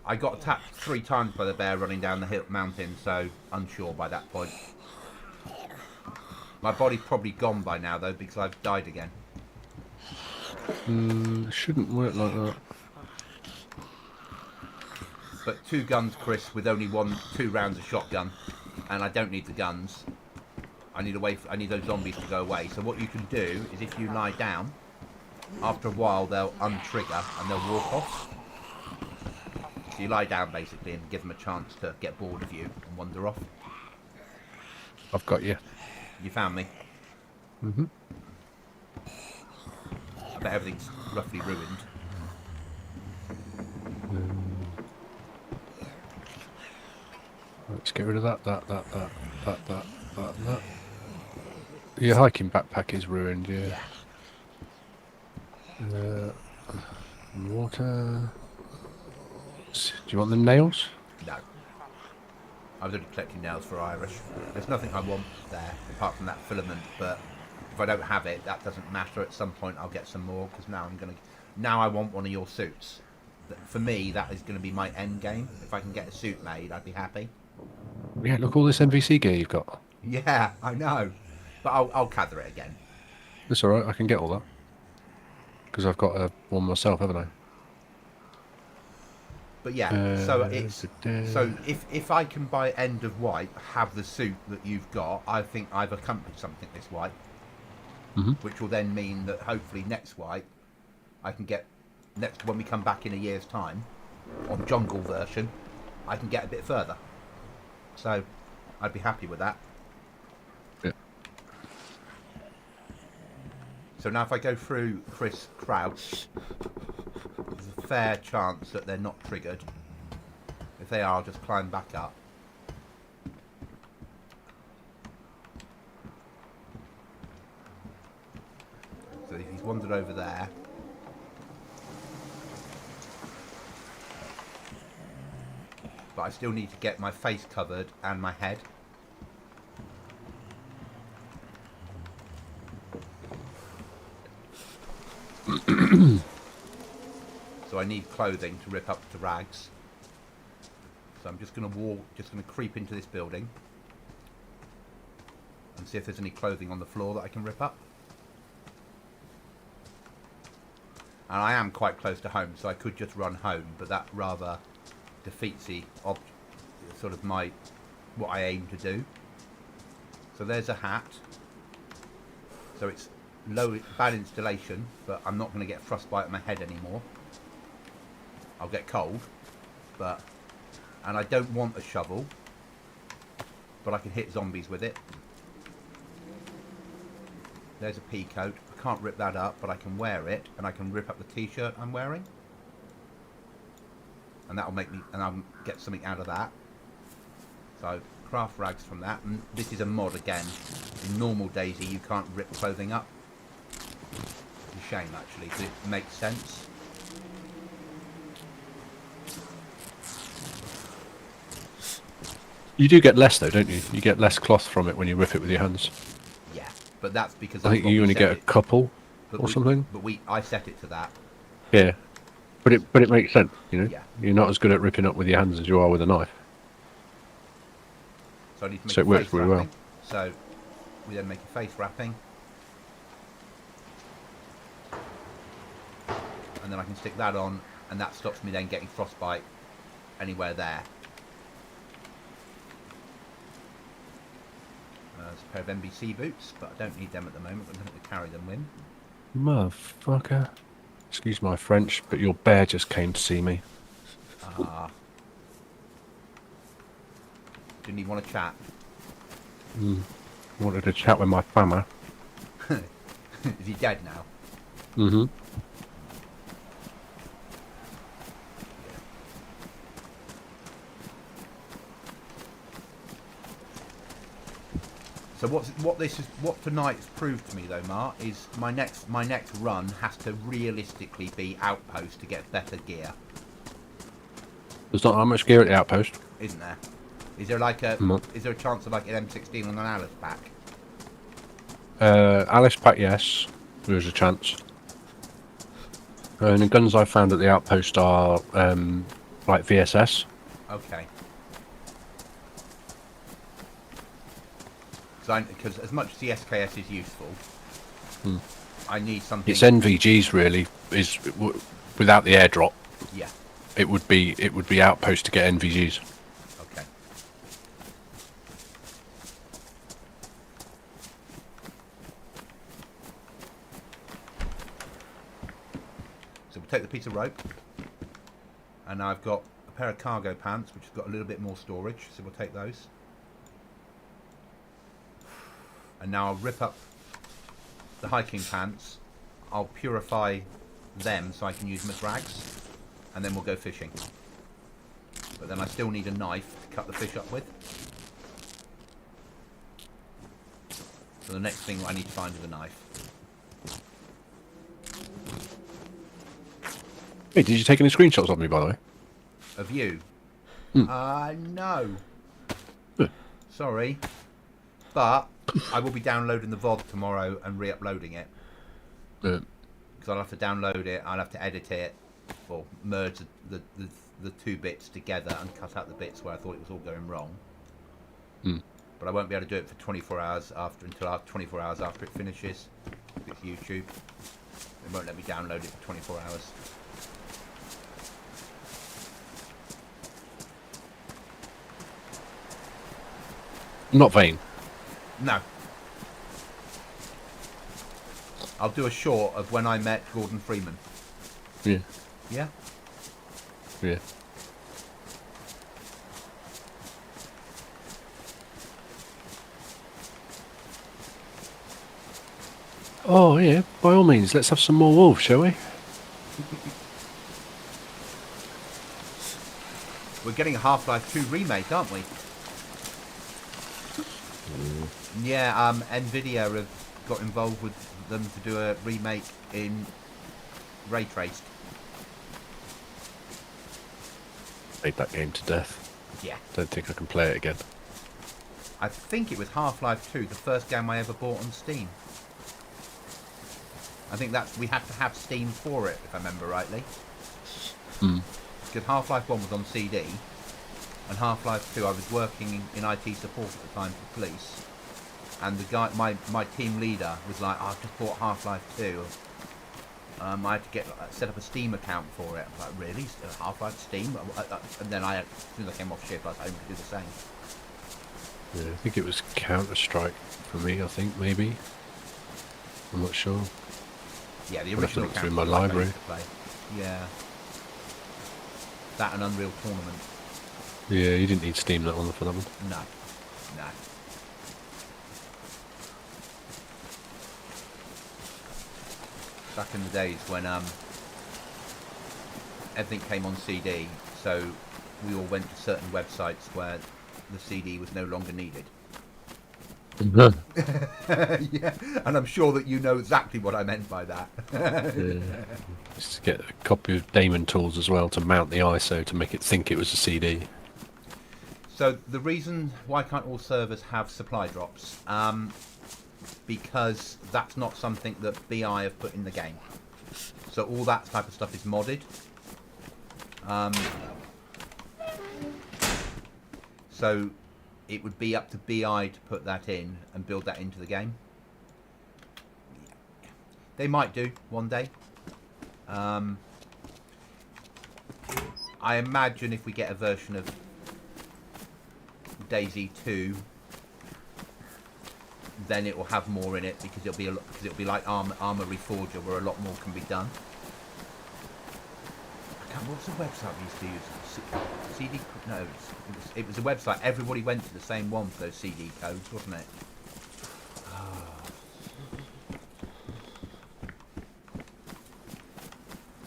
I got attacked 3 times by the bear running down the hill mountain, so unsure by that point. My body's probably gone by now though, because I've died again. It shouldn't work like that. But 2 guns, Chris, with only 2 rounds of shotgun, and I don't need the guns. I need those zombies to go away. So what you can do is if you lie down, after a while they'll untrigger and they'll walk off. So you lie down basically and give them a chance to get bored of you and wander off. I've got you. You found me. Mm-hmm. I bet everything's roughly ruined. Let's get rid of that. Your hiking backpack is ruined, yeah. Water. Do you want the nails? No. I was only collecting nails for Irish. There's nothing I want there apart from that filament, but if I don't have it, that doesn't matter. At some point I'll get some more, because now I want one of your suits. For me, that is going to be my end game. If I can get a suit made, I'd be happy. Yeah, look all this NVC gear you've got. Yeah, I know. But I'll gather it again. That's alright, I can get all that. Because I've got one myself, haven't I? But yeah, so if I can by end of wipe have the suit that you've got, I think I've accomplished something this wipe. Mm-hmm. Which will then mean that hopefully next wipe I can get when we come back in a year's time on jungle version, I can get a bit further. So I'd be happy with that. Yeah. So now if I go through Chris Crouch, there's a fair chance that they're not triggered. If they are, I'll just climb back up. So he's wandered over there. But I still need to get my face covered and my head. So I need clothing to rip up to rags. So I'm just going to walk, just going to creep into this building and see if there's any clothing on the floor that I can rip up. And I am quite close to home, so I could just run home, but that rather defeats the sort of what I aim to do. So there's a hat. So it's bad installation, but I'm not going to get frostbite on my head anymore. I'll get cold, and I don't want a shovel, but I can hit zombies with it. There's a pea coat. I can't rip that up, but I can wear it, and I can rip up the t-shirt I'm wearing, and that'll make me, and I'll get something out of that. So craft rags from that, and this is a mod again. In normal DayZ, you can't rip clothing up. It's a shame actually, because it makes sense. You do get less though, don't you? You get less cloth from it when you rip it with your hands. Yeah, but that's because I think you only get a couple or something. But I set it to that. Yeah, but it makes sense, you know. Yeah. You're not as good at ripping up with your hands as you are with a knife. So I need to make So it works really well. So we then make a face wrapping, and then I can stick that on, and that stops me then getting frostbite anywhere there. There's a pair of NBC boots, but I don't need them at the moment. I'm going to carry them in. Motherfucker. Excuse my French, but your bear just came to see me. Ah. Didn't he want to chat? Wanted to chat with my family. Is he dead now? Mm-hmm. So what tonight's proved to me though, Mark, is my next run has to realistically be outpost to get better gear. There's not that much gear at the outpost. Isn't there? Is there like a No. Is there a chance of like an M16 on an Alice pack? Alice pack, yes. There's a chance. And the guns I found at the outpost are like VSS. Okay. Because as much as the SKS is useful, I need something. It's NVGs really. Without the airdrop. Yeah. It would be outpost to get NVGs. Okay. So we'll take the piece of rope, and I've got a pair of cargo pants which have got a little bit more storage, so we'll take those. And now I'll rip up the hiking pants, I'll purify them so I can use them as rags, and then we'll go fishing. But then I still need a knife to cut the fish up with. So the next thing I need to find is a knife. Hey, did you take any screenshots of me, by the way? Of you? No. Sorry. But I will be downloading the VOD tomorrow and re-uploading it. Because I'll have to download it, I'll have to edit it, or merge the two bits together and cut out the bits where I thought it was all going wrong. But I won't be able to do it for 24 hours until 24 hours after it finishes. If it's YouTube. It won't let me download it for 24 hours. Not vain. No. I'll do a short of when I met Gordon Freeman. Yeah. Yeah? Yeah. Oh yeah, by all means, let's have some more wolves, shall we? We're getting a Half-Life 2 remake, aren't we? Yeah, Nvidia have got involved with them to do a remake in ray traced. Played that game to death. Yeah. Don't think I can play it again. I think it was Half-Life 2, the first game I ever bought on Steam. I think we had to have Steam for it, if I remember rightly. Hmm. Because Half-Life 1 was on CD, and Half-Life 2, I was working in IT support at the time for police, and the guy, my team leader, was like, "I've just bought Half-Life 2. I had to set up a Steam account for it." I was like, "Really? Half-Life Steam?" And then as soon as I came off shift, I was home to do the same. Yeah, I think it was Counter-Strike for me. I think maybe. I'm not sure. Yeah, the I'll have to original look through account my was like I library. used to play. Yeah. That and Unreal Tournament. Yeah, you didn't need Steam that one for that one. No. No. Back in the days when everything came on CD, so we all went to certain websites where the CD was no longer needed. Yeah, and I'm sure that you know exactly what I meant by that. Yeah. Just to get a copy of Daemon Tools as well to mount the ISO to make it think it was a CD. So the reason why can't all servers have supply drops? Because that's not something that BI have put in the game. So all that type of stuff is modded. So it would be up to BI to put that in and build that into the game. They might do one day. I imagine if we get a version of DayZ 2, then it will have more in it because it'll be like Armor Reforger, where a lot more can be done. What was the website we used to use? CD? No, it was a website. Everybody went to the same one for those CD codes, wasn't it?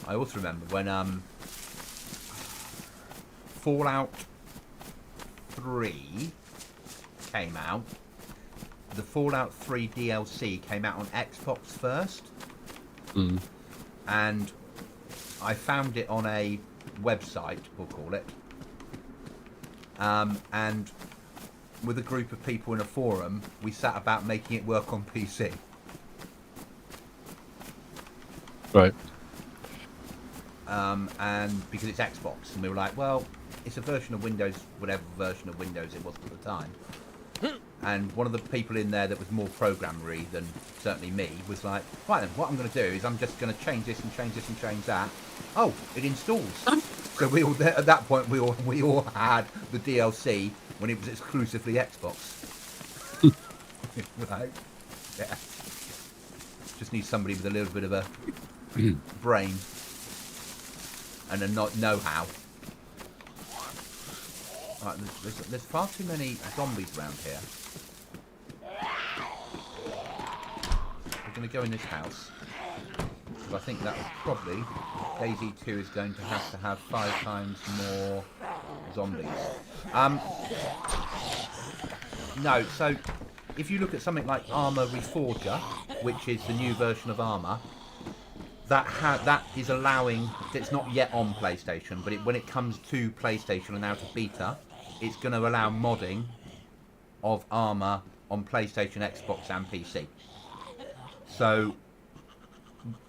I also remember when Fallout 3 came out. The Fallout 3 DLC came out on Xbox first, and I found it on a website, we'll call it, and with a group of people in a forum, we sat about making it work on PC. Right. And because it's Xbox, and we were like, well, it's a version of Windows, whatever version of Windows it was at the time. And one of the people in there that was more programmery than certainly me was like, right then, what I'm going to do is I'm just going to change this and change this and change that. Oh, it installs. So we all, at that point, we all had the DLC when it was exclusively Xbox. Right? Yeah. Just need somebody with a little bit of a brain and a know-how. Right, there's far too many zombies around here. We're going to go in this house. But I think that was probably... DayZ 2 is going to have 5 times more zombies. No, so if you look at something like Armor Reforger, which is the new version of Armor, that is allowing... It's not yet on PlayStation, but when it comes to PlayStation and out of beta, it's going to allow modding of Armor on PlayStation, Xbox and PC. So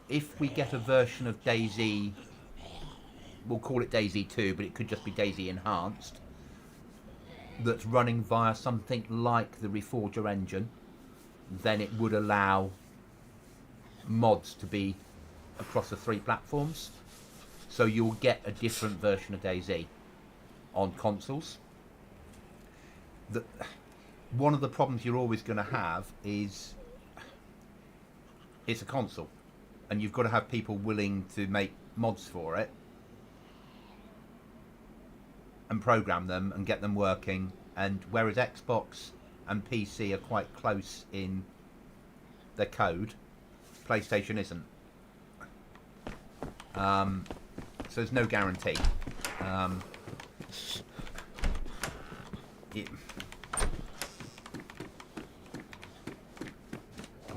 if we get a version of DayZ, we'll call it DayZ 2, but it could just be DayZ Enhanced, that's running via something like the Reforger engine, then it would allow mods to be across the 3 platforms. So you'll get a different version of DayZ on consoles. One of the problems you're always going to have is it's a console, and you've got to have people willing to make mods for it and program them and get them working. And whereas Xbox and PC are quite close in their code, PlayStation isn't. So there's no guarantee.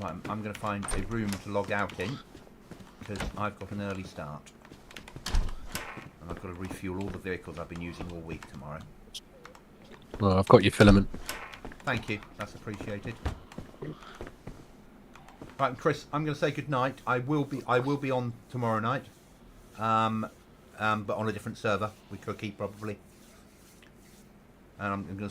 Right, I'm going to find a room to log out in because I've got an early start. And I've got to refuel all the vehicles I've been using all week tomorrow. Well, I've got your filament. Thank you, that's appreciated. Right, Chris, I'm going to say good night. I will be on tomorrow night, but on a different server with Cookie probably. And I'm going to